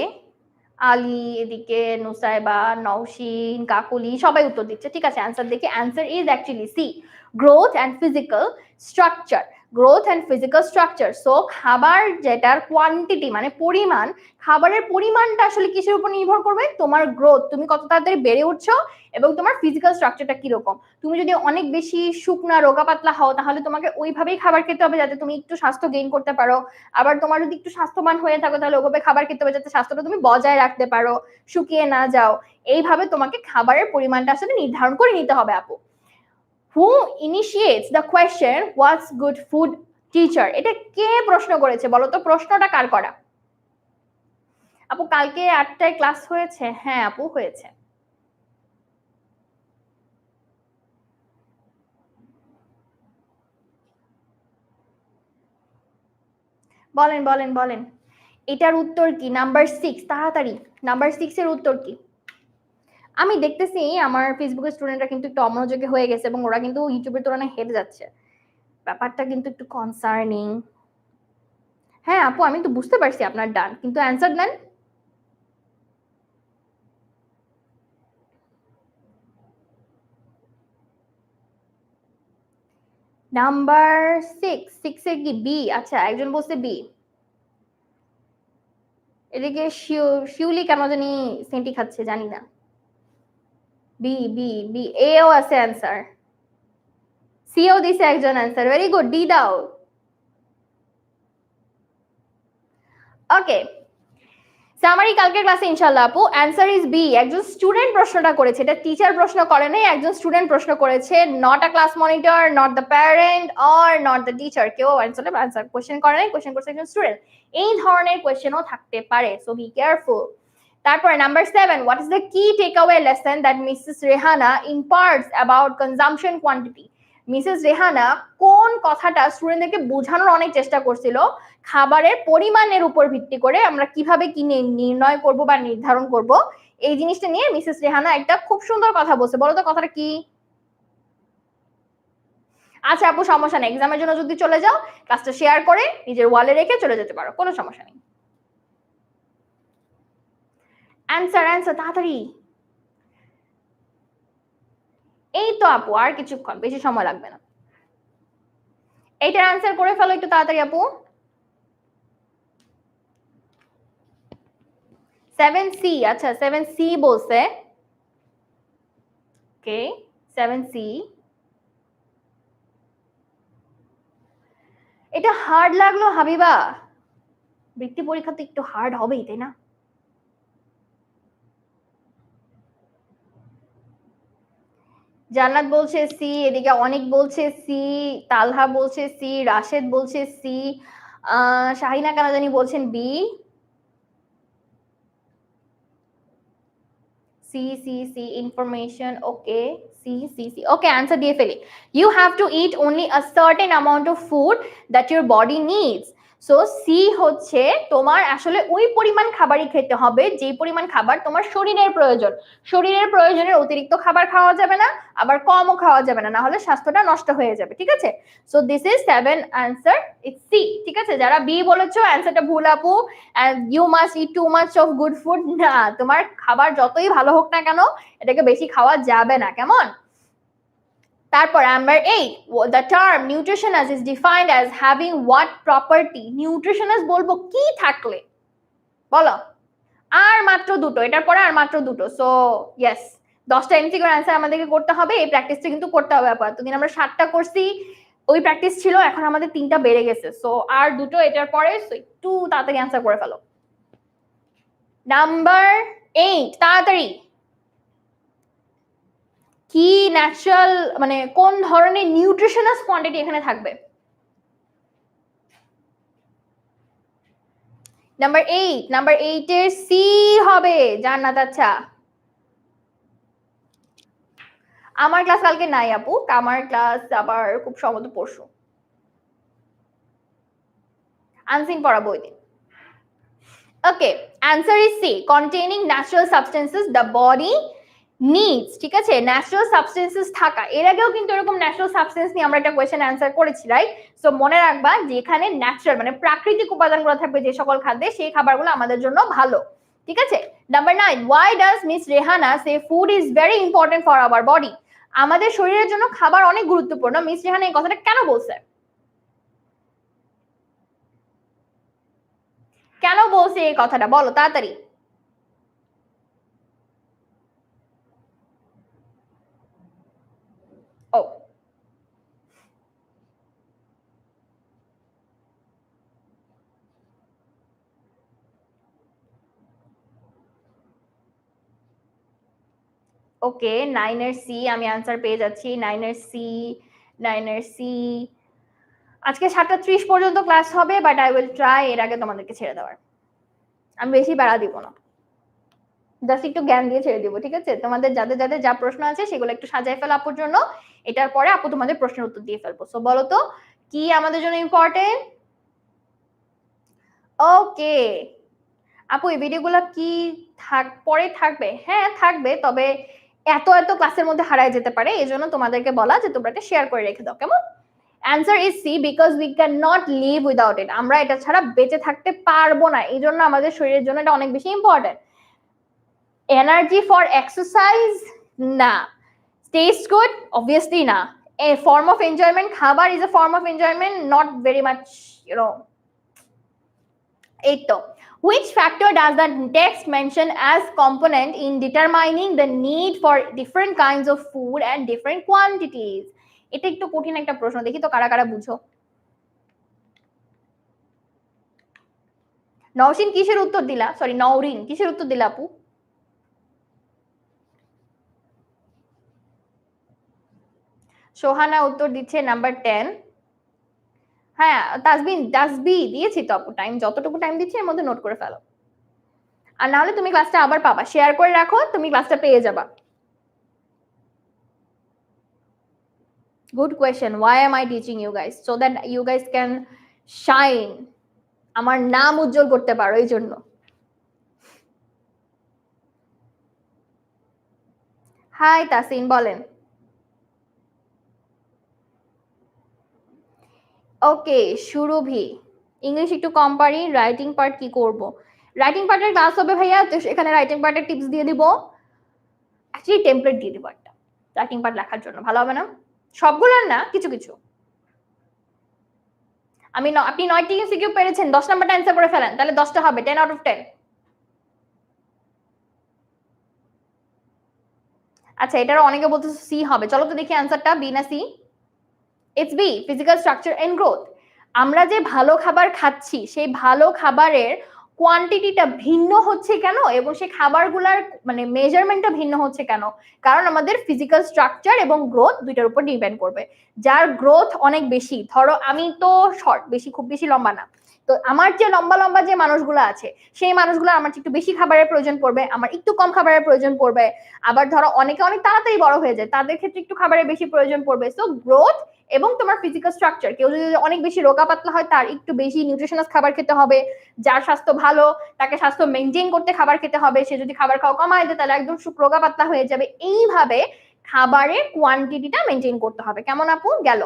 S1: আলী, এদিকে নুসাইবা, নওশিন, কাকুলি সবাই উত্তর দিচ্ছে, ঠিক আছে। অ্যান্সার দেখি, answer is actually C, growth and physical structure. Growth and physical structure. So খাবার যেটার কোয়ান্টিটি মানে পরিমাণ, খাবারের পরিমাণটা আসলে কিসের উপর নির্ভর করবে? তোমার গ্রোথ, তুমি কত তাড়াতাড়ি বেড়ে উঠছো, এবং তোমার ফিজিক্যাল স্ট্রাকচারটা কিরকম। তুমি যদি অনেক বেশি শুকনা রোগা পাতলা হও, তাহলে তোমাকে ওইভাবেই খাবার খেতে হবে যাতে তুমি একটু স্বাস্থ্য গেইন করতে পারো। আবার তোমার যদি একটু স্বাস্থ্যবান হয়ে থাকো, তাহলে ওভাবে খাবার খেতে হবে যাতে স্বাস্থ্যটা তুমি বজায় রাখতে পারো, শুকিয়ে না যাও। এইভাবে তোমাকে খাবারের পরিমাণটা আসলে নির্ধারণ করে নিতে হবে আপু। Who initiates the question what's good food teacher, এটা কে প্রশ্ন করেছে বলো তো? প্রশ্নটা কার করা? আপু কালকে 8টায় ক্লাস হয়েছে? হ্যাঁ আপু হয়েছে। বলেন বলেন বলেন, এটার উত্তর কি? নাম্বার 6, তাড়াতাড়ি নাম্বার 6 এর উত্তর কি? আমি দেখতেছি আমার ফেসবুকের স্টুডেন্টরা কিন্তু একটু অমনোযোগী হয়ে গেছে, এবং ওরা কিন্তু ইউটিউবের তুলনায় হেরে যাচ্ছে। ব্যাপারটা কিন্তু একটু কনসার্নিং। হ্যাঁ আপু আমি তো বুঝতে পারছি আপনার ডান, কিন্তু অ্যান্সার দেন। নাম্বার 6 এর কি বি? আচ্ছা, একজন বলছে বি। এদিকে শিউলি কেন জানি সেন্টি খাচ্ছে, জানি না। বি বি বি, এও আছে অ্যান্সার, সিও দিছে একজন অ্যান্সার। ভেরি গুড, ডি দাও। ওকে, সামারি কালকের ক্লাসে ইনশাআল্লাহ আপু। Answer is B. একজন স্টুডেন্ট প্রশ্নটা করেছে, এটা টিচার প্রশ্ন করে নাই, একজন স্টুডেন্ট প্রশ্ন করেছে। Not a class monitor, not the parent or not the teacher. কেউ অ্যান্সার কোয়েশ্চেন করে নাই, কোয়েশ্চেন করছে একজন স্টুডেন্ট। এই ধরনের কোয়েশ্চেনও থাকতে পারে, সো বি কেয়ারফুল। তারপরে number 7, what is the key takeaway lesson that Mrs Rehana imparts about consumption quantity? Mrs Rehana কোন কথাটা স্টুডেন্টদেরকে বোঝানোর অনেক চেষ্টা করছিল, খাবারের পরিমাণের উপর ভিত্তি করে আমরা কিভাবে কি নির্ণয় করব বা নির্ধারণ করব, এই জিনিসটা নিয়ে মিসেস রেহানা একটা খুব সুন্দর কথা বলছে। বলো তো কথাটা কি? আচ্ছা আপু সমস্যা নেই, এক্সামের জন্য যদি চলে যাও, ক্লাসটা শেয়ার করে নিজের ওয়ালে রেখে চলে যেতে পারো, কোনো সমস্যা নেই। অ্যান্সার তাড়াতাড়ি। এই তো আপু, আর কিছুক্ষণ, বেশি সময় লাগবে না। এইটার অ্যান্সার করে ফেলো একটু তাড়াতাড়ি আপু। 7C, আচ্ছা 7C বলছে। ওকে, 7C। এটা হার্ড লাগলো হাবিবা? বৃত্তি পরীক্ষা তো একটু হার্ড হবেই, তাই না? জান্নাত বলছে সি, এদিকে অনেক বলছে সি, তালহা বলছে সি, রাশেদ বলছে সি, শাহিনা কেন জানি বলছেন B. C C C information, okay, C C C, okay answer দিয়ে ফেলি। You have to eat only a certain amount of food that your body needs. So C হচ্ছে তোমার আসলে ওই পরিমাণ খাবারই খেতে হবে যে পরিমাণ খাবার তোমার শরীরের প্রয়োজন। শরীরের প্রয়োজনের অতিরিক্ত খাবার খাওয়া যাবে না, আবার কমও খাওয়া যাবে না, না হলে স্বাস্থ্যটা নষ্ট হয়ে যাবে, ঠিক আছে। So this is 7 answer, it's C, ঠিক আছে। যারা বি বলেছো অ্যানসারটা ভুল আপু। You must eat too much of good food, না, তোমার খাবার যতই ভালো হোক না কেন এটাকে বেশি খাওয়া যাবে না, কেমন? তারপর number 8, the term nutritionist is defined as having what property? nutritionist বলবো কি থাকলে, বলো। আর মাত্র দুটো, এটার পরে আর মাত্র দুটো। সো ইয়েস, 10টা এমসিকিউর অ্যান্সার আমাদেরকে করতে হবে। এই প্র্যাকটিসটা কিন্তু করতে হবে। এতদিন আমরা 7টা করছি, ওই প্র্যাকটিস ছিল, এখন আমাদের 3টা বেড়ে গেছে। সো আর দুটো এটার পরে, সো একটু তাড়াতাড়ি অ্যান্সার করে ফেলো। নাম্বার 8, তাড়াতাড়ি। কি ন্যাচারাল, মানে কোন ধরনের নিউট্রিশনাস কোয়ান্টিটি এখানে থাকবে? নাম্বার 8 এর সি হবে জান্নাত। আচ্ছা, আমার ক্লাস কালকে নাই আপু, আমার ক্লাস আবার খুব সম্ভবত পরশু। আনসিন পড়াবো ওই দিন। Okay, answer is C, containing natural substances the body needs. ঠিক আছে, ন্যাচারাল সাবস্টেন্সেস থাকা। এর আগেও কিন্তু এরকম ন্যাচারাল সাবস্টেন্স নিয়ে আমরা একটা কোয়েশ্চেন অ্যান্সার করেছি, রাইট? সো মনে রাখবা যে এখানে ন্যাচারাল মানে প্রাকৃতিক উপাদানগুলো থাকবে যে সকল খাদ্যে, সেই খাবারগুলো আমাদের জন্য ভালো। ঠিক আছে, number 9, why does Miss Rehana say food is very important for our body? আমাদের শরীরের জন্য খাবার অনেক গুরুত্বপূর্ণ। মিস রেহানা এই কথাটা কেন বলছে? কেন বলছে এই কথাটা, বলো তাড়াতাড়ি। ও, ওকে, 9 এর সি আমি আনসার পেয়ে যাচ্ছি। 9 এর সি আজকে 7:30 পর্যন্ত ক্লাস হবে, বাট আই উইল ট্রাই এর আগে তোমাদেরকে ছেড়ে দেওয়ার। আমি বেশি বেড়া দিব না, জাস্ট একটু জ্ঞান দিয়ে ছেড়ে দিব। ঠিক আছে, তোমাদের যাদের যাদের যা প্রশ্ন আছে সেগুলো একটু সাজায় ফেলো আপুর জন্য। এটার পরে আপু তোমাদের প্রশ্নের উত্তর দিয়ে ফেলবো। সো বলো তো কি আমাদের জন্য ইম্পর্টেন্ট? ওকে আপু, এই ভিডিওগুলো কি পরে থাকবে? হ্যাঁ থাকবে, তবে এত এত ক্লাসের মধ্যে হারায় যেতে পারে, এই জন্য তোমাদেরকে বলা যে তোমরা এটা শেয়ার করে রেখে দাও, কেমন? Answer is C, because we can not live without it. আমরা এটা ছাড়া বেঁচে থাকতে পারবো না, এই জন্য আমাদের শরীরের জন্য এটা অনেক বেশি ইম্পর্টেন্ট। এনার্জি ফর এক্সারসাইজ না। টেস্ট গুড অবভিয়াসলি না। এ ফর্ম অফ এনজয়মেন্ট, খাবার is a form of enjoyment, not very much, এই তো। Which factor does the text mention as component in determining the need for different kinds of food and different quantities? এটা একটু কঠিন একটা প্রশ্ন, দেখি তো কারা কারা বুঝো। নওশিন কিসের উত্তর দিলা? সরি, নওরিন কিসের উত্তর দিলা আপু? সোহানা উত্তর দিচ্ছে নাম্বার 10। হ্যাঁ, তাসবি দিয়েছি তো আপু, টাইম যতটুকু টাইম দিচ্ছি এর মধ্যে নোট করে ফেলো, আর না হলে তুমি ক্লাসটা আবার পাবা। শেয়ার করে রাখো, তুমি ক্লাসটা পেয়ে যাবা। Good question. Why am I teaching you guys? So that you guys can shine. আমার নাম উজ্জ্বল করতে পারো, এই জন্য। হাই তাসিন, বলেন। ওকে সুরভি, ইংলিশ একটু কম পারি, রাইটিং পার্ট কি করব? রাইটিং পার্টের ক্লাস হবে ভাইয়া, তো এখানে রাইটিং পার্টের টিপস দিয়ে দিব, অ্যাকচুয়ালি টেমপ্লেট দিয়ে দিব একটা রাইটিং পার্ট লেখার জন্য, ভালো হবে না? সবগুলোর না, কিছু কিছু। আপনি 9টি এমসিকিউ পেরেছেন, 10 নাম্বারটা অ্যান্সার করে ফেলেন, তাহলে 10টা হবে, 10 আউট অফ 10। আচ্ছা, এটারও অনেকে বলতেছে সি হবে, চলো তো দেখি অ্যান্সারটা, বি না C? It's B, physical structure and growth. আমরা যে ভালো খাবার খাচ্ছি, সেই ভালো খাবারের কোয়ান্টিটিটা ভিন্ন হচ্ছে কেন, এবং সেই খাবারগুলোর মানে মেজারমেন্টটা ভিন্ন হচ্ছে কেন? কারণ আমাদের ফিজিক্যাল স্ট্রাকচার এবং গ্রোথ দুইটার উপর ডিপেন্ড করবে। যার গ্রোথ অনেক বেশি, ধরো আমি তো শর্ট, বেশি খুব বেশি লম্বা না, তো আমার যে লম্বা লম্বা যে মানুষগুলো আছে, সেই মানুষগুলো আমার একটু বেশি খাবারের প্রয়োজন পড়বে, আমার একটু কম খাবারের প্রয়োজন পড়বে। আবার ধরো অনেকে অনেক তাড়াতাড়ি বড় হয়ে যায়, তাদের ক্ষেত্রে একটু খাবারের বেশি প্রয়োজন পড়বে। সো গ্রোথ এবং তোমার ফিজিক্যাল স্ট্রাকচার, কেউ যদি অনেক বেশি রোগা পাতলা হয়, তার একটু বেশি নিউট্রিশনাস খাবার খেতে হবে। যার স্বাস্থ্য ভালো, তাকে স্বাস্থ্য মেনটেন করতে খাবার খেতে হবে। সে যদি খাবার খাওয়া কমায় দেয়, তাহলে একদম রোগা পাতলা হয়ে যাবে। এইভাবে খাবারের কোয়ান্টিটিটা মেনটেন করতে হবে, কেমন আপু? গেল।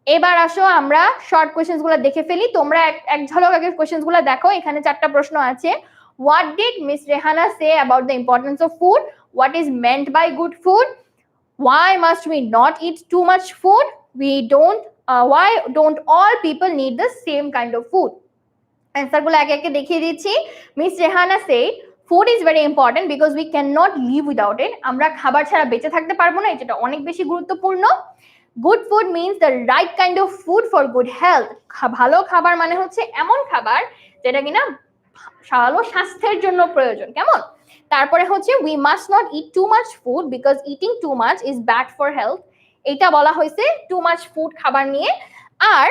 S1: এবার আসো আমরা শর্ট কোয়েশ্চেন্স গুলো দেখে ফেলি। তোমরা এক ঝলক আগে কোয়েশ্চেন্স গুলো দেখো। এখানে 4টা প্রশ্ন আছে। What did Miss Rehana say about the importance of food? What is meant by good food? Why must we not eat too much food? Why don't all people need the same kind of food? Answer গুলো একে একে দেখিয়ে দিচ্ছি। Miss Rehana said food is very important because we cannot live without it. আমরা খাবার ছাড়া বেঁচে থাকতে পারবো না, এটা অনেক বেশি গুরুত্বপূর্ণ। Good food means the right kind of food for good health. ভালো খাবার মানে হচ্ছে এমন খাবার যেটা কিনা ভালো স্বাস্থ্যের জন্য প্রয়োজন। কেমন? তারপরে হচ্ছে we must not eat too much food because eating too much is bad for health. এটা বলা হয়েছে too much food খাবার নিয়ে। আর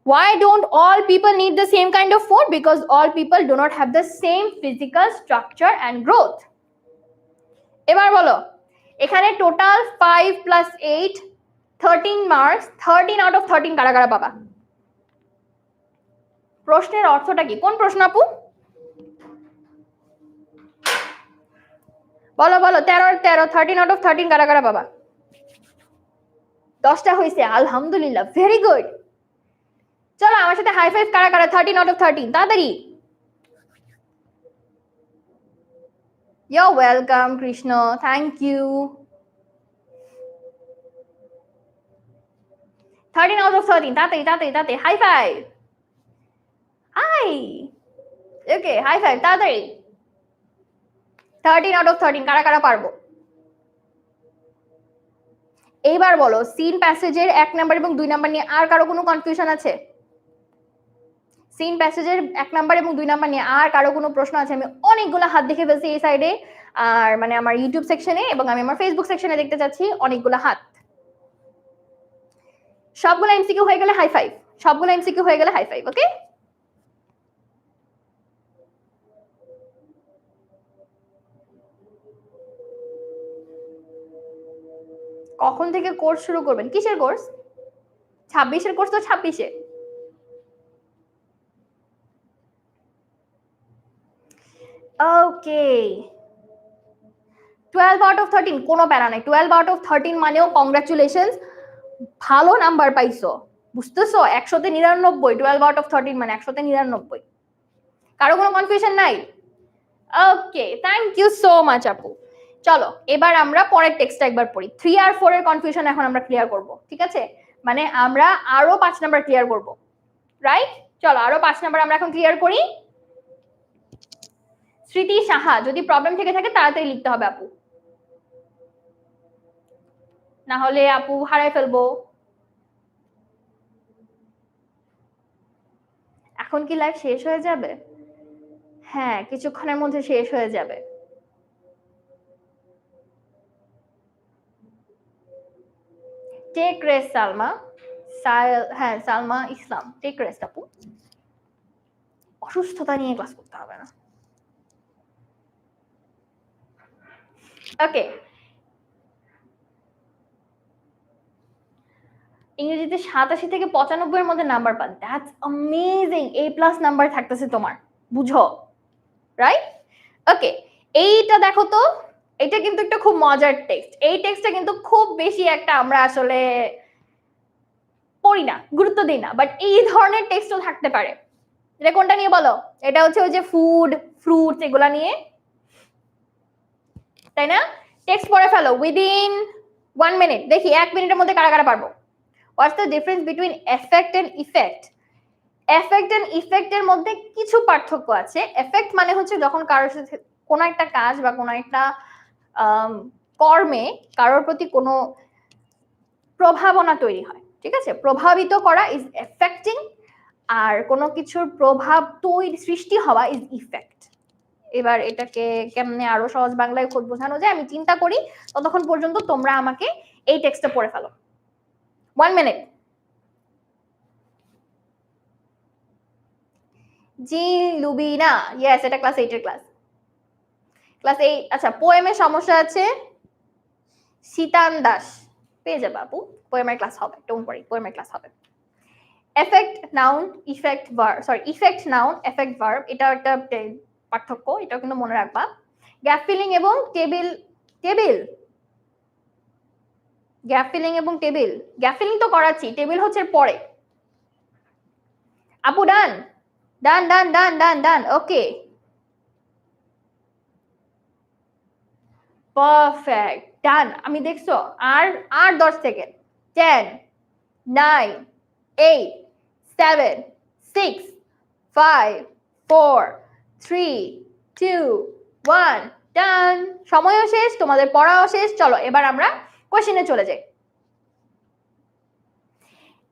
S1: why don't all people need the same kind of food? Because all people do not have the same physical structure and growth. এবার বলো, এখানে total 5 + 8 13 marks, 13 out of 13 কারা কারা পাবা? প্রশ্নের অর্থটা কি? কোন প্রশ্ন আপু? বলো বলো, 13 আউট অফ 13 কারা কারা পাবা? 10টা হয়েছে, আলহামদুলিল্লাহ, ভেরি গুড। চলো আমার সাথে হাই ফাইভ কারা কারা 13 আউট অফ 13, তাড়াতাড়ি। You're welcome, Krishna. Thank you. 13 out of 13, তাড়াতাড়ি তাড়াতাড়ি তাড়াতাড়ি, হাই ফাইভ। হাই, ওকে, হাই ফাইভ তাড়াতাড়ি। 13 out of 13 কারা কারা পারবো? এইবার বলো, সিন প্যাসেজের 1 নাম্বার এবং 2 নাম্বার নিয়ে আর কারো কোনো কনফিউশন আছে? সিন প্যাসেজের 1 নাম্বার এবং 2 নাম্বার নিয়ে আর কারো কোনো প্রশ্ন আছে? আমি অনেকগুলো হাত দেখে ফেলছি এই সাইডে, আর মানে আমার ইউটিউব সেকশনে এবং আমি আমার ফেসবুক সেকশনে দেখতে চাচ্ছি অনেকগুলো হাত। সবগুলো এমসিকিউ হয়ে গেলে হাই ফাইভ, সবগুলো এমসিকিউ হয়ে গেলে হাই ফাইভ, ওকে? কখন থেকে কোর্স শুরু করবেন? কিসের কোর্স? 26-এর কোর্স তো 26-এ। ওকে, 12 আউট অফ 13 কোনো প্যারা নাই। 12 আউট অফ 13 মানেও কংগ্রাচুলেশনস, ভালো নাম্বার পাইছো, বুঝতেছো? 100-তে 99, 12 আউট অফ 13 মানে 100-তে 99। কারো কোনো কনফিউশন নাই? ওকে, থ্যাংক ইউ সো মাচ আপু। চলো এবার আমরা পরের টেক্সটটা একবার পড়ি। 3 আর 4 এর কনফিউশন এখন আমরা ক্লিয়ার করব, ঠিক আছে? মানে আমরা আরো 5 নাম্বার ক্লিয়ার করব, রাইট? চলো আরো 5 নাম্বার আমরা এখন ক্লিয়ার করি। স্মৃতি সাহা, যদি প্রবলেম থেকে থাকে তাড়াতাড়ি লিখতে হবে আপু, না হলে আপু হারাই ফেলবো। এখন কি লাইভ শেষ হয়ে যাবে? হ্যাঁ, কিছুক্ষণের মধ্যে শেষ হয়ে যাবে। টেক রেস্ট সালমা, হ্যাঁ সালমা ইসলাম, টেক রেস্ট আপু, অসুস্থতা নিয়ে ক্লাস করতে হবে না। ওকে, ইংরেজিতে 87 থেকে 95 এর মধ্যে নাম্বার পান, দ্যাটস অ্যামেজিং। A+ নাম্বার থাকতেছে তোমার, বুঝো, রাইট? ওকে, এইটা দেখো তো, এটা কিন্তু একটা খুব মজার টেক্সট। এই টেক্সটটা কিন্তু খুব বেশি একটা আমরা আসলে পড়ি না, গুরুত্ব দিই না, বাট এই ধরনের টেক্সটও থাকতে পারে। এটা কোনটা নিয়ে বলো? এটা হচ্ছে ওই যে ফুড, ফ্রুটস এগুলা নিয়ে, তাই না? টেক্সট পড়ে ফেলো উইদিন 1 মিনিট। দেখি 1 মিনিটের মধ্যে কারা কারা পারবো। What's the difference between affect and effect? Affect and ইফেক্টের মধ্যে কিছু পার্থক্য আছে। এফেক্ট মানে হচ্ছে যখন কারোর সাথে কোনো একটা কাজ বা কোনো একটা কর্মে কারোর প্রতি কোনো প্রভাবনা তৈরি হয়, ঠিক আছে? প্রভাবিত করা ইজ এফেক্টিং, আর কোনো কিছুর প্রভাব তৈরি সৃষ্টি হওয়া ইজ ইফেক্ট। এবার এটাকে কেমনে আরো সহজ বাংলায় বোঝানো যায় আমি চিন্তা করি, ততক্ষণ পর্যন্ত তোমরা আমাকে এই টেক্সটটা পড়ে ফেলো। 1 মিনিট। জি লুবিনা, ইয়েস, এটা ক্লাস 8 এর ক্লাস। ক্লাস 8, আচ্ছা পোয়েমের সমস্যা আছে, সীতান দাস পেয়ে যাবে আপু, পোয়েমের ক্লাস হবে, ডোন্ট ওয়ারি, পোয়েমের ক্লাস হবে। Effect noun, effect verb, sorry effect noun, effect verb, এটা একটা পার্থক্য, এটাও কিন্তু মনে রাখবা। গ্যাপ ফিলিং এবং টেবিল, টেবিল, গ্যাপ ফিলিং এবং টেবিল, গ্যাপ ফিলিং তো করাচ্ছি, টেবিল হচ্ছে পরে। আপু ডান, ডান ডান ডান ডান ডান, ওকে পারফেক্ট। ডান, আমি দেখছো আর আর 10 সেকেন্ড। 10 9 8 7 6 5 4 3 2 1 ডান। সময়ও শেষ, তোমাদের পড়াও শেষ। চলো এবার আমরা কোশ্চেনে চলে যাই।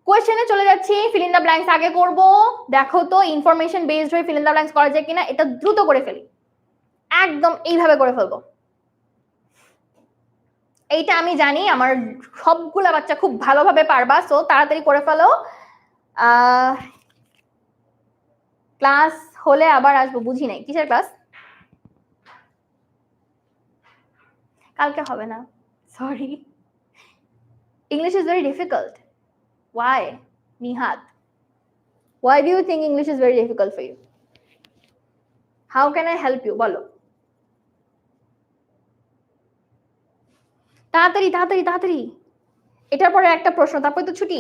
S1: কোশ্চেনে চলে যাচ্ছি। ফিল ইন দ্য ব্ল্যাঙ্কস আগে করব। দেখো তো ইনফরমেশন বেসড হয়ে ফিল ইন দ্য ব্ল্যাঙ্কস করা যায় কিনা। এটা দ্রুত করে ফেলি, একদম এইভাবে করে ফেলবো। এইটা আমি জানি আমার সবগুলা বাচ্চা খুব ভালোভাবে পারবা, সো তাড়াতাড়ি করে ফেলো। ক্লাস হলে আবার আসবো, বুঝি নাই কিসের ক্লাস। কালকে হবে না, sorry. English is very difficult. Why Nihat? Why do you think English is very difficult for you? How can I help you? বলো তাড়াতাড়ি তাড়াতাড়ি তাড়াতাড়ি। এটার পরে একটা প্রশ্ন, তারপরে তো ছুটি।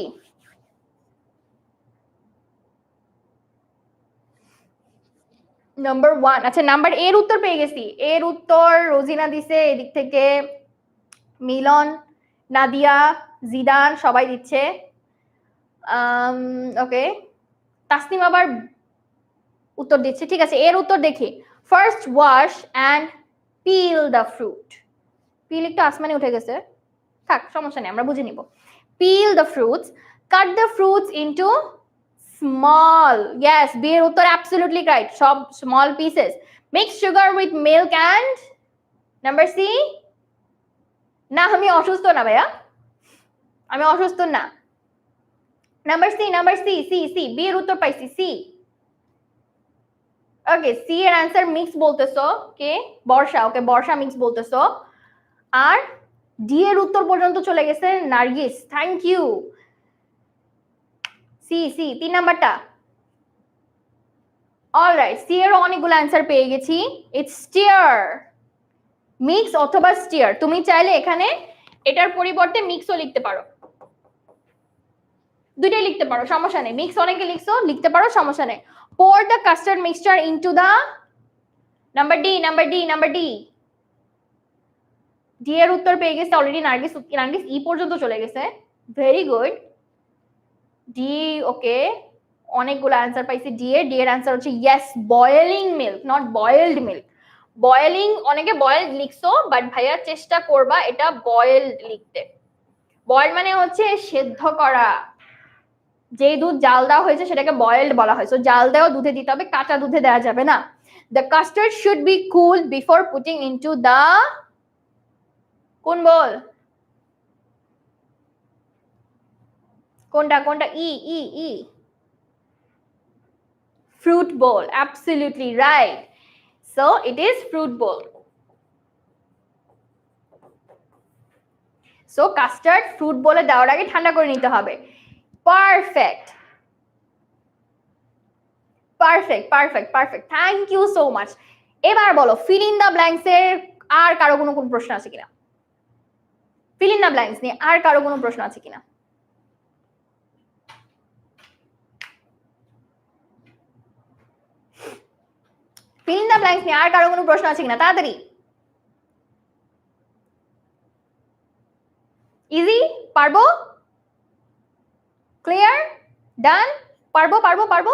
S1: নাম্বার 1, আচ্ছা নাম্বার এর উত্তর পেয়ে গেছি। এর উত্তর রোজিনা দিছে, এদিক থেকে মিলন, নাদিয়া, জিদান সবাই দিচ্ছে। ওকে, তাসনিম আবার উত্তর দিচ্ছে। ঠিক আছে, এর উত্তর দেখি। First wash and peel the fruit. Peel একটু আসমানে উঠে গেছে, থাক সমস্যা নেই, আমরা বুঝে নিব। Peel the fruits, cut the fruits into small. Yes, B এর উত্তর অ্যাবসলিউটলি রাইট, সব small pieces. Mix sugar with milk and number C. না আমি অসুস্থ না ভাইয়া, আমি অসুস্থ না। Number C, number C, C C, B এর উত্তর পাইছি সি। ওকে, সি এর অ্যান্সার মিক্স বলতেছো কে? বর্ষা। ওকে, বর্ষা মিক্স বলতেছো। আর ডি এর উত্তর পর্যন্ত চলে গেছে Nargis, thank you. C C 3 নাম্বারটা। অলরাইট, সি এর অনেকগুলো অ্যান্সার পেয়ে গেছি। ইটস স্টিয়ার, মিক্স অথবা স্টিয়ার। তুমি চাইলে এখানে এটার পরিবর্তে মিক্সও লিখতে পারো, দুইটাই লিখতে পারো, সমস্যা নেই। মিক্স অনেকে লিখতে পারো, সমস্যা নেই। pour the custard mixture into the number D, number D, number D. D এর উত্তর পেয়ে গেছে অলরেডি নার্গিস। নার্গিস ই পর্যন্ত চলে গেছে, ভেরি গুড। ডি, ওকে, অনেকগুলো অ্যান্সার পাইছি ডি এর। ডি এর অ্যান্সার হচ্ছে yes, boiling milk, not boiled milk. Boiling, অনেকে বয়েলড লিখছো, বাট ভাইয়া চেষ্টা করবা এটা বয়েলড লিখতে। বয়েলড মানে হচ্ছে সেদ্ধ করা। যে দুধ জাল দেওয়া হয়েছে সেটাকে বয়েলড বলা হয়। সো জাল দেওয়া দুধে দিতে হবে, কাঁচা দুধে দেওয়া যাবে না। The custard should be cool before putting into the, কোন বল, কোনটা কোনটা? ই ই ই, fruit bowl, absolutely right. So it is fruit bowl. So custard fruit bowl এ দেওয়ার আগে ঠান্ডা করে নিতে হবে। Perfect perfect perfect perfect, thank you so much. এবার বলো ফিল ইন দ্য ব্ল্যাঙ্কস এর আর কারো কোনো প্রশ্ন আছে কিনা? ফিল ইন দ্য ব্ল্যাঙ্কস নিয়ে আর কারো কোনো প্রশ্ন আছে কিনা? ফিল ইন দ্য ব্ল্যাঙ্কস নিয়ে আর কারো কোনো প্রশ্ন আছে কিনা? তাড়াতাড়ি। ইজি, পারবো? ক্লিয়ার? ডান? পারবো পারবো পারবো।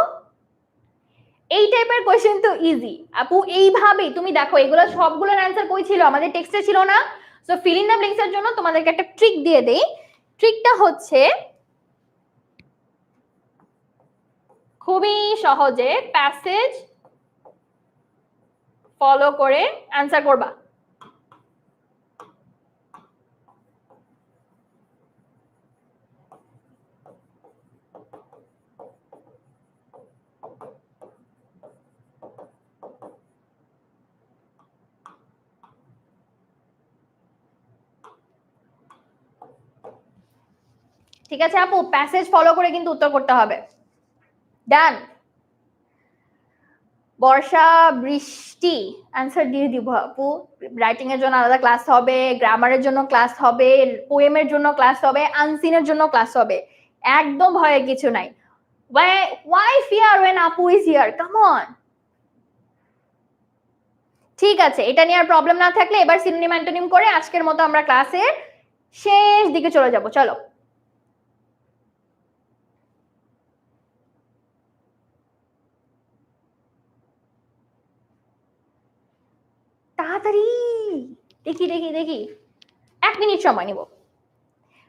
S1: এই টাইপের কোশ্চেন তো ইজি আপু, এইভাবেই তুমি দেখো। এগুলো সবগুলোর অ্যান্সার কই ছিল? আমাদের টেক্সটে ছিল না। So feel in the blanks এর জন্য তোমাদেরকে একটা ট্রিক দিয়ে দেই। ট্রিকটা হচ্ছে খুবই সহজে প্যাসেজ ফলো করে অ্যান্সার করবা। ঠিক আছে আপু, প্যাসেজ ফলো করে কিন্তু উত্তর করতে হবে। ডান? বর্ষা, বৃষ্টি অ্যান্সার দিয়ে দিব আপু। রাইটিং এর জন্য আলাদা ক্লাস হবে, গ্রামারের জন্য ক্লাস হবে, পোয়েমের জন্য ক্লাস হবে, আনসিনের জন্য ক্লাস হবে। একদম ভয়ের কিছু নাই। why fear when আপু is here? come on. ঠিক আছে, এটা নিয়ে আর প্রবলেম না থাকলে এবার সিনোনিম অ্যান্টোনিম করে আজকের মতো আমরা ক্লাসের শেষ দিকে চলে যাব। চলো তাড়াতাড়ি দেখি দেখি দেখি, 1 মিনিট সময় নিব।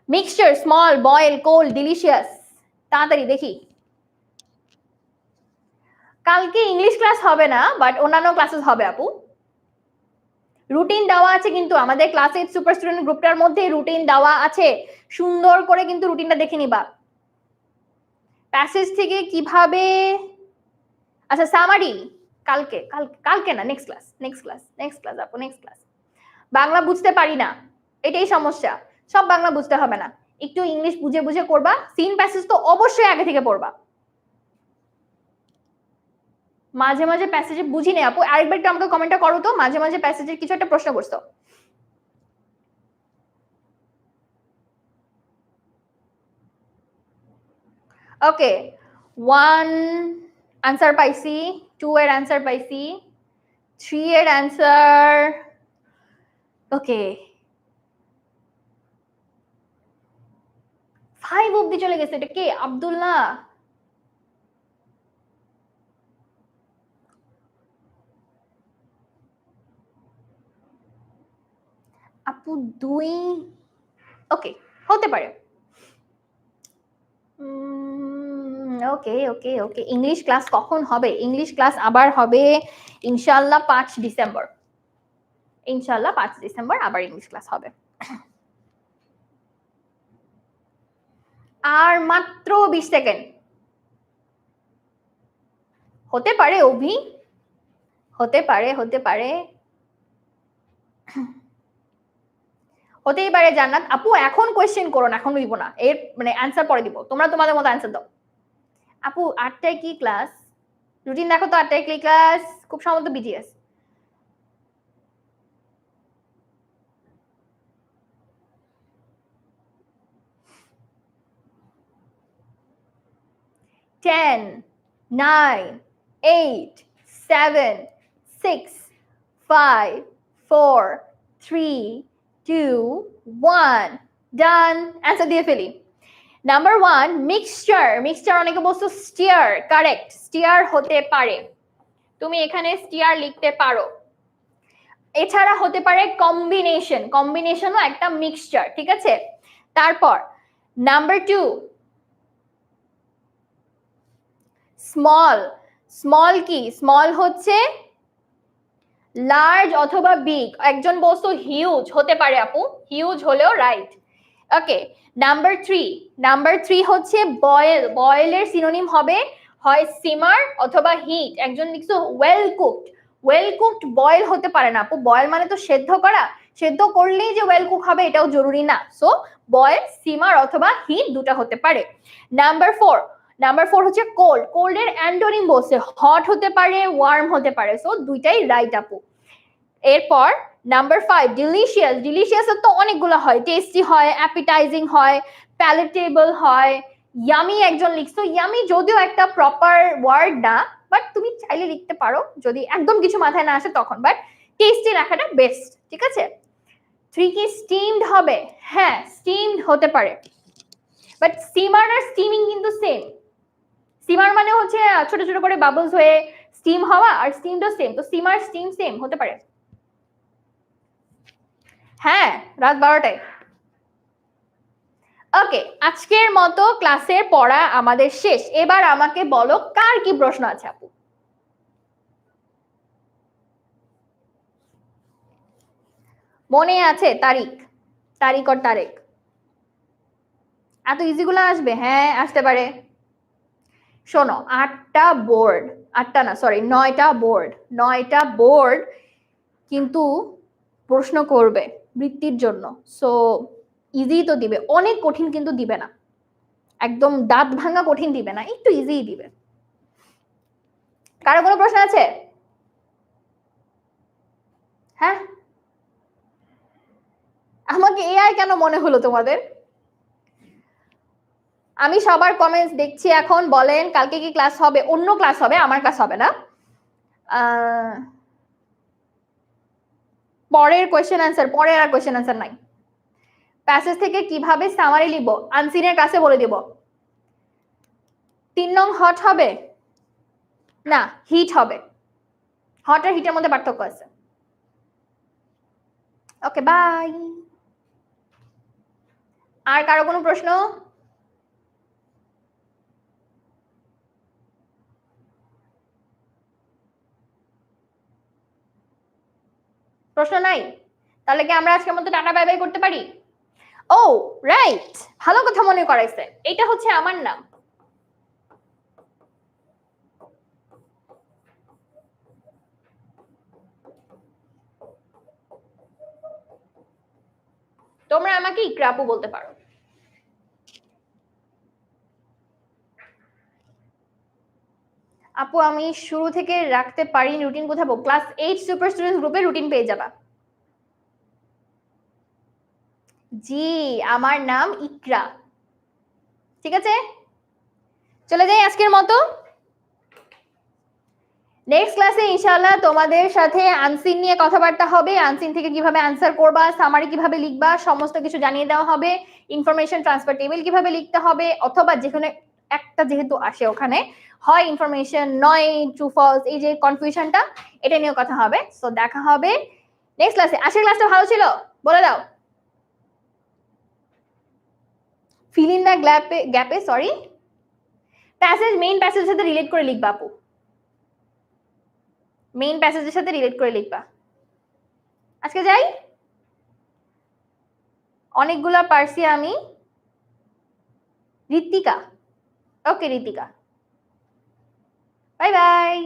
S1: Mixture, small, boil, cold, delicious, তাড়াতাড়ি দেখি। কালকে ইংলিশ ক্লাস হবে না, বাট অন্যান্য ক্লাসেস হবে আপু। রুটিন দেওয়া আছে কিন্তু আমাদের ক্লাসে সুপার স্টুডেন্ট গ্রুপটার মধ্যে রুটিন দেওয়া আছে, সুন্দর করে কিন্তু রুটিনটা দেখে নিবা। প্যাসেজ থেকে কিভাবে, আচ্ছা সামারি কালকে, কালকে না, নেক্সট ক্লাস আপু, নেক্সট ক্লাস। বাংলা বুঝতে পারি না, এটাই সমস্যা, সব বাংলা বুঝতে হবে না, একটু ইংলিশ বুঝে বুঝে করবা। সিন প্যাসেজ তো অবশ্যই আগে থেকে পড়বা। মাঝে মাঝে প্যাসেজে বুঝি নেই আপু, আরেকবার একটু আমাকে কমেন্টটা করো তো, মাঝে মাঝে প্যাসেজের কিছু একটা প্রশ্ন করছো। ওকে, 1 আনসার পাইছি, 2 এর আনসার পাইছি, 3 এর আনসার, ওকে 5 অবধি চলে গেছে। এটা কে? আব্দুল্লাহ। আপু 2, ওকে হতে পারে। ওকে ওকে ওকে, ইংলিশ ক্লাস কখন হবে? ইংলিশ ক্লাস আবার হবে ইনশাআল্লাহ 5 ডিসেম্বর। ইনশাআল্লাহ 5 ডিসেম্বর আবার ইংলিশ ক্লাস হবে। আর মাত্র 20 সেকেন্ড। হতে পারে অভি, হতে পারে, হতেই পারে জান্নাত। আপু এখন কোয়েশ্চেন করো না, এখন দিব না, এর মানে অ্যান্সার পরে দিব, তোমরা তোমাদের মতো অ্যান্সার দাও। আপু 8টায় কি ক্লাস? রুটিন দেখো তো, 8টায় কি ক্লাস? খুব সম্ভবত বিজিএস। টেন, 9, 8, 7, 6, 5, 4, 3, 2, 1, ডান। অ্যান্সার দিয়ে ফেলি। Number 1 mixture. মিক্সচার অনেকে বলছো স্টিয়ার, কারেক্ট, স্টিয়ার হতে পারে, তুমি এখানে স্টিয়ার লিখতে পারো। এছাড়া হতে পারে কম্বিনেশন, কম্বিনেশনও একটা মিক্সচার, ঠিক আছে। তারপর নাম্বার 2 স্মল। স্মল কি? স্মল হচ্ছে লার্জ অথবা বিগ। একজন বলছো হিউজ, হতে পারে আপু, হিউজ হলেও রাইট। ওকে, নাম্বার 3 হচ্ছে বয়েল। বয়েলের সিনোনিম হবে হয় সিমার অথবা হিট। একজন লিখছো well cooked, well cooked boil হতে পারে না আপু, বয়েল মানে তো সেদ্ধ করা, সেদ্ধ করলেই যে ওয়েল কুক হবে এটাও জরুরি না। সো বয়েল, সিমার অথবা হিট দুটা হতে পারে। নাম্বার 4 হচ্ছে কোল্ড। কোল্ডের অ্যান্টোনিম বলছে হট হতে পারে, ওয়ার্ম হতে পারে, সো দুইটাই রাইট আপু। এরপর নাম্বার 5 ডিলিশিয়াস। ডিলিশিয়াস তো অনেকগুলো হয়, টেস্টি হয়, অ্যাপিটাইজিং হয়, প্যালেটেবল হয়, ইয়ামি একজন লিখছো। ইয়ামি যদিও একটা প্রপার ওয়ার্ড না, বাট তুমি চাইলে লিখতে পারো যদি একদম কিছু মাথায় না আসে তখন, বাট টেস্টি রাখাটা বেস্ট, ঠিক আছে। 3 কি স্টিমড হবে? হ্যাঁ স্টিমড হতে পারে, বাট স্টিমার আর স্টিমিং কিন্তু সেম। স্টিমার মানে হচ্ছে ছোট ছোট করে বাবলস হয়ে স্টিম হওয়া, আর স্টিমডও সেম, তো স্টিমার স্টিম সেম হতে পারে। হ্যাঁ রাত 12টায়। ওকে, আজকের মতো ক্লাসের পড়া আমাদের শেষ। এবার আমাকে বলো কার কি প্রশ্ন আছে আপু? মনে আছে তারিখ, তারিখ আর তারেক? এত ইজিগুলো আসবে? হ্যাঁ আসতে পারে। শোনো, 8টা বোর্ড, 8টা না সরি 9টা বোর্ড, 9টা বোর্ড কিন্তু প্রশ্ন করবে বৃত্তির জন্য। সো ইজি তো দিবে, অনেক কঠিন কিন্তু দিবে না, একদম দাঁত ভাঙা কঠিন দিবে না, একটু ইজি দিবে। কারো কোনো প্রশ্ন আছে? হ্যাঁ, আমাকে এআই কেন মনে হলো তোমাদের? আমি সবার কমেন্টস দেখছি এখন। বলেন কালকে কি ক্লাস হবে? অন্য ক্লাস হবে, আমার ক্লাস হবে না। পরের কোয়েশ্চেন অ্যান্সার, পরে আর কোয়েশ্চেন অ্যান্সার নাই। প্যাসেজ থেকে কিভাবে সামারি লিখব আনসিনের কাছে বলে দিব। 3 নং হট হবে না হিট হবে, হট আর হিটের মধ্যে পার্থক্য আছে। Okay bye. আর কারো কোনো প্রশ্ন? প্রশ্ন নাই? তাহলে কি আমরা আজকের মতো টাটা বাই বাই করতে পারি? ও রাইট, ভালো কথা মনে করাইছে, এটা হচ্ছে আমার নাম। তোমরা আমাকে ইকরা আপু বলতে পারো। আপু আমি শুরু থেকে রাখতে পারি রুটিন কোথায়? ক্লাস 8 সুপার স্টুডেন্টস গ্রুপে রুটিন পেয়ে যাবা। জি আমার নাম ইকরা। ঠিক আছে, চলে যাই আজকের মতো। নেক্সট ক্লাসে ইনশাআল্লাহ তোমাদের সাথে আনসিন নিয়ে কথাবার্তা হবে, আনসিন থেকে কিভাবে আনসার করবা, সামারি কিভাবে লিখবা, সমস্ত কিছু জানিয়ে দেওয়া হবে। ইনফরমেশন ট্রান্সফার টেবিল কিভাবে লিখতে হবে, অথবা যেখানে একটা যেহেতু আসে ওখানে হয় ইনফরমেশন নয় ট্রু ফলস, এই যে কনফিউশনটা, এটা নিয়ে কথা হবে। সো দেখা হবে নেক্সট ক্লাসে। আজকের ক্লাসটা ভালো ছিল? বলে দাও। ফিল ইন দ্য গ্যাপে সরি প্যাসেজ, মেইন প্যাসেজের সাথে রিলেট করে লিখবা আপু, মেইন প্যাসেজের সাথে রিলেট করে লিখবা। আজকে যাই, অনেকগুলা পারছি আমি। ঋতিকা, ওকে ঋতিকা, বাই বাই।